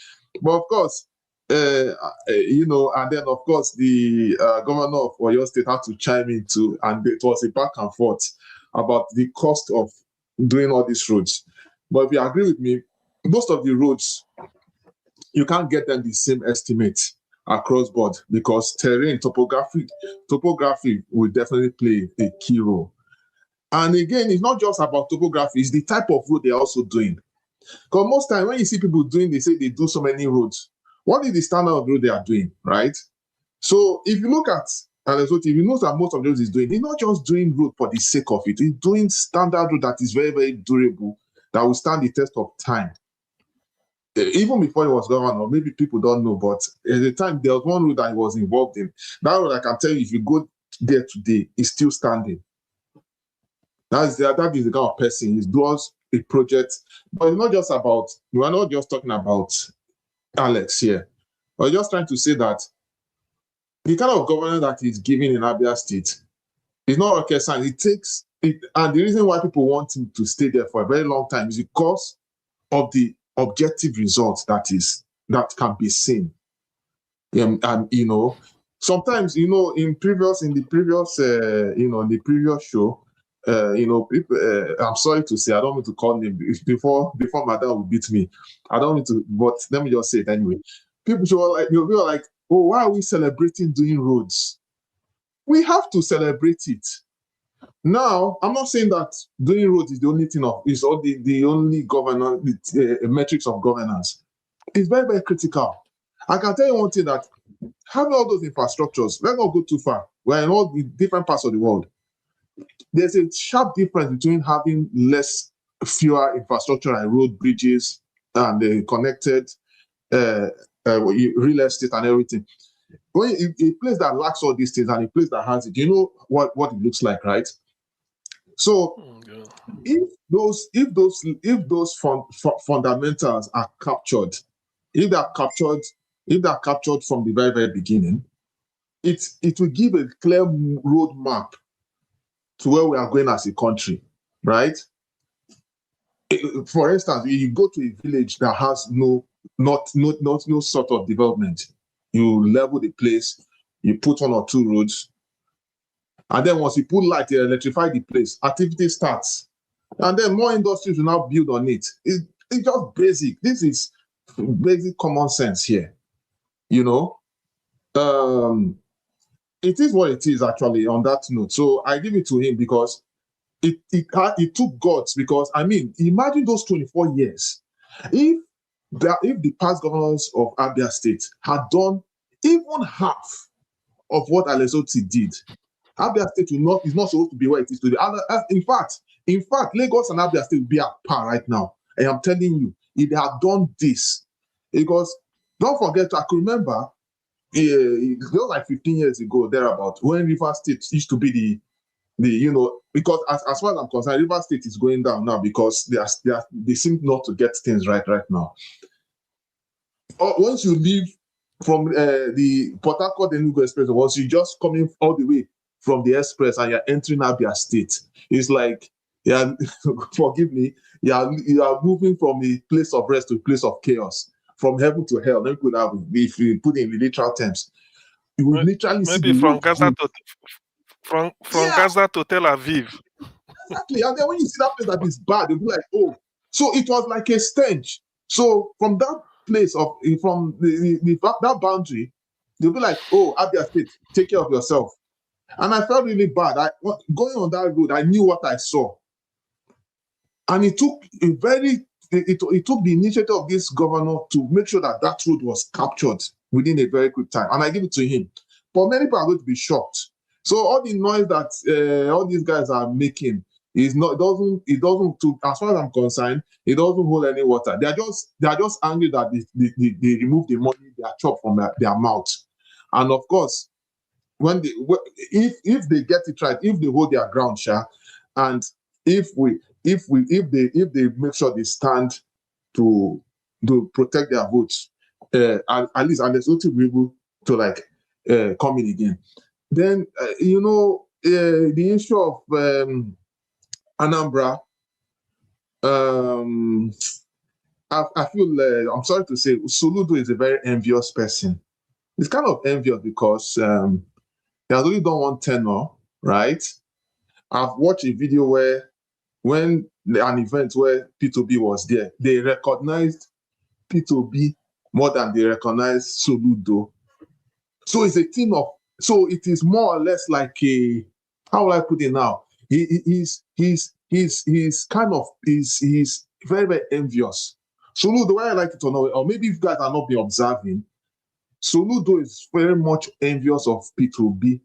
But of course, you know, and then of course the governor of Oyo State had to chime in too, and it was a back and forth about the cost of doing all these roads. But if you agree with me, most of the roads, you can't get them the same estimate across board because terrain, topography will definitely play a key role. And again, it's not just about topography, it's the type of road they're also doing. Because most time when you see people doing, they say they do so many roads. What is the standard of road they are doing, right? So if you look at, and if you notice that most of those is doing, he's not just doing road for the sake of it, he's doing standard road that is very, very durable, that will stand the test of time. Even before he was governor, maybe people don't know, but at the time there was one road that he was involved in. That road, I can tell you, if you go there today, it's still standing. That is the kind of person. He does a project, but it's not just about, we're not just talking about Alex here. We're just trying to say that the kind of governance that he's giving in Abia State is not rocket science. It takes it, and the reason why people want him to stay there for a very long time is because of the objective results that can be seen. And you know, sometimes, you know, in the previous show, you know, people, I'm sorry to say, I don't want to call him before Madam will beat me. I don't need to, but let me just say it anyway. People were like, oh, why are we celebrating doing roads? We have to celebrate it. Now, I'm not saying that doing roads is the only thing is the only governance metrics of governance. It's very, very critical. I can tell you one thing, that having all those infrastructures, let's not go too far. We're in all the different parts of the world. There's a sharp difference between having fewer infrastructure and road, bridges, and the connected real estate and everything. When a place that lacks all these things and a place that has it, you know what it looks like, right? So if those fundamentals are captured, if they're captured from the very, very beginning, it will give a clear roadmap to where we are going as a country, right? For instance, you go to a village that has no sort of development, you level the place, you put 1 or 2 roads, and then once you put light, you electrify the place, activity starts, and then more industries will now build on it. It's just basic. This is basic common sense here, you know. It is what it is, actually, on that note. So I give it to him because it took guts. Because, I mean, imagine those 24 years. If the past governors of Abia State had done even half of what Alesoti did, Abia State is not supposed to be where it is today. In fact, Lagos and Abia State will be at par right now. And I'm telling you, if they had done this, because don't forget, I can remember, it was like 15 years ago, thereabout, when River State used to be the you know, because as far as I'm concerned, River State is going down now because they seem not to get things right now. Once you leave from the Port Harcourt Enugu Express, once you just coming all the way from the express and you're entering Abia State. It's like, yeah, forgive me, you are moving from a place of rest to a place of chaos, from heaven to hell. Let me put that, if you put it in literal terms. You will literally see Maybe the from road Gaza move. to Gaza to Tel Aviv. Exactly. And then when you see that place that is bad, you'll be like, oh. So it was like a stench. So from that place of from that boundary, they'll be like, oh, Abia State, take care of yourself. And I felt really bad. Going on that road, I knew what I saw. And it took it took the initiative of this governor to make sure that that road was captured within a very quick time. And I give it to him. But many people are going to be shocked. So all the noise that all these guys are making is not, it doesn't, as far as I'm concerned, it doesn't hold any water. They are just angry that they remove the money they are chopped from their mouth. And of course, if they get it right, if they hold their ground, and if they make sure they stand to protect their votes, at least, and there's nothing able to like come in again. Then the issue of Anambra, I feel I'm sorry to say, Soludo is a very envious person. It's kind of envious because he has only done one tenure, right? I've watched a video where an event where P2B was there, they recognized P2B more than they recognized Soludo. So it's a team of, so it is more or less like a, how will I put it now? He's very, very envious. Soludo, the way I like it or not, or maybe if you guys are not be observing, Soludo is very much envious of P2B.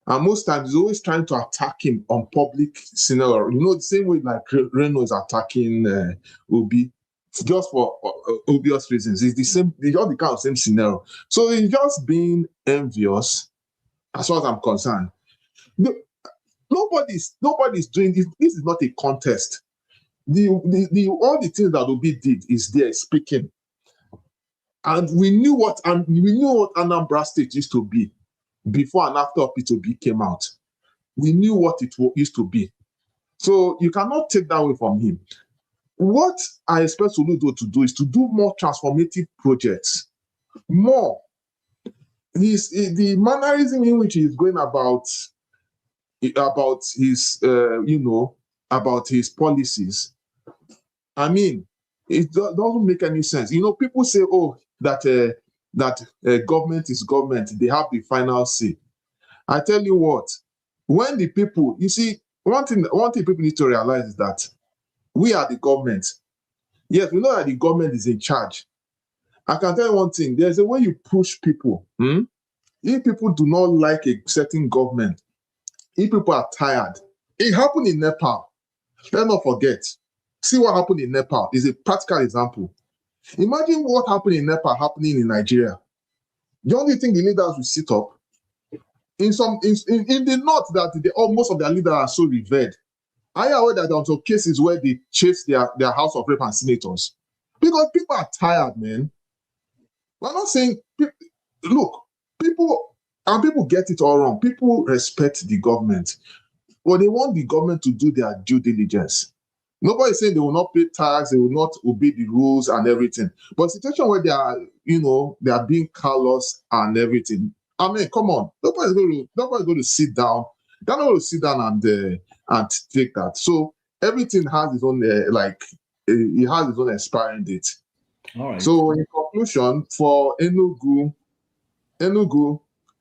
And most times he's always trying to attack him on public scenario. You know, the same way like Reno is attacking Obi, just for obvious reasons. It's the same, they all the kind of same scenario. So he's just being envious, as far as I'm concerned. Nobody's doing this. This is not a contest. All the things that Obi did is there speaking. And we knew what Anambra State used to be before and after P2B came out. We knew what it used to be. So you cannot take that away from him. What I expect Soludo to do is to do more transformative projects. More. The mannerism in which he's going about his about his policies. I mean, it doesn't make any sense. You know, people say, oh, that government is government. They have the final say. I tell you what, when the people, you see, one thing people need to realize is that we are the government. Yes, we know that the government is in charge. I can tell you one thing, there's a way you push people. If people do not like a certain government, if people are tired, it happened in Nepal. Let's not forget. See what happened in Nepal is a practical example. Imagine what happened in Nepal happening in Nigeria. Don't you think the leaders will sit up? In the north, that most of their leaders are so revered. I aware that there are some cases where they chase their House of Rep and senators because people are tired, man. We're not saying, look, people get it all wrong. People respect the government, but they want the government to do their due diligence. Nobody's saying they will not pay tax, they will not obey the rules and everything. But situation where they are, they are being callous and everything. I mean, come on, nobody's going to sit down. They're not going to sit down and take that. So everything has its own it has its own expiring date. All right. So in conclusion, for Enugu,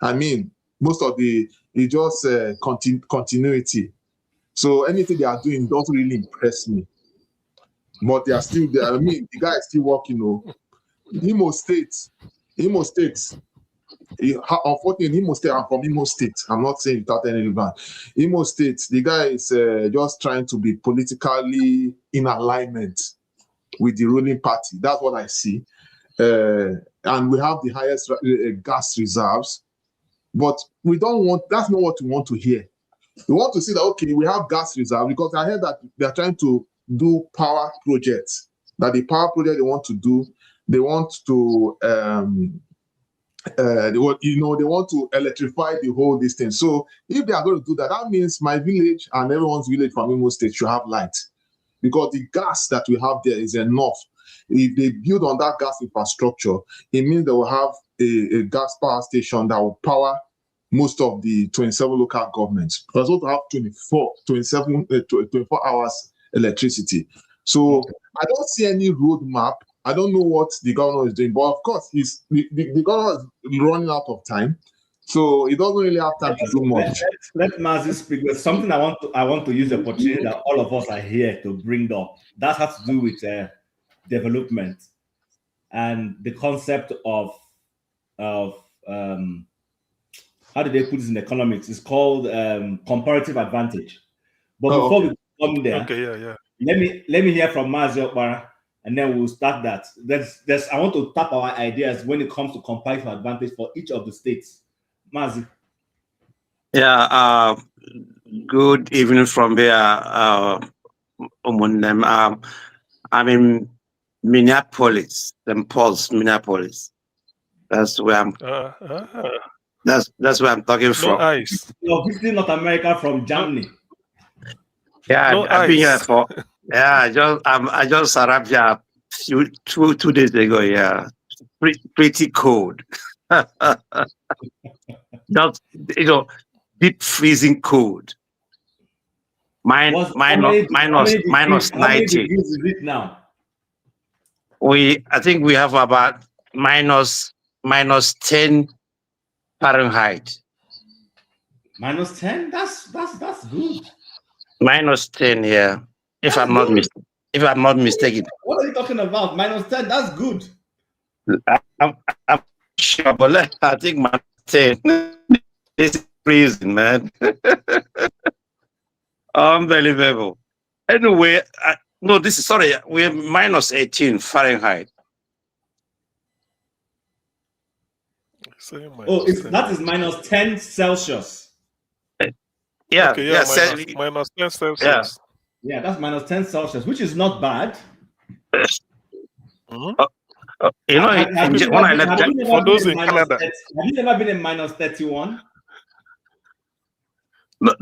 I mean, most of it's just continuity. So anything they are doing doesn't really impress me. But they are still there. I mean, the guy is still working. Imo State. Unfortunately, Imo State, I'm from Imo State. I'm not saying without any regard. Imo State, the guy is just trying to be politically in alignment with the ruling party. That's what I see. And we have the highest gas reserves. But that's not what we want to hear. We want to see that, okay, we have gas reserve, because I heard that they're trying to do power projects. That the power project they want to do, they want to they want to electrify the whole distance. So if they are going to do that, that means my village and everyone's village from Imo State should have light, because the gas that we have there is enough. If they build on that gas infrastructure, it means they will have a gas power station that will power most of the 27 local governments. Because we have 24 hours electricity. So I don't see any roadmap. I don't know what the governor is doing, but of course, the governor is running out of time, so he doesn't really have time to do much. Let Mazi speak. There's something I want to use the opportunity that all of us are here to bring up. That has to do with development and the concept of how do they put this in economics? It's called comparative advantage. But before we come there, let me hear from Mazi Okpara, and then we'll start that. I want to tap our ideas when it comes to comparative advantage for each of the states. Mazi. Yeah, good evening from here, I'm in Minneapolis, St. Paul's, Minneapolis. That's where I'm. That's where I'm talking from. Ice. You're visiting North America from Germany. Yeah, I've been here for. Yeah, I just arrived here two days ago. Yeah, pretty cold. Just deep freezing cold. Minus 90. How many degrees is it now? I think we have about minus 10 Fahrenheit. Minus 10? That's good. Minus 10, yeah. If I'm not mistaken. What are you talking about? Minus 10, that's good. I'm sure, but I think minus 10 is freezing, man. Unbelievable. Anyway, we're minus 18 Fahrenheit. That is minus 10 Celsius. Yeah, minus 10 Celsius. Yeah, that's minus 10 Celsius, which is not bad. When I left, for those in Canada, have you never been in minus 31? No,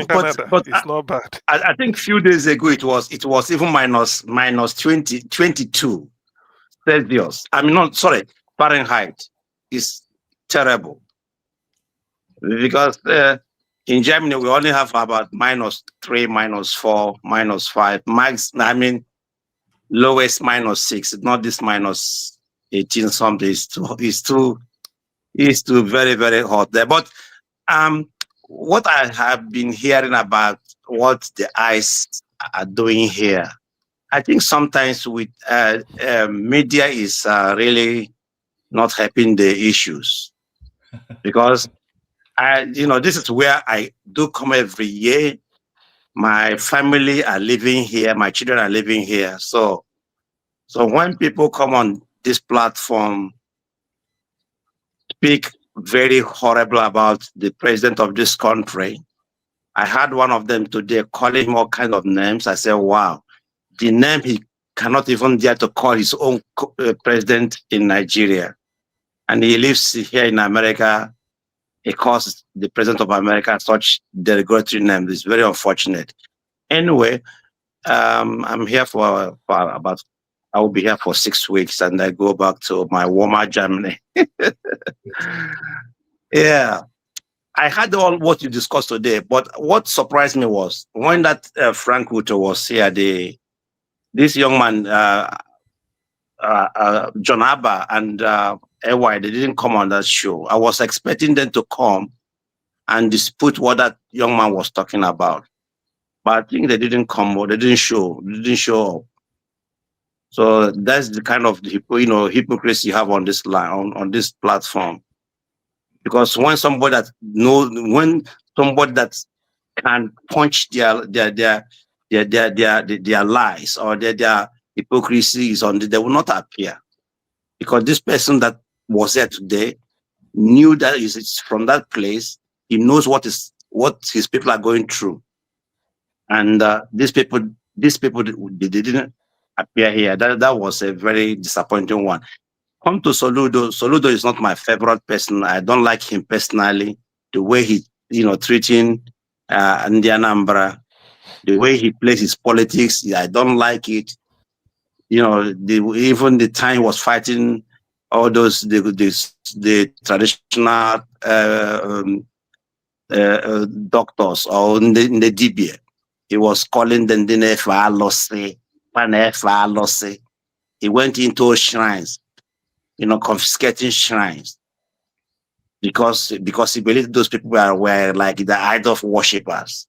but it's not bad. I think a few days ago it was even minus 22 Celsius. Fahrenheit. Is terrible, because in Germany we only have about minus 3, minus 4, minus 5, max. Lowest minus 6. Not this minus 18 something. It's too very, very hot there. But what I have been hearing about what the ice are doing here, I think sometimes with media is really not helping the issues, because this is where I do come every year. My family are living here, my children are living here. So when people come on this platform, speak very horrible about the president of this country. I had one of them today calling him all kinds of names. I said, wow, the name he cannot even dare to call his own president in Nigeria. And he lives here in America. He calls the president of America such derogatory name. It's very unfortunate. Anyway, I'm here for about, I will be here for 6 weeks, and I go back to my warmer Germany. Yeah, I heard all what you discussed today, but what surprised me was when that Frank Ruto was here, this young man, John Abba and AY, they didn't come on that show. I was expecting them to come and dispute what that young man was talking about, but I think they didn't come, or they didn't show up. So that's the kind of hypocrisy you have on this line, on this platform. Because when somebody that can punch their lies or their hypocrisy is on, they will not appear. Because this person that was there today knew that it's from that place. He knows what his people are going through, and these people they didn't appear here. That was a very disappointing one. come to Soludo. Soludo is not my favorite person. I don't like him personally. The way he, treating Anambra, the way he plays his politics, I don't like it. Even the time he was fighting all those the traditional doctors or in the DBA, he was calling them the Nefa. He went into shrines, confiscating shrines because he believed those people were like the idol worshippers.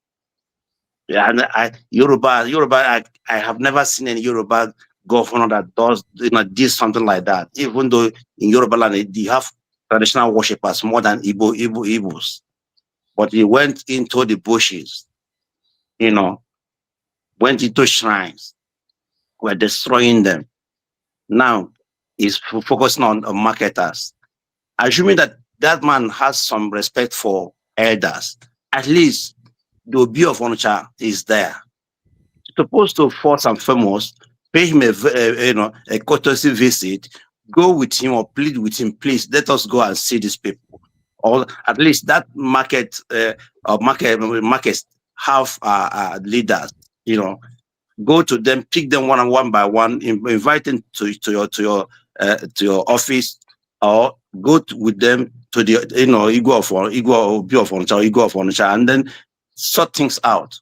Yeah, and Yoruba, I have never seen any Yoruba governor that does this something like that. Even though in Yoruba land they have traditional worshippers more than Igbos, but he went into the bushes, went into shrines, were destroying them. Now he's focusing on marketers. Assuming that man has some respect for elders, at least the Obi of Onitsha is there. Supposed to first and foremost pay him a courtesy visit, go with him or plead with him, please let us go and see these people. Or at least that markets have leaders, go to them, pick them one by one, invite them to your office, or go with them to the Igwe of Onitsha, and then sort things out.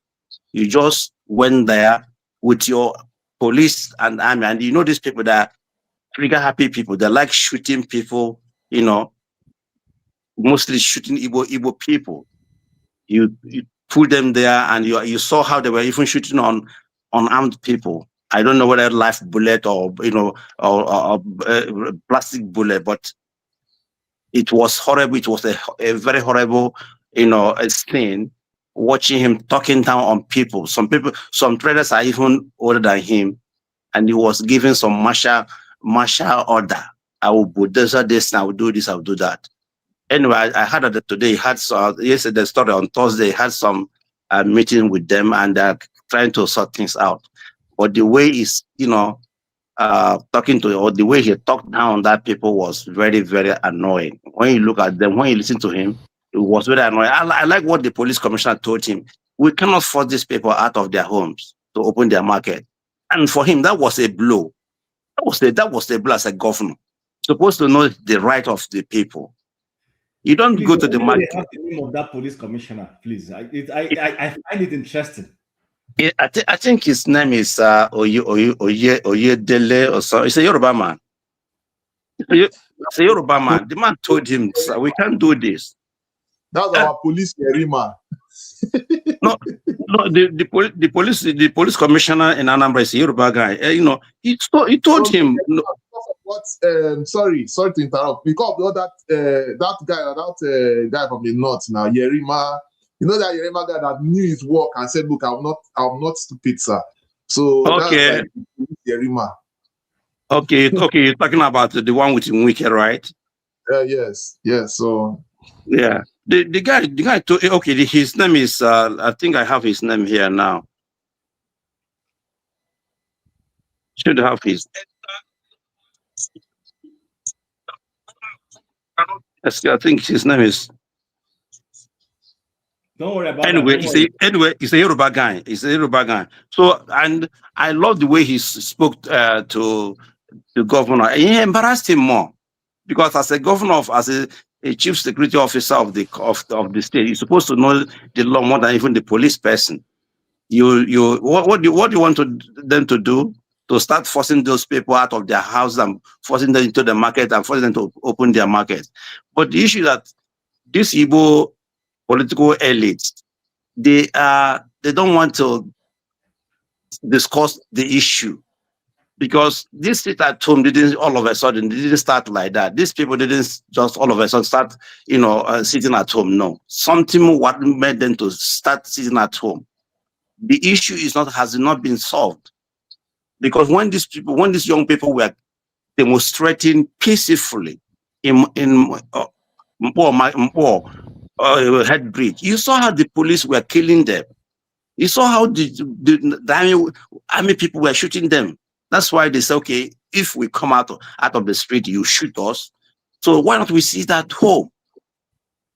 You just went there with your police and army, and these people that are trigger happy people. They like shooting people, mostly shooting Igbo people. You put them there, and you saw how they were even shooting on unarmed people. I don't know whether live bullet or plastic bullet, but it was horrible. It was a very horrible, scene. Watching him talking down on people. Some traders are even older than him, and he was giving some martial order. I will bulldozer this, I will do this, I will do that. Anyway, I heard that today. He had yesterday story on Thursday. He had some meeting with them, and they're trying to sort things out. But the way he's, talking to, or the way he talked down on that people was very, very annoying. When you look at them, when you listen to him, it was very annoying. I like what the police commissioner told him. We cannot force these people out of their homes to open their market. And for him, that was a blow. That was a blow as a governor. Supposed to know the right of the people. You don't go to the market. Have the name of that police commissioner, please. I find it interesting. I think his name is Oyedele or so. He's a Yoruba man. It's a Yoruba man. The man told him, we can't do this. That's our police Yerima. No, the police commissioner in Anambra is a Yoruba guy. He told him. Sorry to interrupt. Because of that guy from the north now, Yerima. That Yerima guy that knew his work and said, "Look, I'm not stupid, sir." So okay, that's like Yerima. Okay, you're talking about the one with Wiki, right? Yes. So yeah. The guy told, okay, his name is I think I have his name here now. Should have his. I think his name is. Don't worry about that. He's a Yoruba guy. He's a Yoruba guy. So, and I love the way he spoke to the governor. He embarrassed him more, because as a governor, as a chief security officer of the state, you're supposed to know the law more than even the police person. What do you want them to do? To start forcing those people out of their house and forcing them into the market and forcing them to open their market. But the issue that these Igbo political elites, they don't want to discuss the issue, because this sit at home didn't all of a sudden, they didn't start like that. These people didn't just all of a sudden start, sitting at home. No, something what made them to start sitting at home. The issue has not been solved, because when these young people were demonstrating peacefully in Head Bridge, you saw how the police were killing them. You saw how the army people were shooting them. That's why they say, okay, if we come out of the street, you shoot us. So why not we sit at home?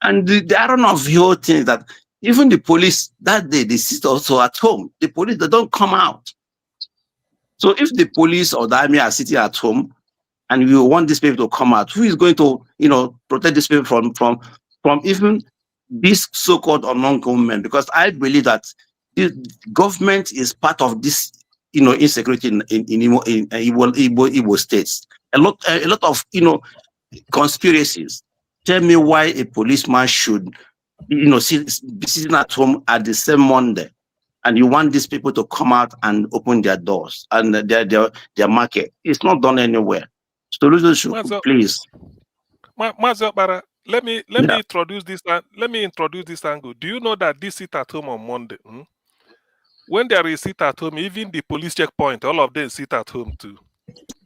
And the irony of the whole thing is that even the police that day, they sit also at home. The police, they don't come out. So if the police or the army are sitting at home and we want these people to come out, who is going to, protect these people from even this so-called unknown government? Because I believe that the government is part of this, insecurity in Igbo states. A lot of, conspiracies. Tell me why a policeman should, be sitting at home at the same Monday, and you want these people to come out and open their doors and their market. It's not done anywhere. Soludo Shuts, please. Mazabara, let me introduce this. Let me introduce this angle. Do you know that this sit at home on Monday? When there is sit at home, even the police checkpoint, all of them sit at home too.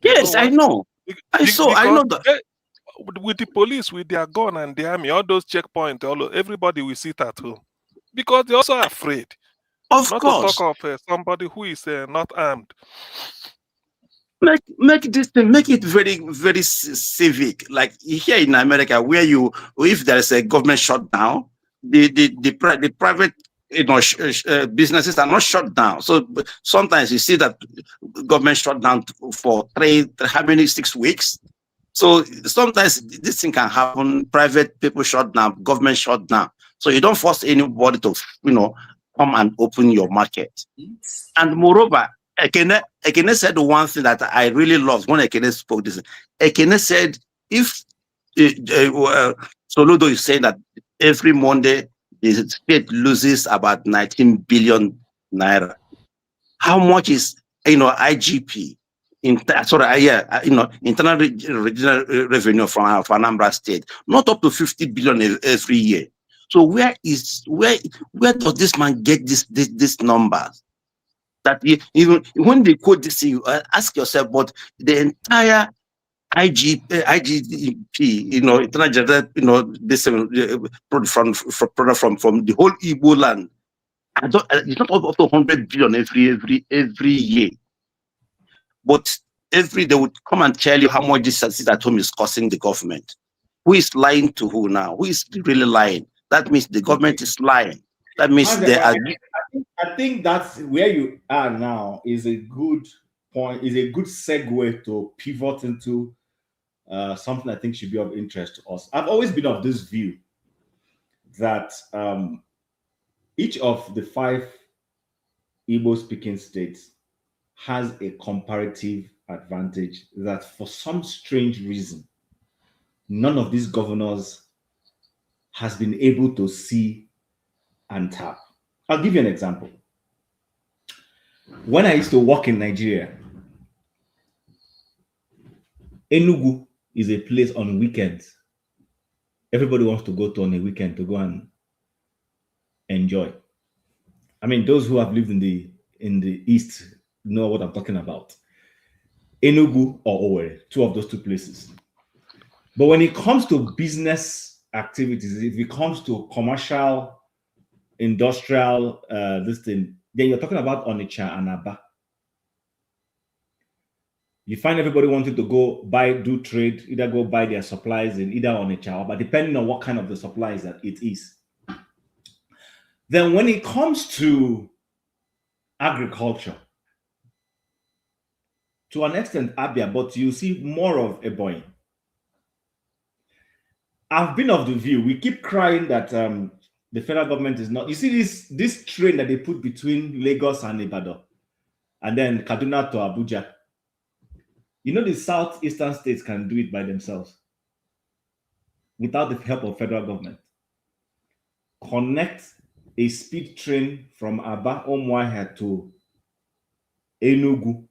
Yes, I know. I know that. With the police, with their gun and the army, all those checkpoints, everybody will sit at home because they're also afraid. Of not course. to talk of somebody who is not armed. Make this thing, make it very, very civic. Like here in America, where if there is a government shutdown, the private businesses are not shut down. So sometimes you see that government shut down for 6 weeks. So sometimes this thing can happen. Private people shut down, government shut down. So you don't force anybody to, come and open your market. And moreover, Ekene said one thing that I really loved when Ekene spoke this. Ekene said, if Soludo is saying that every Monday the state loses about 19 billion naira. How much is IGP? Internal regional revenue from Anambra State, not up to 50 billion every year. So where does this man get this numbers? That even when they quote this, you ask yourself, but the entire IGP, internal general, this product from the whole Igbo land, it's not up to 100 billion every year. But every day they would come and tell you how much this sit at home is costing the government. Who is lying to who now? Who is really lying? That means the government is lying. That means they are. I think that's where you are now is a good point, is a good segue to pivot into something I think should be of interest to us. I've always been of this view that each of the 5 Igbo-speaking states has a comparative advantage that for some strange reason, none of these governors has been able to see and tap. I'll give you an example. When I used to work in Nigeria, Enugu is a place on weekends. Everybody wants to go to on a weekend to go and enjoy. I mean, those who have lived in the East know what I'm talking about. Enugu or Owerri, 2 of those 2 places. But when it comes to business activities, if it comes to commercial, industrial, this thing, then you're talking about Onitsha and Aba. You find everybody wanting to go do trade, either go buy their supplies in either Onitsha or Aba, depending on what kind of the supplies that it is. Then when it comes to agriculture, to an extent Abia, but you see more of Ebonyi. I've been of the view, we keep crying that the federal government is not. You see this train that they put between Lagos and Ibadan, and then Kaduna to Abuja. You know the southeastern states can do it by themselves without the help of federal government. Connect a speed train from Aba Umuahia to Enugu,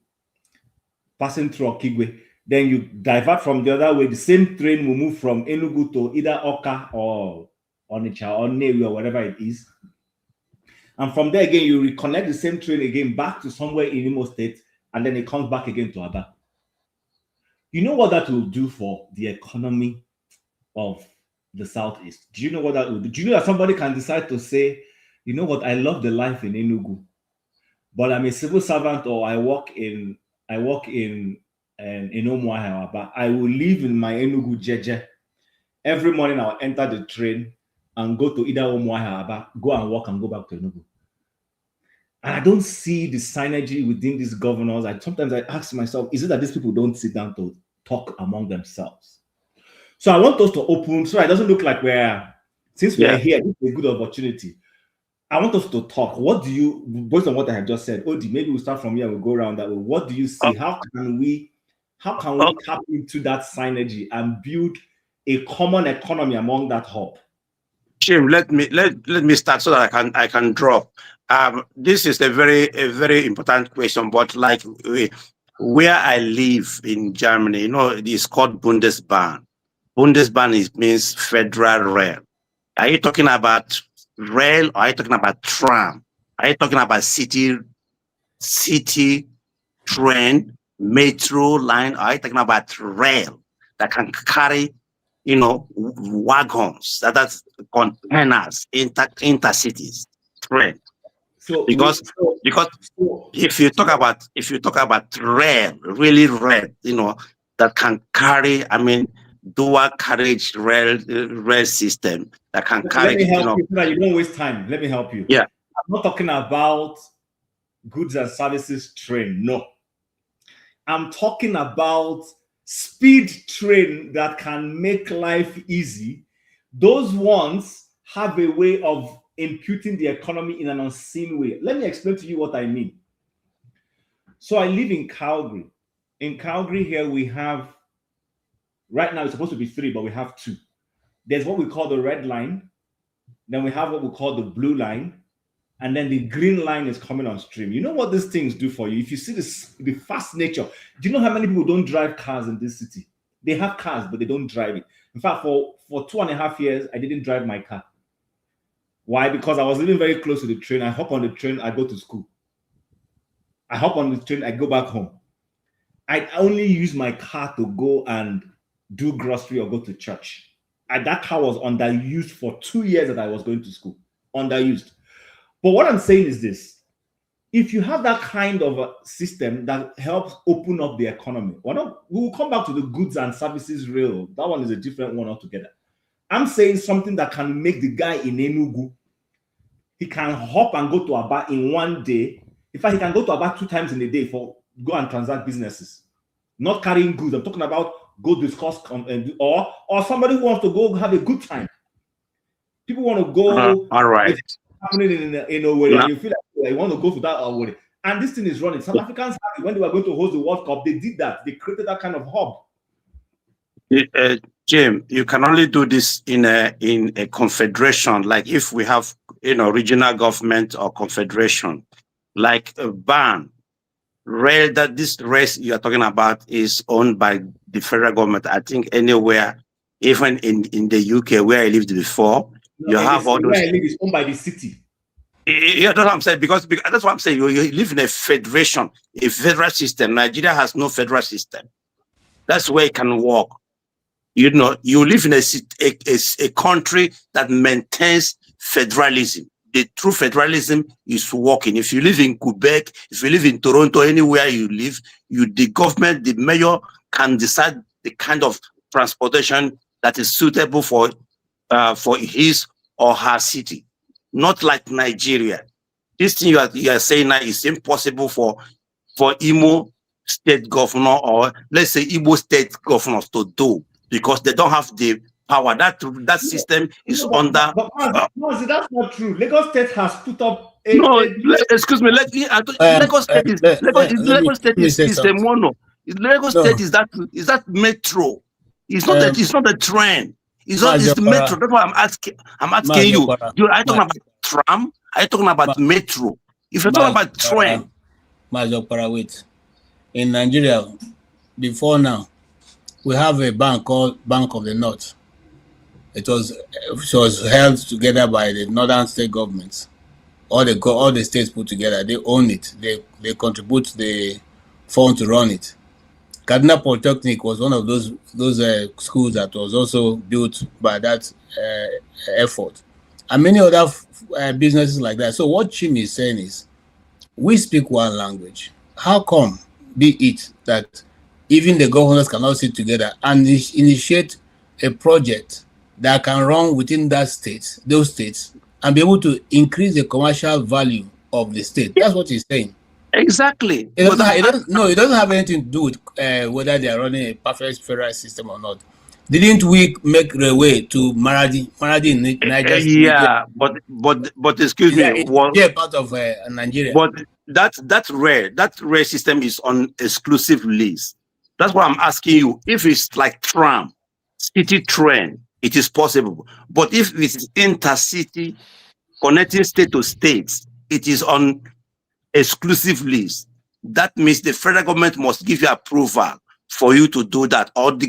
passing through Okigwe. Then you divert from the other way. The same train will move from Enugu to either Oka or Onitsha or Newi or whatever it is. And from there again, you reconnect the same train again back to somewhere in Imo State, and then it comes back again to Aba. You know what that will do for the economy of the Southeast? Do you know what that will do? Do you know that somebody can decide to say, you know what, I love the life in Enugu, but I'm a civil servant or I work in and in Umuahia, but I will live in my Enugu Jeje. Every morning I'll enter the train and go to either Umuahia, go and walk and go back to Enugu. And I don't see the synergy within these governors. Sometimes I ask myself, is it that these people don't sit down to talk among themselves? So I want us to open, so it doesn't look like since we're here, this is a good opportunity. I want us to talk. What do you, based on what I have just said, Odi, maybe we'll start from here, we'll go around that way. What do you see? How can we tap into that synergy and build a common economy among that hub? Jim, let me start so that I can drop. This is a very important question, but like where I live in Germany, it's called Bundesbahn. Bundesbahn means federal rail. Are you talking about rail or are you talking about tram? Are you talking about city train, metro line? Or are you talking about rail that can carry, wagons, that's containers, intercities, train? So because if you talk about rail, really rail, that can carry, dual carriage rail system that can carry. Let me help you so that you don't waste time. Let me help you. Yeah. I'm not talking about goods and services train. No. I'm talking about speed train that can make life easy. Those ones have a way of imputing the economy in an unseen way. Let me explain to you what I mean. So I live in Calgary. In Calgary here we have, right now it's supposed to be 3, but we have 2. There's what we call the red line. Then we have what we call the blue line. And then the green line is coming on stream. You know what these things do for you? If you see the fast nature, do you know how many people don't drive cars in this city? They have cars, but they don't drive it. In fact, for 2.5 years, I didn't drive my car. Why? Because I was living very close to the train. I hop on the train, I go to school. I hop on the train, I go back home. I only use my car to go and do grocery or go to church. And that car was underused for 2 years that I was going to school. Underused. But what I'm saying is this. If you have that kind of a system that helps open up the economy, we will come back to the goods and services rail. That one is a different one altogether. I'm saying something that can make the guy in Enugu, he can hop and go to Aba in one day. In fact, he can go to Aba 2 times in a day for go and transact businesses. Not carrying goods. I'm talking about go discuss or somebody who wants to go have a good time. People want to go. All right. It's happening in a way. You feel like you want to go to that already. And this thing is running. South Africans, when they were going to host the World Cup, they did that. They created that kind of hub. Jim, you can only do this in a confederation. Like if we have regional government or confederation, like a ban. Rail, that this race you are talking about is owned by the federal government. I think anywhere, even in the UK where I lived before, you have all those. Where I live is owned by the city. Yeah, that's what I'm saying. Because that's what I'm saying. You live in a federation, a federal system. Nigeria has no federal system. That's where it can work. You live in a country that maintains federalism. The true federalism is working. If you live in Quebec, if you live in Toronto, anywhere you live, the government, the mayor can decide the kind of transportation that is suitable for his or her city. Not like Nigeria. This thing you are saying now is impossible for Imo state governor or let's say Igbo state governors to do because they don't have the power. That system is under. No, that's not true. Lagos State has put up. Excuse me. Lagos State is a mono. Lagos State is that metro. It's not a train. It's the metro. That's why I'm asking. You. Are you talking about tram? Are you talking about metro? If you're talking about train, wait. In Nigeria, before now, we have a bank called Bank of the North. It was held together by the northern state governments. All the states put together, they own it. They contribute the fund to run it. Kaduna Polytechnic was one of those schools that was also built by that effort, and many other businesses like that. So what Chim is saying is, we speak one language. How come, be it that even the governors cannot sit together and initiate a project that can run within that state, those states, and be able to increase the commercial value of the state. That's what he's saying. Exactly. It doesn't have anything to do with whether they are running a perfect federal system or not. Didn't we make the way to Maradi in Niger? Yeah, but excuse me, yeah, part of Nigeria. But that rare system is on exclusive list. That's why I'm asking you. If it's like tram, city train, it is possible. But if it's intercity, connecting state to states, it is on exclusive list. That means the federal government must give you approval for you to do that, or the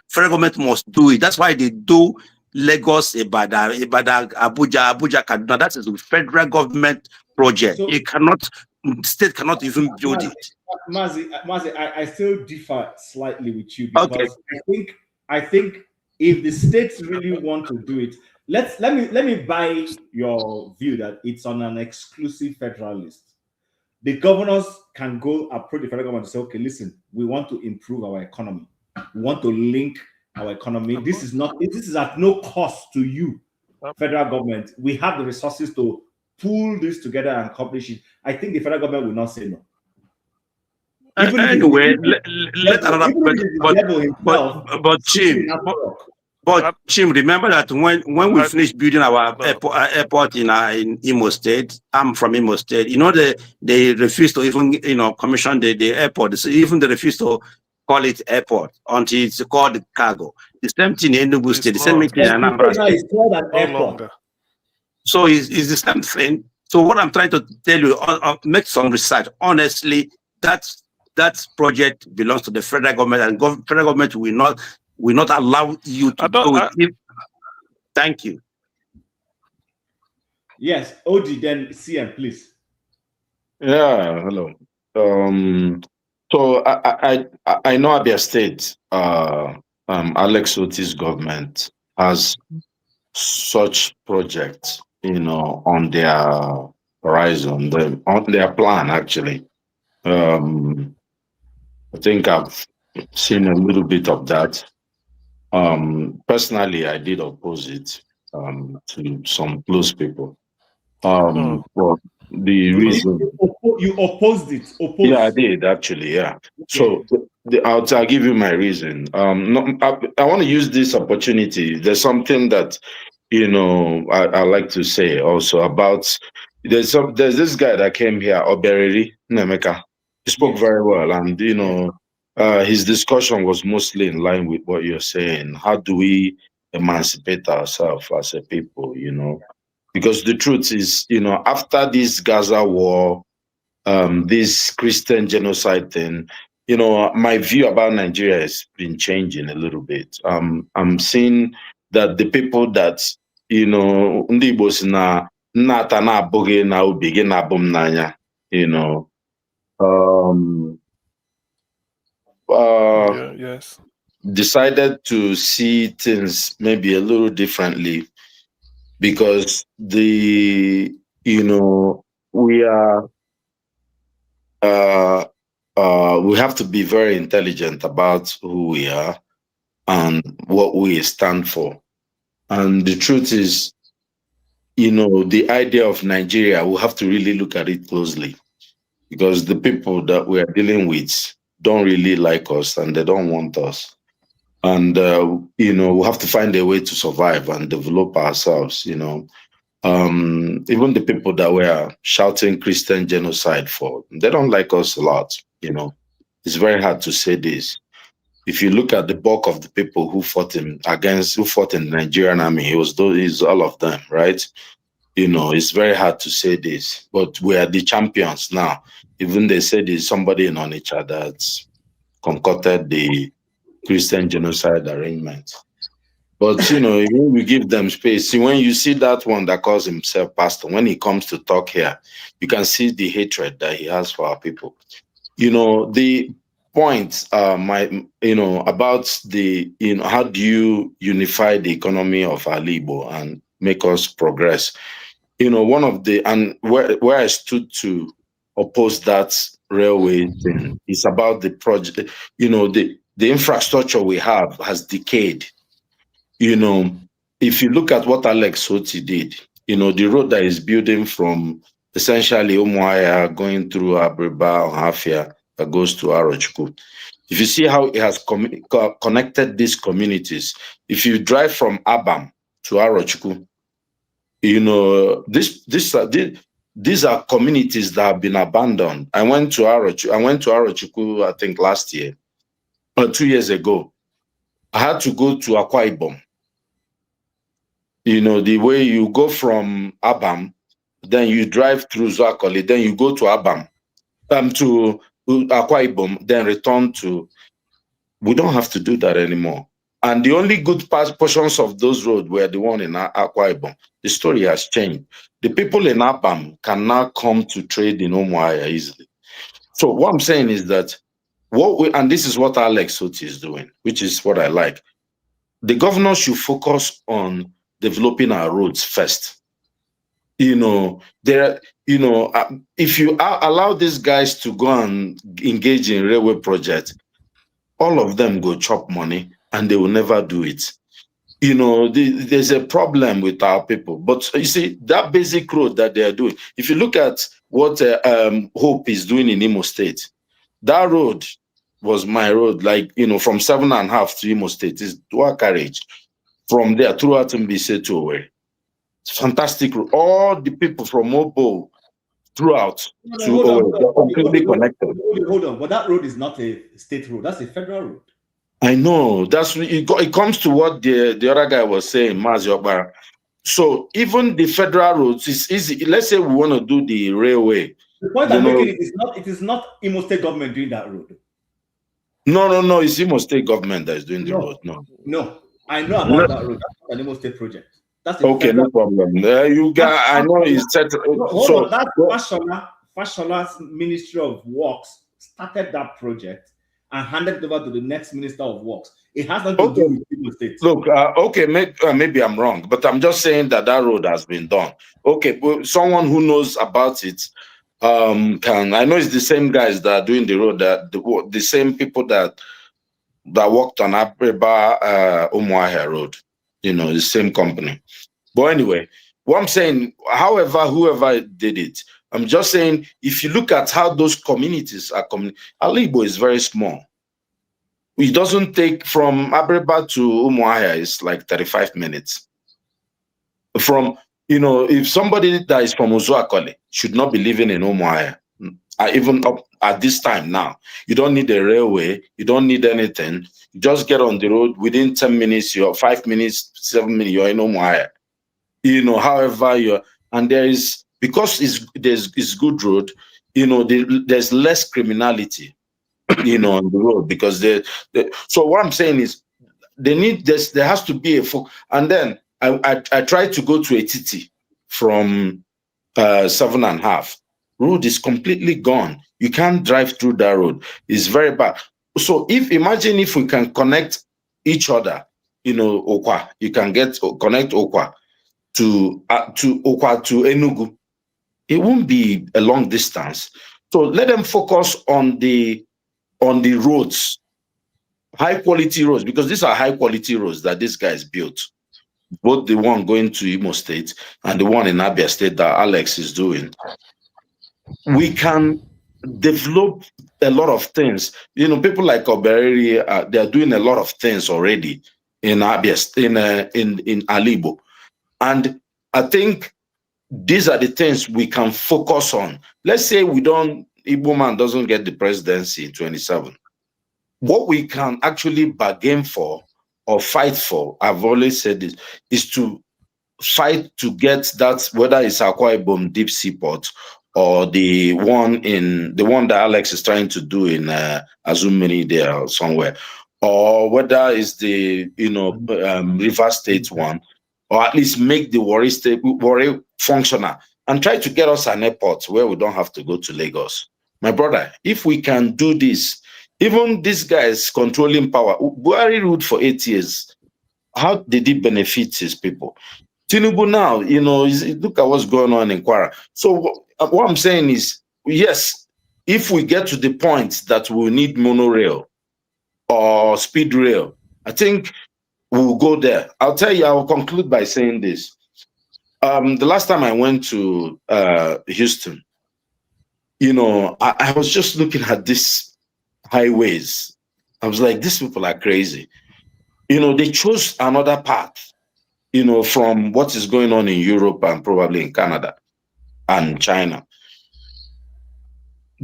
federal government must do it. That's why they do Lagos, Ibadan, Abuja, Kaduna. That is a federal government project. So, state cannot even build it. Mazi, I still differ slightly with you because I think if the states really want to do it, let me buy your view that it's on an exclusive federal list. The governors can go approach the federal government and say, okay, listen, we want to improve our economy. We want to link our economy. This is at no cost to you, federal government. We have the resources to pull this together and accomplish it. I think the federal government will not say no. Anyway, but Chim, remember that when we finished building our airport in Imo State, I'm from Imo State. You know, they refused to even commission the airport. So even they refused to call it airport until it's called cargo. The same thing in Enugu State. The same thing in Anambra State. It's called an airport. So it's the same thing. So what I'm trying to tell you, make some research. Honestly, that project belongs to the federal government, and federal government will not allow you to do it. Thank you. Yes, OG, then CM, please. Yeah, hello. So I know Abia State, Alex Otis government has such projects, on their horizon, on their plan actually. I think I've seen a little bit of that. Personally, I did oppose it to some close people. But the reason you opposed it. Yeah, I did actually. Yeah. So I'll give you my reason. I want to use this opportunity. There's something that I like to say also about. There's this guy that came here, Obereri Nemeka. He spoke very well, and his discussion was mostly in line with what you're saying. How do we emancipate ourselves as a people? Because the truth is, after this Gaza war, this Christian genocide thing, my view about Nigeria has been changing a little bit. I'm seeing that the people that, ndị Igbo si na nnata na abụghị na obi gị na abụ m n'anya, yes, decided to see things maybe a little differently, because we have to be very intelligent about who we are and what we stand for. And the truth is, the idea of Nigeria, we have to really look at it closely, because the people that we are dealing with don't really like us and they don't want us. And, we have to find a way to survive and develop ourselves, Even the people that we are shouting Christian genocide for, they don't like us a lot, It's very hard to say this. If you look at the bulk of the people who fought in the Nigerian army, it's all of them, right? It's very hard to say this, but we are the champions now. Even they said there's somebody in Onitsha that's concocted the Christian genocide arrangement. But, we give them space. See, when you see that one that calls himself pastor, when he comes to talk here, you can see the hatred that he has for our people. The point, about the, how do you unify the economy of Alibo and make us progress? One of the, and where I stood to oppose that railway thing. It's about the project. You know, the infrastructure we have has decayed. You know, if you look at what Alex Soti did, you know, the road that is building from essentially Umuahia going through Abriba or Hafia that goes to Arochukwu. If you see how it has connected these communities, if you drive from Abam to Arochukwu, you know, these are communities that have been abandoned. I went to Arochukwu, I think last year or 2 years ago. I had to go to Akwa Ibom. You know, the way you go from Abam, then you drive through Zwakoli, then you go to Abam, to Akwa Ibom, then return to. We don't have to do that anymore. And the only good portions of those roads were the one in Akwa Ibom. The story has changed. The people in Abam can now come to trade in Umuahia easily. So what I'm saying is that and this is what Alex Soti is doing, which is what I like. The governor should focus on developing our roads first. You know, if you allow these guys to go and engage in railway projects, all of them go chop money and they will never do it. You know, there's a problem with our people. But you see, that basic road that they are doing, if you look at what Hope is doing in Imo State, that road was my road, like, you know, from 7.5 to Imo State is dual carriage. From there throughout Mbise to Owerri. It's fantastic road. All the people from Mobo throughout to Owerri, they're completely connected. Hold on, but that road is not a state road. That's a federal road. I know. It comes to what the other guy was saying, Mazi Okpara. So even the federal roads is easy. Let's say we want to do the railway. The point I'm making it is not Imo State government doing that road. No. It's Imo State government that is doing the road. No. I know about that road. That's an Imo State project. That's okay, no problem. You got. I know it's set. Hold on. That Fashola's Ministry of Works started that project and handed it over to the next Minister of Works. It has nothing to do with Imo State. Look, okay, maybe I'm wrong, but I'm just saying that road has been done. Okay, well, someone who knows about it can. I know it's the same guys that are doing the road. The same people that worked on Abriba Umuahia Road, you know, the same company. But anyway, what I'm saying, however, whoever did it, I'm just saying, if you look at how those communities are coming, Alibo is very small. It doesn't take from Abriba to Umuahia, it's like 35 minutes. From, you know, if somebody that is from Uzuakole should not be living in Umuahia, even up at this time now, you don't need a railway, you don't need anything. You just get on the road within 10 minutes, you're 5 minutes, 7 minutes, you're in Umuahia. You know, however and there is, because it's good road, you know, there's less criminality, you know, on the road, because so what I'm saying is there has to be and then I tried to go to Etiti from 7.5. Road is completely gone. You can't drive through that road. It's very bad. So imagine if we can connect each other, you know, Okwa, you can connect Okwa to Okwa to Enugu. It won't be a long distance. So let them focus on the roads, high quality roads, because these are high quality roads that this guys built. Both the one going to Imo State and the one in Abia State that Alex is doing. We can develop a lot of things. You know, people like Obereri, they are doing a lot of things already in Abia, in Alibo. And I think these are the things we can focus on. Let's say Igbo man doesn't get the presidency in 27. What we can actually bargain for or fight for, I've always said this, is to fight to get that, whether it's Akwa Ibom deep seaport or the one that Alex is trying to do in Azumini there or somewhere, or whether it's the River State one, or at least make the Warri functional and try to get us an airport where we don't have to go to Lagos. My brother, if we can do this, even these guys controlling power, Buhari ruled for 8 years. How did he benefit his people? Tinubu now, you know, look at what's going on in Kwara. So what I'm saying is, yes, if we get to the point that we need monorail or speed rail, I think we'll go there. I'll tell you, I will conclude by saying this. The last time I went to Houston, I was just looking at these highways. I was like, these people are crazy. They chose another path, from what is going on in Europe and probably in Canada and China.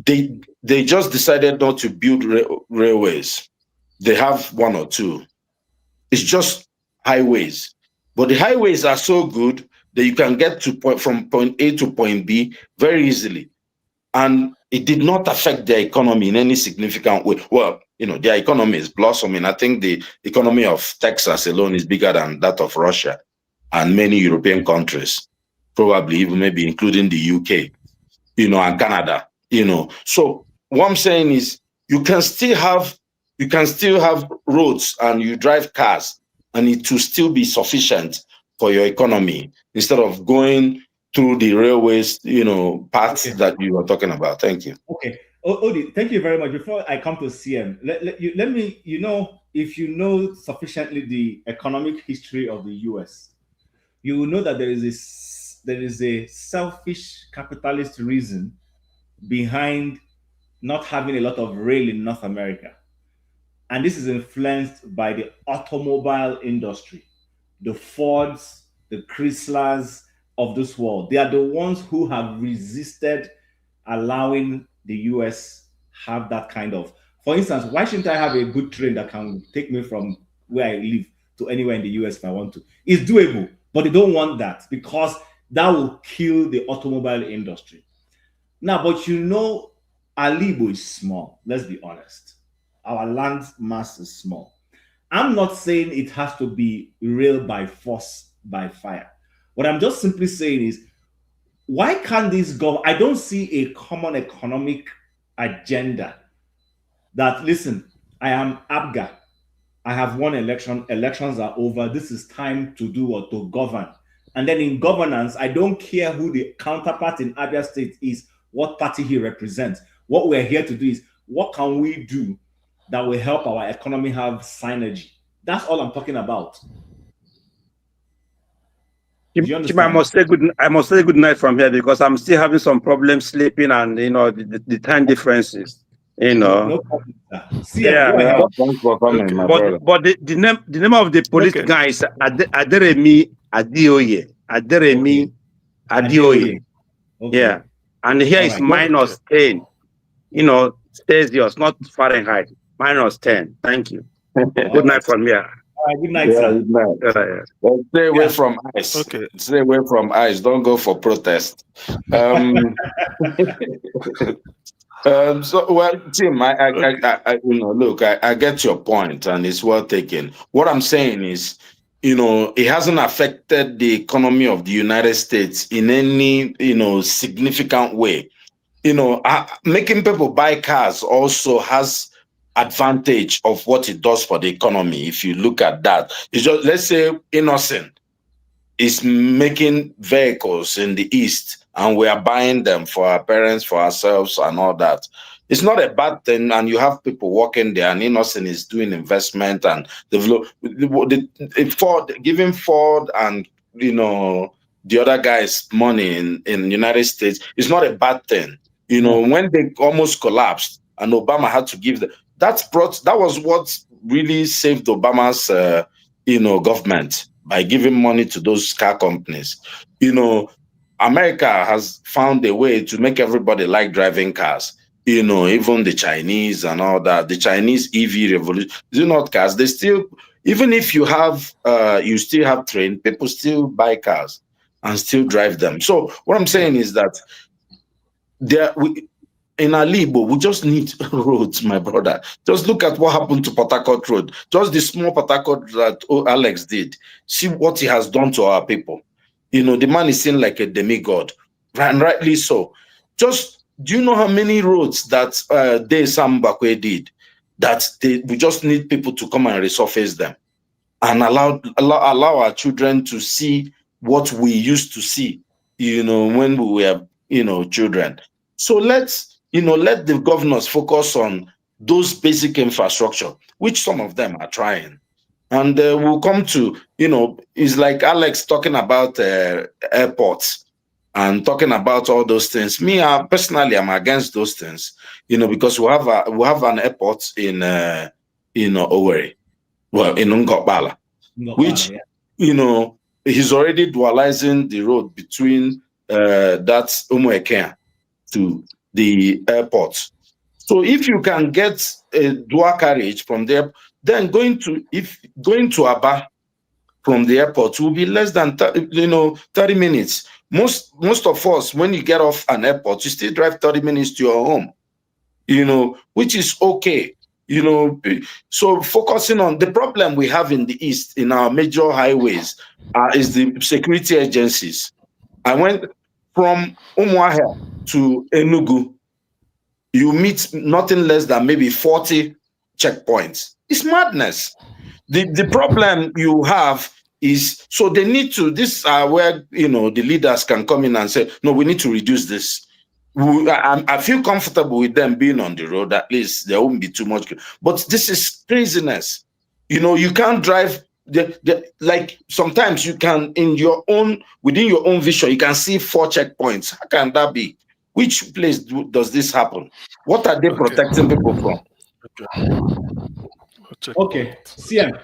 They just decided not to build railways. They have one or two. It's just highways. But the highways are so good that you can get from point A to point B very easily. And it did not affect their economy in any significant way. Well, their economy is blossoming. I think the economy of Texas alone is bigger than that of Russia and many European countries, probably even maybe including the UK, and Canada, So what I'm saying is you can still have roads and you drive cars and it will still be sufficient for your economy instead of going through the railways, paths that you were talking about. Thank you. Okay. Odi, thank you very much. Before I come to CM, let me, if you know sufficiently the economic history of the US, you will know that there is a selfish capitalist reason behind not having a lot of rail in North America. And this is influenced by the automobile industry, the Fords, the Chryslers of this world. They are the ones who have resisted allowing the US have that kind of, for instance, why shouldn't I have a good train that can take me from where I live to anywhere in the US if I want to? It's doable, but they don't want that because that will kill the automobile industry. Now, but Alibo is small. Let's be honest. Our land mass is small. I'm not saying it has to be rail by force, by fire. What I'm just simply saying is, why can't this go? I don't see a common economic agenda that, listen, I am ABGA. I have won election. Elections are over. This is time to do or to govern. And then in governance, I don't care who the counterpart in Abia State is, what party he represents. What we're here to do is, what can we do that will help our economy have synergy? That's all I'm talking about. I must say good night from here because I'm still having some problems sleeping and the time differences. No problem, sir. Yeah. Thanks for coming, my brother. But the name of the police guy is Aderemi Adioye. Aderemi Adioye. Okay. Yeah. And here is minus 10. Celsius, not Fahrenheit. Minus 10. Thank you. Good night from here. Good night, sir. Good night. Well, stay away from ice. Okay. Stay away from ice. Don't go for protest. Tim, I get your point, and it's well taken. What I'm saying is, it hasn't affected the economy of the United States in any, significant way. Making people buy cars also has advantage of what it does for the economy. If you look at that, it's just, let's say Innocent is making vehicles in the East and we are buying them for our parents, for ourselves and all that. It's not a bad thing, and you have people working there, and Innocent is doing investment and develop, giving Ford and the other guys money in the United States. It's not a bad thing. When they almost collapsed and Obama had to give them, that was what really saved Obama's government, by giving money to those car companies. America has found a way to make everybody like driving cars. Even the Chinese and all that. The Chinese EV revolution, they're not cars. They still, even if you have, you still have train, people still buy cars and still drive them. So what I'm saying is that in Alibo, we just need roads, my brother. Just look at what happened to Port Harcourt Road. Just the small Port Harcourt that Alex did. See what he has done to our people. The man is seen like a demigod, and rightly so. Just, do you know how many roads that Sam Bakwe did? We just need people to come and resurface them and allow our children to see what we used to see, when we were, children. So let's let the governors focus on those basic infrastructure, which some of them are trying. And we'll come to, it's like Alex talking about airports and talking about all those things. Me, personally, I'm against those things, because we have an airport in Owerri, well, in Ngokbala, which, he's already dualizing the road between that Umuekea to the airport. So if you can get a dual carriage from there, then going to Aba from the airport will be less than 30 minutes. Most of us, when you get off an airport, you still drive 30 minutes to your home, which is okay. So focusing on the problem we have in the East, in our major highways, is the security agencies. I went from Umuahia to Enugu. You meet nothing less than maybe 40 checkpoints. It's madness. The problem you have is, so they need to, this are where, the leaders can come in and say, no, we need to reduce this. I feel comfortable with them being on the road. At least there won't be too much. But this is craziness. You can't drive, like sometimes you can, within your own vision, you can see 4 checkpoints. How can that be? Which place does this happen? What are they protecting people from? Okay, CM.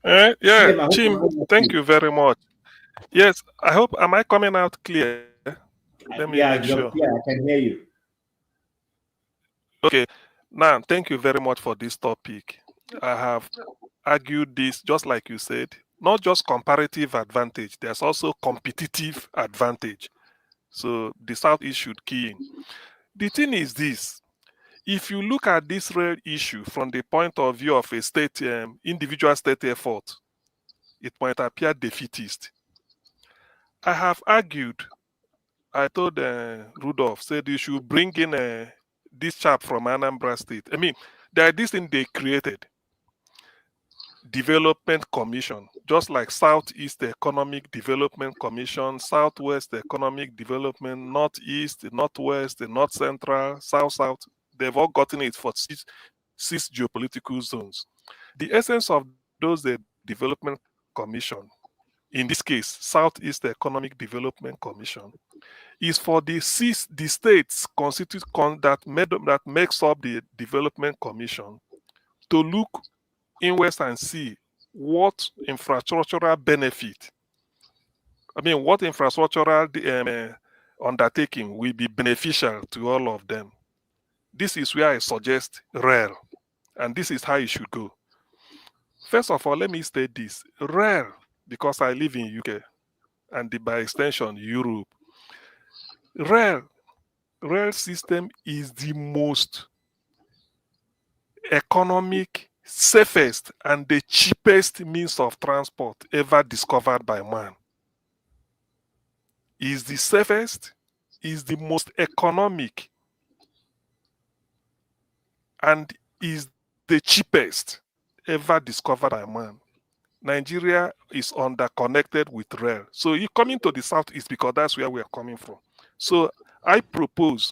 Yeah, Jim, thank you very much. Yes, I hope, am I coming out clear? Let me make sure. Yeah, I can hear you. Okay, now, thank you very much for this topic. I have argued this, just like you said, not just comparative advantage, there's also competitive advantage. So the Southeast should key in. The thing is this, if you look at this rail issue from the point of view of a state, individual state effort, it might appear defeatist. I have argued, I told Rudolph, said you should bring in this chap from Anambra State. I mean, there is this thing they created, Development Commission, just like Southeast Economic Development Commission, Southwest Economic Development, Northeast, Northwest, North Central, South. They've all gotten it for six geopolitical zones. The essence of those development commission, in this case, Southeast Economic Development Commission, is for the states that makes up the development commission to look inwards and see what infrastructural benefit, what infrastructural undertaking will be beneficial to all of them. This is where I suggest rail, and this is how it should go. First of all, let me state this. Rail, because I live in UK, and by extension, Europe, rail system is the most economic, safest, and the cheapest means of transport ever discovered by man. Is the safest, is the most economic, and is the cheapest ever discovered by man. Nigeria is underconnected with rail. So you coming to the Southeast because that's where we are coming from. So I propose,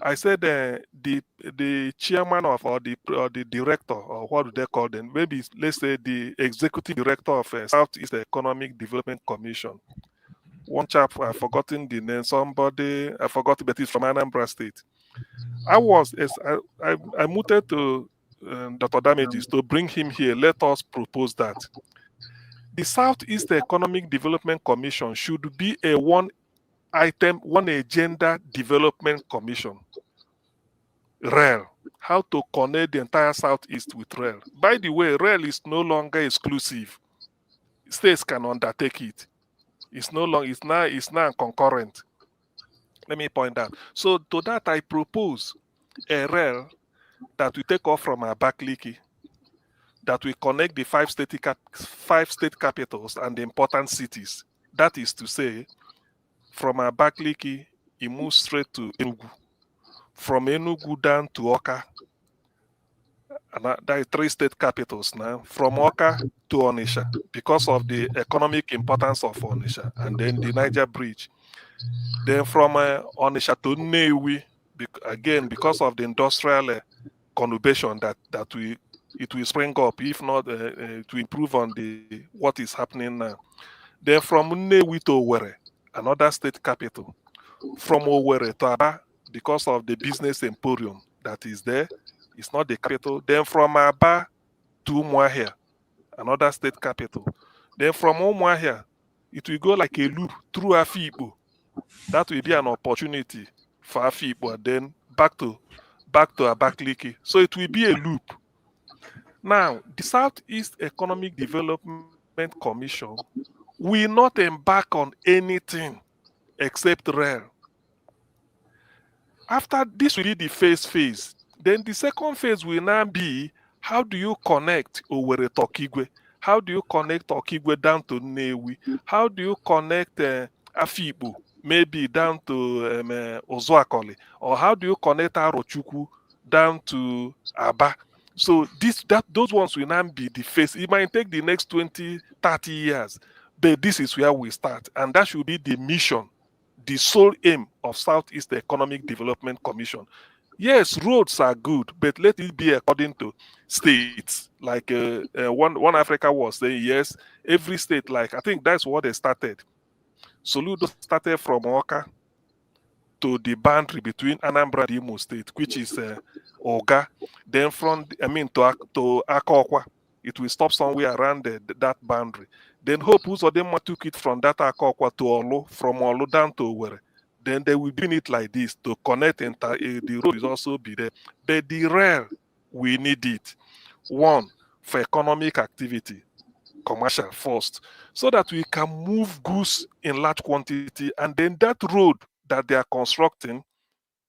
I said the chairman of, or the director, or what do they call them? Maybe let's say the executive director of Southeast Economic Development Commission. One chap, I've forgotten the name, somebody, I forgot, but it's from Anambra State. I mooted to Dr. Damages to bring him here. Let us propose that. The Southeast Economic Development Commission should be a one agenda development commission. Rail. How to connect the entire Southeast with rail. By the way, rail is no longer exclusive. States can undertake it. It's now concurrent. Let me point out. So to that, I propose a rail that will take off from Abakaliki, that will connect the five state capitals and the important cities. That is to say, from Abakaliki, it moves straight to Enugu. From Enugu down to Oka, and that is 3 state capitals now. From Oka to Onitsha, because of the economic importance of Onitsha, and then the Niger Bridge. Then from Onitsha to Nnewi, again, because of the industrial conurbation that it will spring up, if not to improve on what is happening now. Then from Nnewi to Owerri, another state capital. From Owerri to Aba, because of the business emporium that is there, it's not the capital. Then from Aba to Umuahia, another state capital. Then from Umuahia, it will go like a loop through Afikpo. That will be an opportunity for Afikpo, and then back to Abakaliki. So it will be a loop. Now, the Southeast Economic Development Commission will not embark on anything except rail. After this will be the first phase. Then the second phase will now be, how do you connect Owerri to Okigwe? How do you connect Okigwe down to Nnewi? How do you connect Afikpo maybe down to Ozuakoli? Or how do you connect Arochukwu down to Aba? So those ones will now be the phase. It might take the next 20, 30 years, but this is where we start. And that should be the mission, the sole aim of Southeast Economic Development Commission. Yes, roads are good, but let it be according to states. Like one Africa was saying, yes, every state, like I think that's what they started. Soludo started from Oka to the boundary between Anambra and Imo State, which is Oga. Then to Akokwa, it will stop somewhere around that boundary. Then Hope Uzodinma took it from that Akokwa to Olu, from Olu down to Owerri. Then they will bring it like this to connect, and the road is also be there. But the rail, we need it. One, for economic activity, commercial first, so that we can move goods in large quantity, and then that road that they are constructing,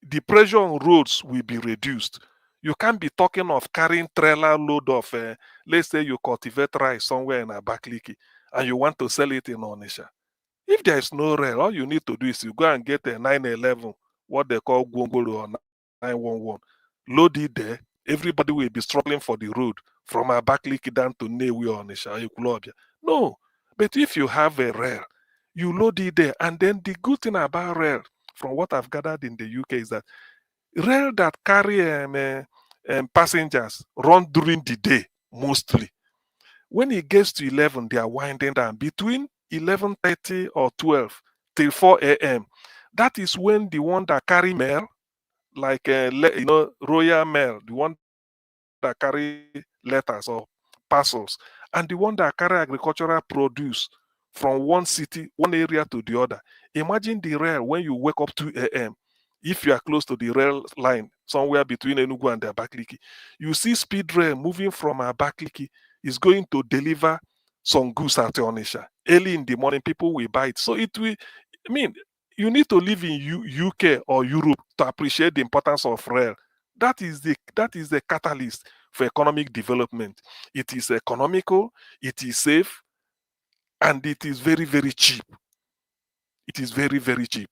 the pressure on roads will be reduced. You can't be talking of carrying trailer load of, let's say you cultivate rice somewhere in Abakaliki and you want to sell it in Onitsha. If there is no rail, all you need to do is you go and get a 911, what they call Gwongolo or 911, load it there. Everybody will be struggling for the road from Abakaliki down to Nnewi or Onitsha, Ekulobia. No, but if you have a rail, you load it there. And then the good thing about rail, from what I've gathered in the UK, is that rail that carry passengers run during the day mostly. When it gets to 11, they are winding down. Between 11:30 or 12 till 4 a.m., that is when the one that carry mail, like Royal Mail, the one that carry letters or parcels, and the one that carry agricultural produce from one city, one area to the other. Imagine the rail when you wake up 2 a.m. If you are close to the rail line, somewhere between Enugu and Abakaliki, you see speed rail moving from Abakaliki is going to deliver some goods at Onitsha. Early in the morning, people will buy it. So it will, you need to live in UK or Europe to appreciate the importance of rail. That is the catalyst for economic development. It is economical, it is safe, and it is very, very cheap. It is very, very cheap.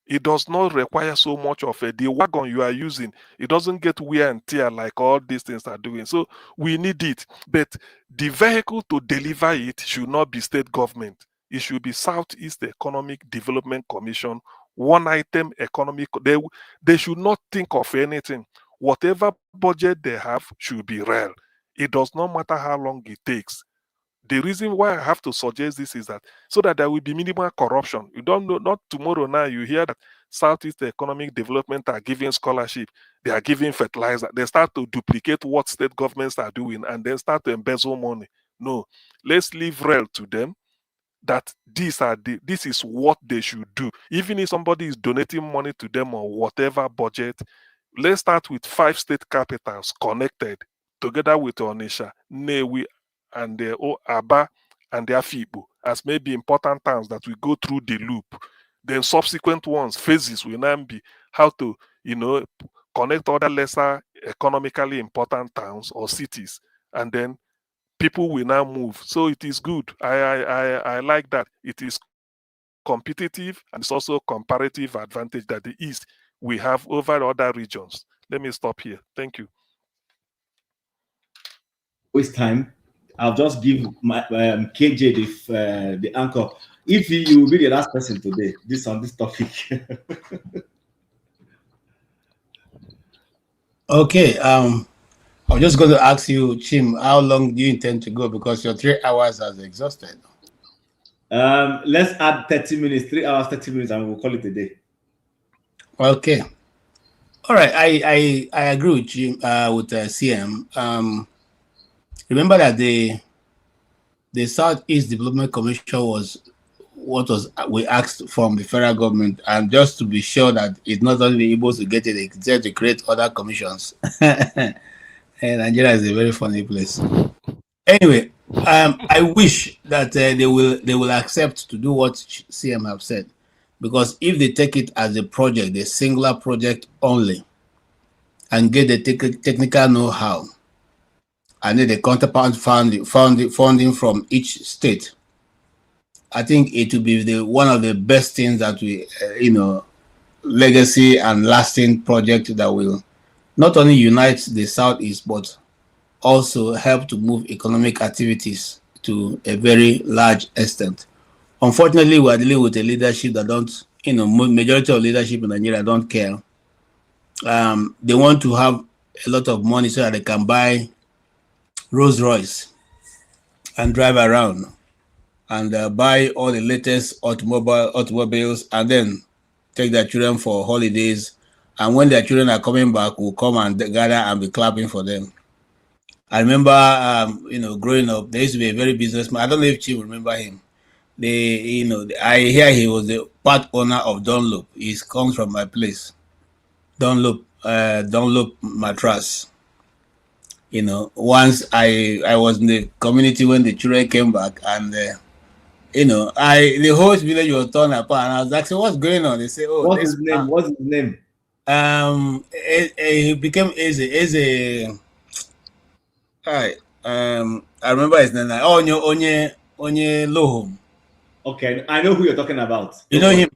It does not require so much of the wagon you are using. It doesn't get wear and tear like all these things are doing. So we need it. But the vehicle to deliver it should not be state government. It should be Southeast Economic Development Commission, one item economic. They should not think of anything. Whatever budget they have should be real. It does not matter how long it takes. The reason why I have to suggest this is that so that there will be minimal corruption. You don't know, not tomorrow now you hear that Southeast Economic Development are giving scholarship, they are giving fertilizer, they start to duplicate what state governments are doing and then start to embezzle money. No, let's leave real to them that this is what they should do. Even if somebody is donating money to them or whatever budget, let's start with 5 state capitals connected together with Onitsha, Nnewi, and the Aba and the Afikpo as maybe important towns that we go through the loop. Then subsequent ones, phases will now be how to, connect other lesser economically important towns or cities, and then people will now move. So it is good. I like that. It is competitive and it's also comparative advantage that the East we have over other regions. Let me stop here. Thank you. Waste time. I'll just give my KJ the anchor. If you will be the last person today, on this topic. Okay. I'm just going to ask you, Chim, how long do you intend to go? Because your 3 hours has exhausted. Let's add 30 minutes, 3 hours, 30 minutes, and we'll call it a day. Okay. All right. I agree with you with CM. Remember that the Southeast Development Commission was what was we asked from the federal government, and just to be sure that it's not only able to get it, they to create other commissions. And Nigeria is a very funny place. Anyway, I wish that they will accept to do what CM have said, because if they take it as a project, a singular project only, and get the technical know-how, and then the counterpart funding from each state, I think it will be one of the best things that we, legacy and lasting project that will not only unite the Southeast, but also help to move economic activities to a very large extent. Unfortunately, we are dealing with a leadership that don't, majority of leadership in Nigeria don't care. They want to have a lot of money so that they can buy Rolls Royce and drive around and buy all the latest automobiles, and then take their children for holidays. And when their children are coming back, we'll come and gather and be clapping for them. I remember, growing up, there used to be a very businessman. I don't know if you remember him. I hear he was the part owner of Dunlop. He comes from my place, Dunlop mattress. Once I was in the community when the children came back, and the whole village was torn apart, and I was asking, what's going on? They say, oh, what's his name? What's his name? He became Eze. Hi. I remember his name. Onye Lohom. Okay, I know who you're talking about. You know him?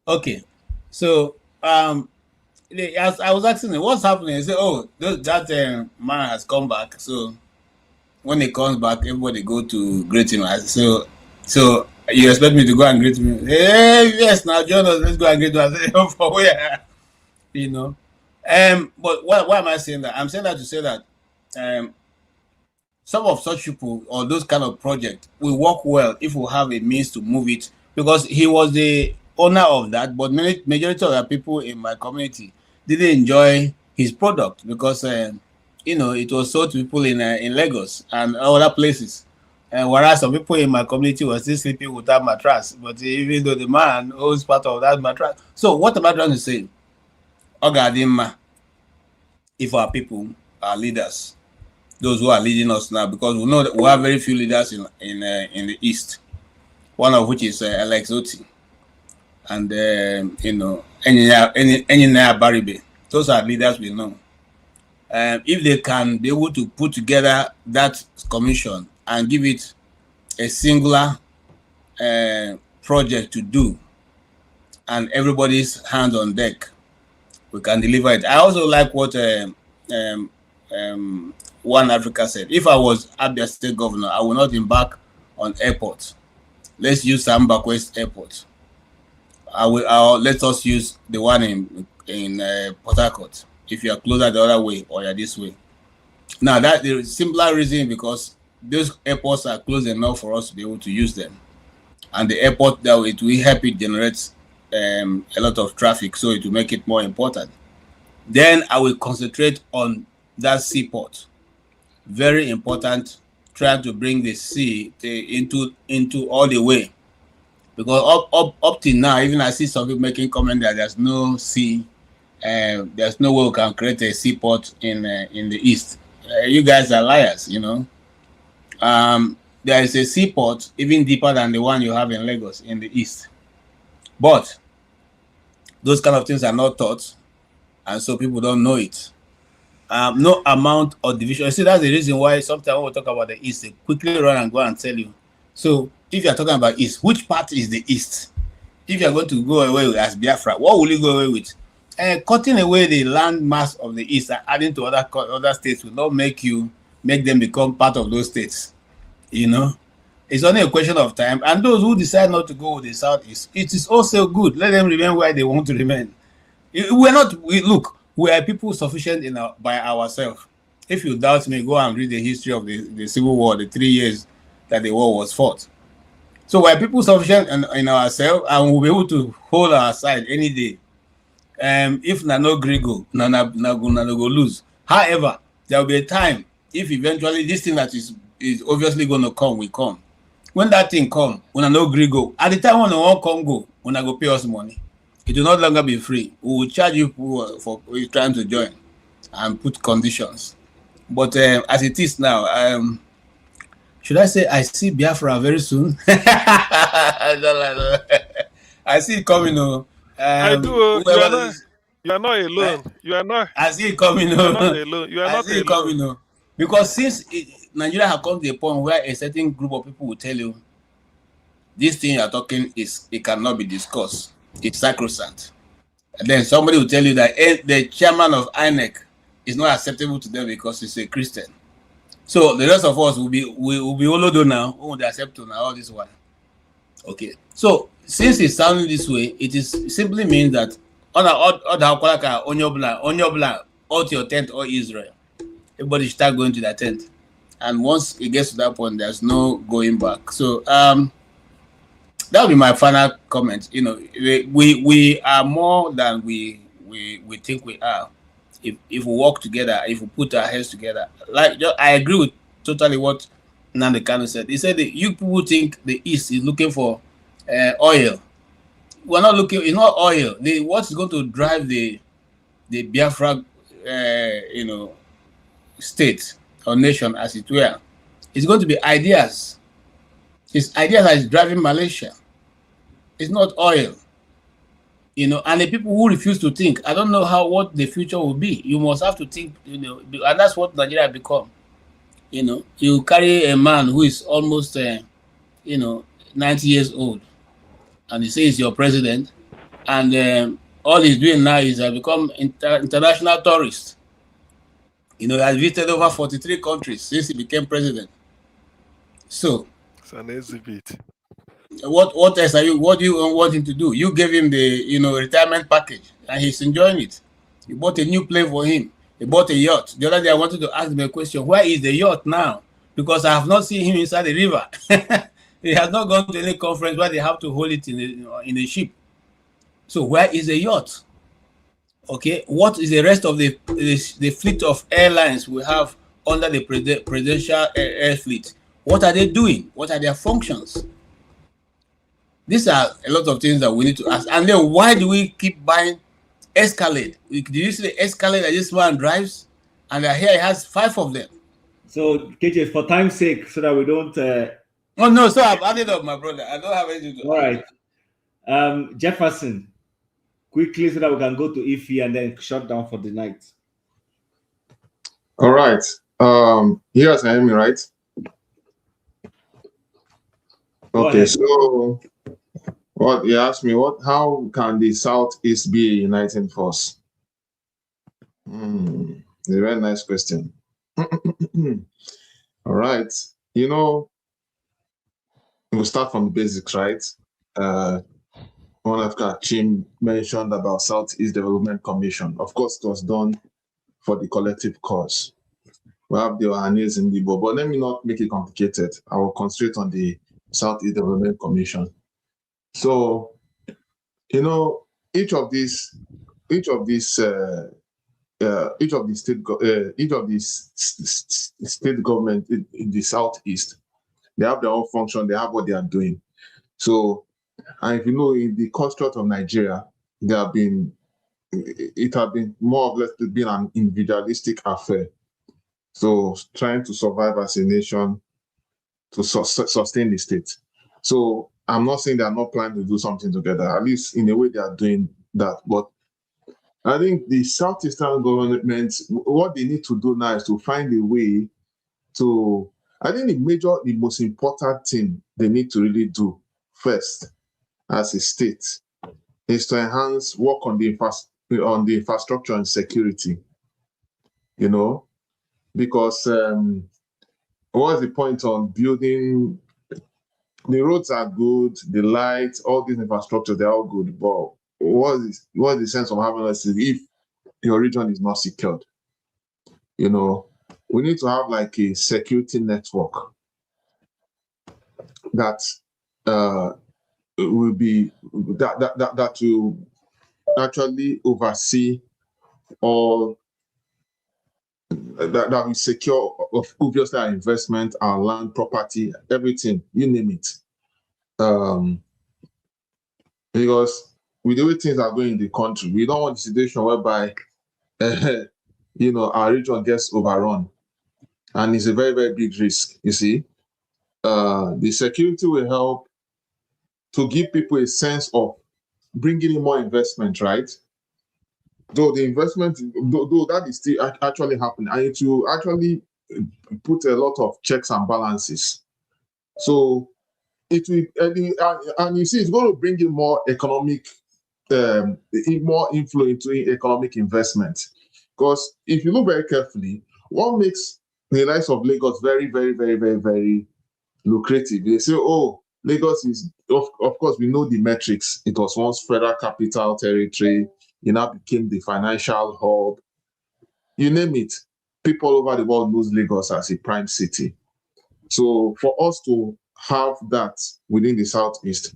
Okay. So as I was asking him, what's happening? He said, oh, that man has come back. So when he comes back, everybody go to greet him. So you expect me to go and greet him? Hey, yes, now join us. Let's go and greet him. I said, for where? But why am I saying that? I'm saying that to say that some of such people or those kind of projects will work well if we have a means to move it, because he was the owner of that, but majority of the people in my community didn't enjoy his product because it was sold to people in Lagos and other places, whereas some people in my community were still sleeping without mattress, but even though the man owns part of that mattress. So what am I trying to say? Ogadima, if our people, our leaders, those who are leading us now, because we know that we have very few leaders in the East, one of which is Alex Oti, and Enyinnaya Baribe. Those are leaders we know. If they can be able to put together that commission and give it a singular project to do, and everybody's hand on deck, we can deliver it. I also like what One Africa said. If I was Abia State Governor, I will not embark on airports. Let's use Samba Quest Airport. Let us use the one in Port Harcourt. If you are closer the other way or you're this way. Now that the simpler reason, because those airports are close enough for us to be able to use them, and the airport that it will help it generate a lot of traffic, so it will make it more important. Then I will concentrate on that seaport. Very important, trying to bring the sea into all the way, because up till now, even I see some people making comment that there's no sea, there's no way we can create a seaport in the East. You guys are liars, There is a seaport even deeper than the one you have in Lagos in the East, but those kind of things are not taught, and so people don't know it. No amount of division. See, that's the reason why sometimes when we talk about the East, they quickly run and go and tell you. So if you're talking about East, which part is the East? If you're going to go away with as Biafra, what will you go away with? Cutting away the land mass of the East and adding to other states will not make them become part of those states. It It's only a question of time. And those who decide not to go with the Southeast, it is also good. Let them remain where they want to remain. We're not, look, we are people sufficient by ourselves. If you doubt me, go and read the history of the Civil War, the 3 years that the war was fought. So we're people sufficient in ourselves, and we'll be able to hold our side any day. If no grigo, go lose. However, there will be a time if eventually this thing that is obviously going to come will come. When that thing come, when no grigo, at the time when one come go, when I go pay us money, it will not longer be free. We will charge you for trying to join and put conditions. But as it is now, should I say I see Biafra very soon? I see it coming. I do. You are not alone. You are not. I see it coming. You are not alone. You are not alone. Coming, because since Nigeria has come to a point where a certain group of people will tell you, this thing you are talking it cannot be discussed. It's sacrosanct. And then somebody will tell you that the chairman of INEC is not acceptable to them because he's a Christian. So the rest of us will be Olodo now, who will accept now all this one. Okay. So since it's sounding this way, it simply means that on your tent or Israel, everybody should start going to their tent. And once it gets to that point, there's no going back. So that will be my final comment. You know, we are more than we think we are. If we work together, if we put our heads together, I agree with totally what Nnamdi Kanu said. He said that you people think the East is looking for oil. We're not looking. It's not oil. What's going to drive the Biafra, state or nation, as it were, it's going to be ideas. It's ideas that is driving Malaysia. It's not oil. You know, and the people who refuse to think, I don't know what the future will be. You must have to think, and that's what Nigeria become. You know, you carry a man who is almost, 90 years old, and he says he's your president, and all he's doing now is become international tourist. You know, he has visited over 43 countries since he became president. So, it's an exhibit. What else what do you want him to do? You gave him the retirement package, and he's enjoying it. You bought a new plane for him. He bought a yacht. The other day I wanted to ask him a question: where is the yacht now? Because I have not seen him inside the river. He has not gone to any conference where they have to hold it in a ship. So where is the yacht? Okay, what is the rest of the fleet of airlines we have under the presidential air fleet? What are they doing? What are their functions? These are a lot of things that we need to ask. And then why do we keep buying Escalade? Did you see the Escalade that this man drives? And here he has 5 of them. So, KJ, for time's sake, so that we don't... Oh, no, so I've added up, my brother. I don't have anything to add. All right. Jefferson, quickly so that we can go to Ife and then shut down for the night. All right. You guys can hear me, right? Okay, so... What you asked me, how can the Southeast be a uniting force? It's a very nice question. All right, we'll start from the basics, right? One of Chim mentioned about Southeast Development Commission. Of course, it was done for the collective cause. We have the Ohanes in Igbo, but let me not make it complicated. I will concentrate on the Southeast Development Commission. So, each of these state government in the Southeast, they have their own function. They have what they are doing. So, and if in the construct of Nigeria, it has been more or less been an individualistic affair. So, trying to survive as a nation to sustain the state. So, I'm not saying they are not planning to do something together. At least in a way they are doing that. But I think the Southeastern governments, what they need to do now is to find a way to, I think the most important thing they need to really do first as a state is to enhance work on the infrastructure and security, because what's the point on building the roads are good, the lights, all these infrastructure, they're all good. But what is the sense of having us if your region is not secured? You know, we need to have like a security network that will be that will actually oversee all that will secure obviously our investment, our land, property, everything, you name it. Because with the way things are going in the country, we don't want a situation whereby our region gets overrun, and it's a very, very big risk. You see, the security will help to give people a sense of bringing in more investment, right? Though the investment, though that is still actually happening, and it will actually put a lot of checks and balances. So it will, and you see, it's going to bring in more economic, more inflow into economic investment. Because if you look very carefully, what makes the likes of Lagos very, very, very, very, very lucrative? They say, oh, Lagos is, of course, we know the metrics. It was once federal capital territory. It now became the financial hub. You name it. People over the world knows Lagos as a prime city. So for us to have that within the Southeast,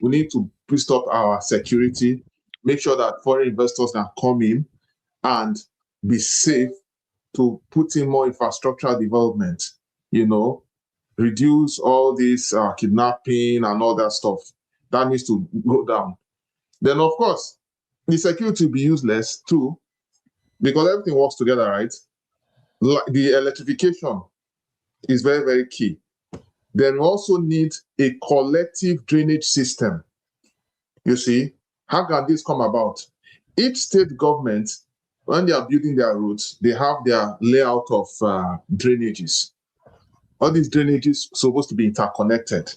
we need to boost up our security, make sure that foreign investors can come in and be safe to put in more infrastructural development, reduce all this kidnapping and all that stuff. That needs to go down. Then, of course, the security will be useless too, because everything works together, right? The electrification is very, very key. Then we also need a collective drainage system. You see, how can this come about? Each state government, when they are building their roads, they have their layout of drainages. All these drainages are supposed to be interconnected.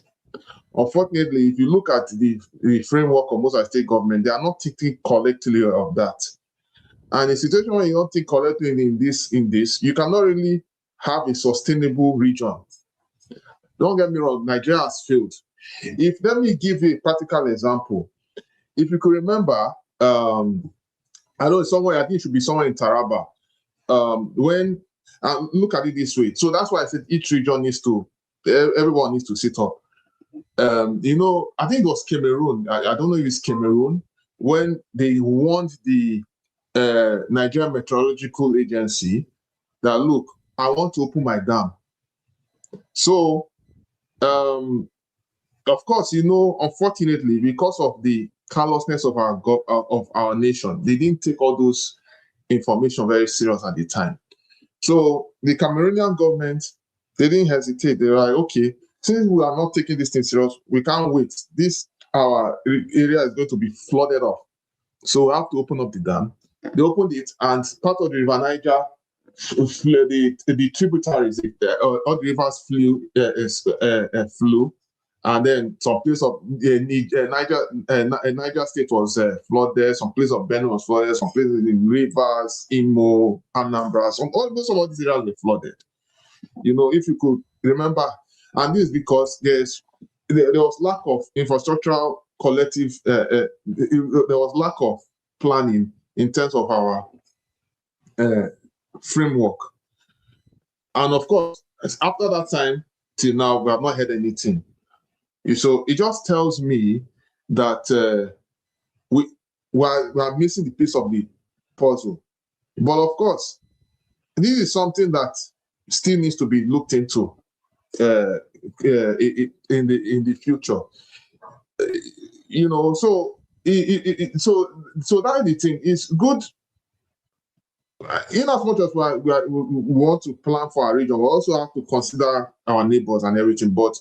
Unfortunately, if you look at the framework of most of the state government, they are not thinking collectively of that. And in a situation where you don't think collectively in this, you cannot really have a sustainable region. Don't get me wrong, Nigeria has failed. Let me give you a practical example. If you could remember, I know somewhere, I think it should be somewhere in Taraba. When look at it this way. So that's why I said each region everyone needs to sit up. I think it was Cameroon. I don't know if it's Cameroon, when they warned the Nigerian Meteorological Agency that, look, I want to open my dam. So, of course, unfortunately, because of the carelessness of our nation, they didn't take all those information very serious at the time. So the Cameroonian government, they didn't hesitate. They were like, okay, since we are not taking this thing serious, we can't wait. Our area is going to be flooded off. So we have to open up the dam. They opened it, and part of the River Niger, the tributaries, all the rivers flew, and then some place of Niger State was flooded, some place of Benue was flooded, some places in Rivers, Imo, Anambra, some of these areas were flooded. If you could remember, and this is because there was lack of infrastructural collective, there was lack of planning in terms of our framework. And of course, after that time till now, we have not heard anything. So it just tells me that we are missing the piece of the puzzle. But of course, this is something that still needs to be looked into in the future. So that the thing is good. In as much as we want to plan for our region, we also have to consider our neighbors and everything. But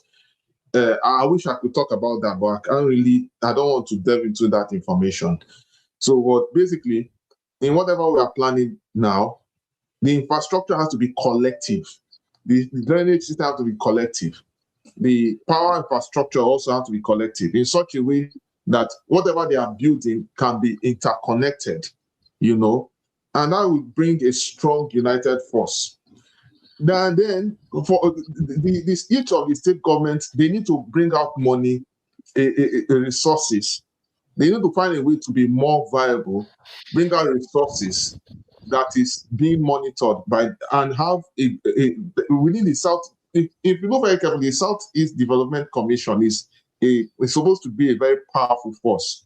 I wish I could talk about that, but I don't want to delve into that information. So basically, in whatever we are planning now, the infrastructure has to be collective. The drainage system has to be collective. The power infrastructure also has to be collective in such a way that whatever they are building can be interconnected, and that will bring a strong united force. then for this each of the state governments, they need to bring out money, resources. They need to find a way to be more viable, bring out resources that is being monitored by and have within the South. If you look very carefully, the Southeast Development Commission is supposed to be a very powerful force,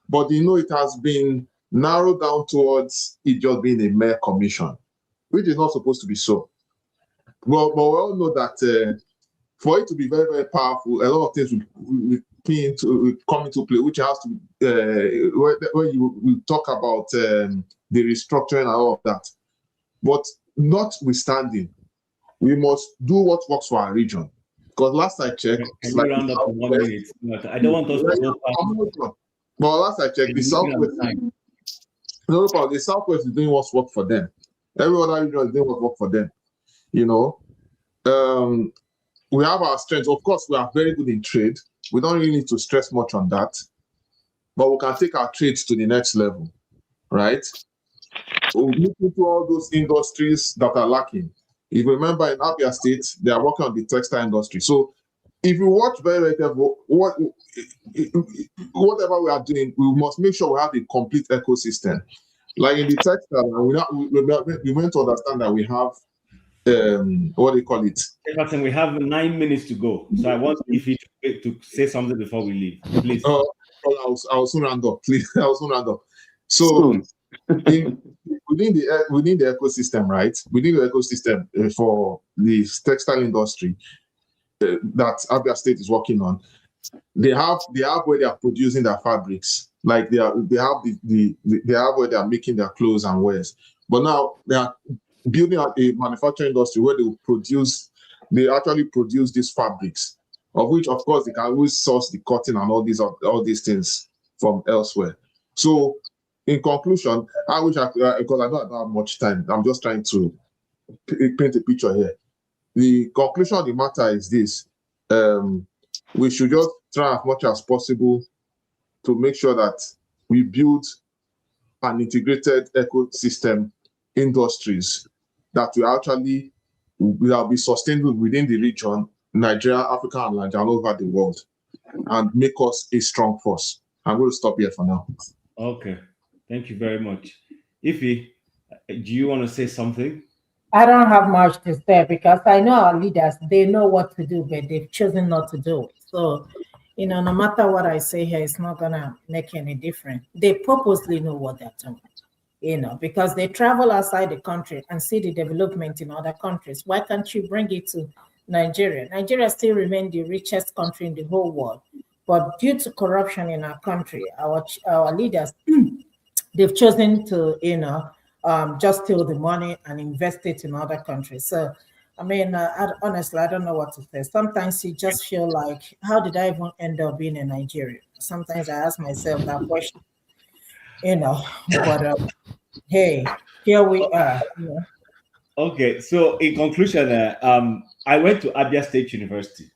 but it has been narrowed down towards it just being a mere commission, which is not supposed to be so. Well, but we all know that for it to be very, very powerful, a lot of things will come into play, which has to when you talk about the restructuring and all of that. But notwithstanding, we must do what works for our region. Because last I checked, can you round up to 1 minute? I don't want us to go past. But last I checked, the Southwest, the Southwest is doing what's work for them. Every other region is doing what's work for them. We have our strengths. Of course, we are very good in trade. We don't really need to stress much on that. But we can take our trades to the next level, right? We'll look into all those industries that are lacking. If you remember, in Abia State, they are working on the textile industry. So if you watch very, very careful, whatever we are doing, we must make sure we have a complete ecosystem. Like in the textile, we meant to understand that we have what do you call it? We have 9 minutes to go. So I want if you to say something before we leave, please. I'll soon round up, please. I'll soon round up. So within the ecosystem, right? Within the ecosystem for the textile industry that Abia State is working on, they have where they are producing their fabrics. Like they have where they are making their clothes and wares. But now they are building a manufacturing industry where they actually produce these fabrics, of which, of course, they can always source the cotton and all these things from elsewhere. So, in conclusion, I wish because I don't have much time, I'm just trying to paint a picture here. The conclusion of the matter is this: we should just try as much as possible to make sure that we build an integrated ecosystem industries that will be sustainable within the region, Nigeria, Africa, and all over the world, and make us a strong force. I'm going to stop here for now. Okay, thank you very much. Ify, do you want to say something? I don't have much to say because I know our leaders, they know what to do, but they've chosen not to do it. So, no matter what I say here, it's not going to make any difference. They purposely know what they're doing. Because they travel outside the country and see the development in other countries. Why can't you bring it to Nigeria? Nigeria still remains the richest country in the whole world. But due to corruption in our country, our leaders, they've chosen to, just steal the money and invest it in other countries. So, honestly, I don't know what to say. Sometimes you just feel like, how did I even end up being in Nigeria? Sometimes I ask myself that question. But hey, here we are. Okay, so in conclusion, I went to Abia State University.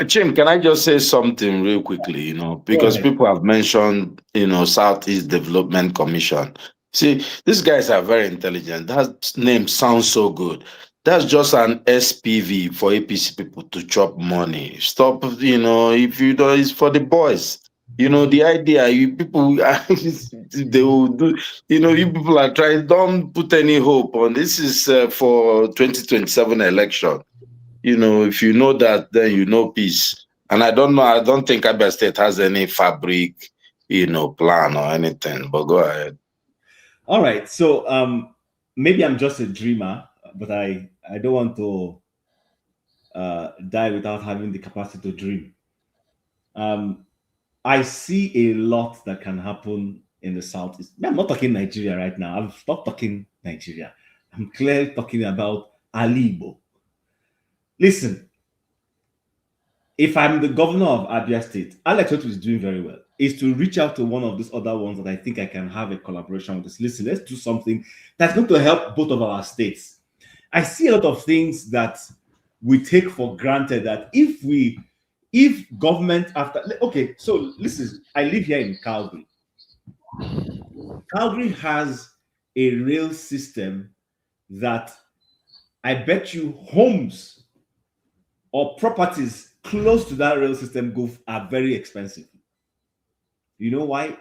Chim, can I just say something real quickly? Because people have mentioned, Southeast Development Commission. See, these guys are very intelligent. That name sounds so good. That's just an SPV for APC people to chop money. Stop, if you don't, it's for the boys. The idea, you people, they will do, you people are trying, don't put any hope on this is for 2027 election. If you know that, then you know peace. And I don't think Abia State has any fabric, plan or anything, but go ahead. All right. So maybe I'm just a dreamer, but I don't want to die without having the capacity to dream. I see a lot that can happen in the Southeast. I'm not talking Nigeria right now. I've stopped talking Nigeria. I'm clearly talking about Alibo. Listen, if I'm the governor of Abia State, Alex, what is doing very well is to reach out to one of these other ones that I think I can have a collaboration with this. Listen, let's do something that's going to help both of our states. I see a lot of things that we take for granted that if government so listen, I live here in Calgary. Calgary has a rail system that I bet you homes or properties close to that rail system are very expensive. You know why?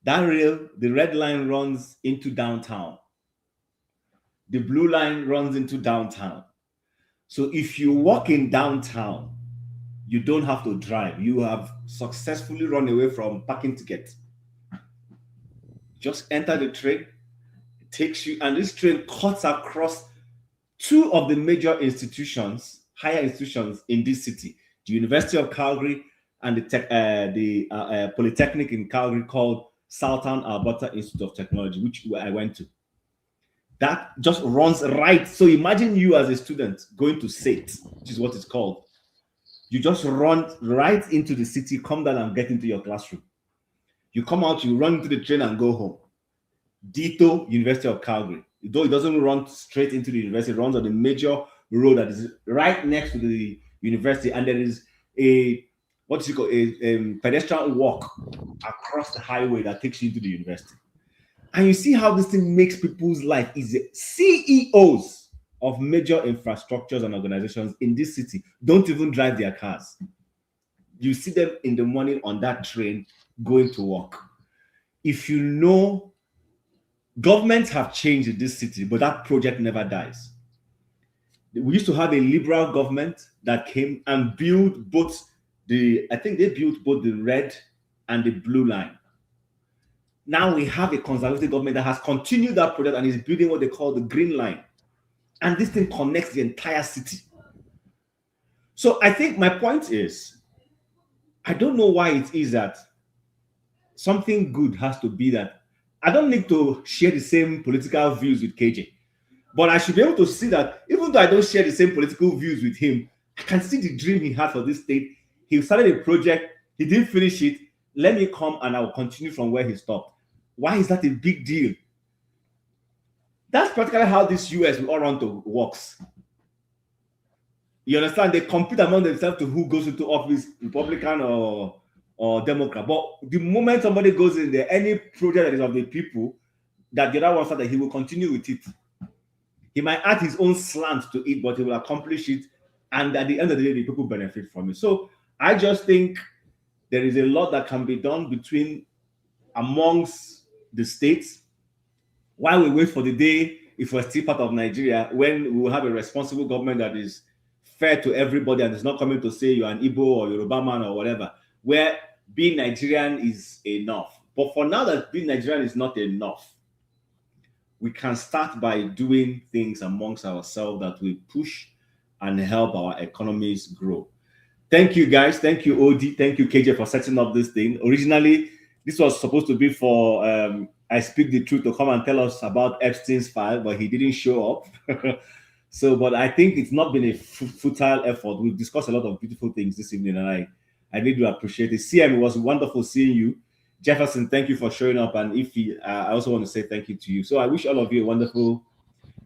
That rail, the red line runs into downtown. The blue line runs into downtown. So if you walk in downtown, you don't have to drive. You have successfully run away from parking tickets. Just enter the train, it takes you, and this train cuts across two of the major institutions, higher institutions in this city, the University of Calgary and the Polytechnic in Calgary called Southern Alberta Institute of Technology, which I went to. That just runs right. So imagine you as a student going to SAIT, which is what it's called. You just run right into the city, come down and get into your classroom. You come out, you run into the train and go home. Ditto, University of Calgary. Though it doesn't run straight into the university, it runs on the major road that is right next to the university, and there is a pedestrian walk across the highway that takes you into the university. And you see how this thing makes people's life easy. CEOs of major infrastructures and organizations in this city don't even drive their cars. You see them in the morning on that train going to work. If you know, governments have changed in this city, but that project never dies. We used to have a liberal government that came and built I think they built both the red and the blue line. Now we have a conservative government that has continued that project and is building what they call the green line. And this thing connects the entire city. So I think my point is, I don't know why it is that something good has to be that I don't need to share the same political views with KJ, but I should be able to see that even though I don't share the same political views with him, I can see the dream he had for this state. He started a project, he didn't finish it. Let me come and I will continue from where he stopped. Why is that a big deal? That's practically how this US we all run to works. You understand? They compete among themselves to who goes into office, Republican or Democrat. But the moment somebody goes in there, any project that is of the people, that the other one started, he will continue with it. He might add his own slant to it, but he will accomplish it. And at the end of the day, the people benefit from it. So I just think there is a lot that can be done amongst the states while we wait for the day, if we're still part of Nigeria, when we will have a responsible government that is fair to everybody and is not coming to say you're an Igbo or Yoruba man or whatever, where being Nigerian is enough. But for now that being Nigerian is not enough, we can start by doing things amongst ourselves that will push and help our economies grow. Thank you, guys. Thank you, Odi. Thank you, KJ, for setting up this thing. Originally, this was supposed to be for I Speak the Truth to come and tell us about Epstein's file, but he didn't show up. But I think it's not been a futile effort. We've discussed a lot of beautiful things this evening, and I really do appreciate it. CM, it was wonderful seeing you. Jefferson, thank you for showing up. And Ify, I also want to say thank you to you. So I wish all of you a wonderful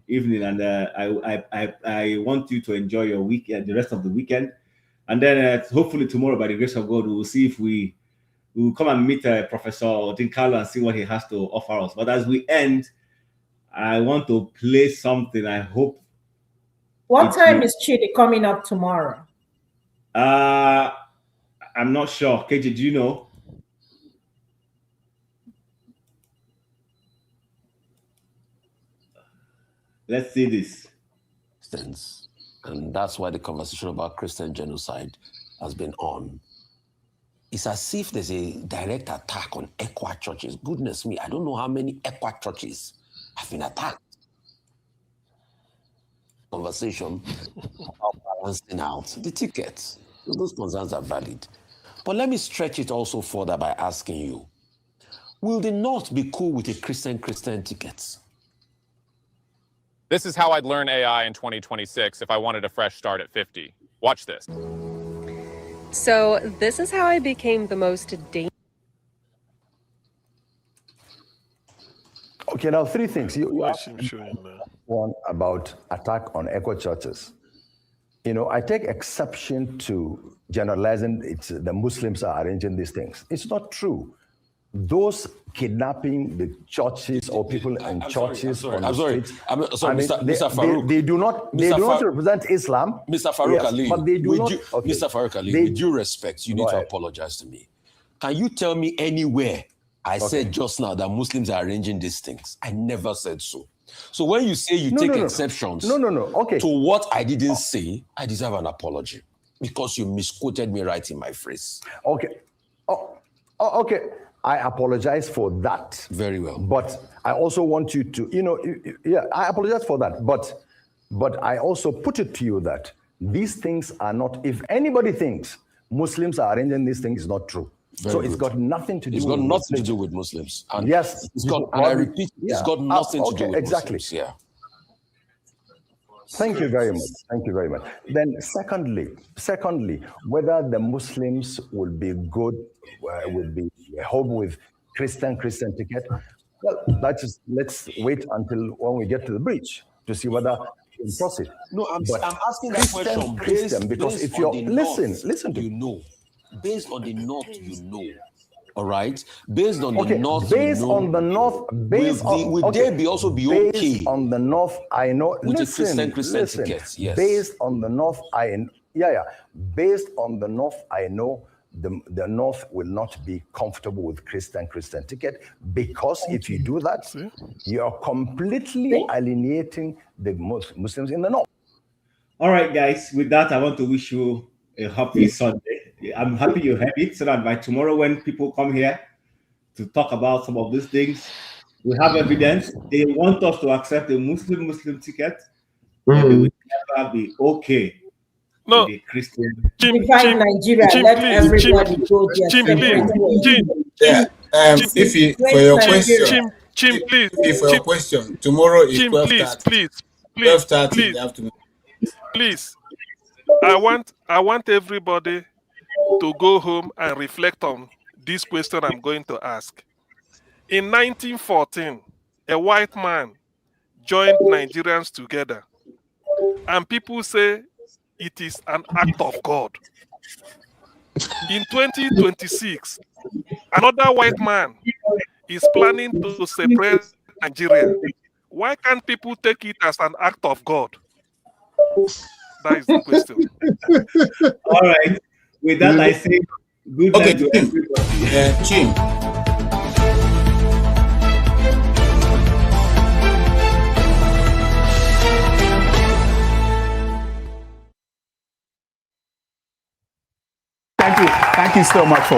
evening, and I want you to enjoy your weekend, the rest of the weekend. And then hopefully tomorrow, by the grace of God, we will see if we will come and meet Professor Dinkalo and see what he has to offer us. But as we end, I want to play something. I hope. What time is Chidi coming up tomorrow? I'm not sure. KJ, do you know? Let's see this. And that's why the conversation about Christian genocide has been on. It's as if there's a direct attack on ECWA churches. Goodness me, I don't know how many ECWA churches have been attacked. Conversation about balancing out the tickets. Those concerns are valid. But let me stretch it also further by asking you, will the North be cool with a Christian tickets? This is how I'd learn AI in 2026 if I wanted a fresh start at 50. Watch this. So this is how I became the most dangerous. Okay, now 3 things. You asked one about attack on echo churches. You know, I take exception to generalizing the Muslims are arranging these things. It's not true. those kidnapping the churches or people in churches on the streets, Mr. Farouk. They do not represent Islam. Mr. Farouk Ali, but they do not. Mr. Farouk Ali, with due respect, you need to apologize to me. Can you tell me anywhere I said just now that Muslims are arranging these things? I never said so. So when you say you take exceptions to what I didn't say, I deserve an apology because you misquoted me right in my phrase. Okay. Okay. I apologize for that. Very well. But I also want you to, I apologize for that. But I also put it to you that these things are not, if anybody thinks Muslims are arranging these things, it's not true. It's got nothing to do with Muslims. It's got nothing to do with Muslims. And yes. And I repeat, it's got nothing to do with Muslims. Yeah. Thank you very much. Thank you very much. Then secondly, whether the Muslims will be good, will be hope with Christian ticket, well, let's wait until when we get to the bridge to see whether we can proceed. No, I'm asking that question Christian, because if you're listen to me. Based on the north, all right. Based on the north, based on the north, would they be also be okay? Based on the north, I know. With the Christian tickets, yes. Based on the north, Based on the north, I know the north will not be comfortable with Christian ticket, because if you do that, you are completely alienating the Muslims in the north. All right, guys. With that, I want to wish you a happy Sunday. I'm happy you heard it, so that by tomorrow when people come here to talk about some of these things, we have evidence. They want us to accept a Muslim ticket, but they will never be okay with a Christian. Divide Nigeria, let everybody go their separate way. For your question, tomorrow is 12:30. 12:30 in the afternoon. Please, I want everybody to go home and reflect on this question I'm going to ask. In 1914, a white man joined Nigerians together, and people say it is an act of God. In 2026, another white man is planning to separate Nigeria. Why can't people take it as an act of God? That is the question. All right. With that, I say good night to everybody. Chim. Thank you so much for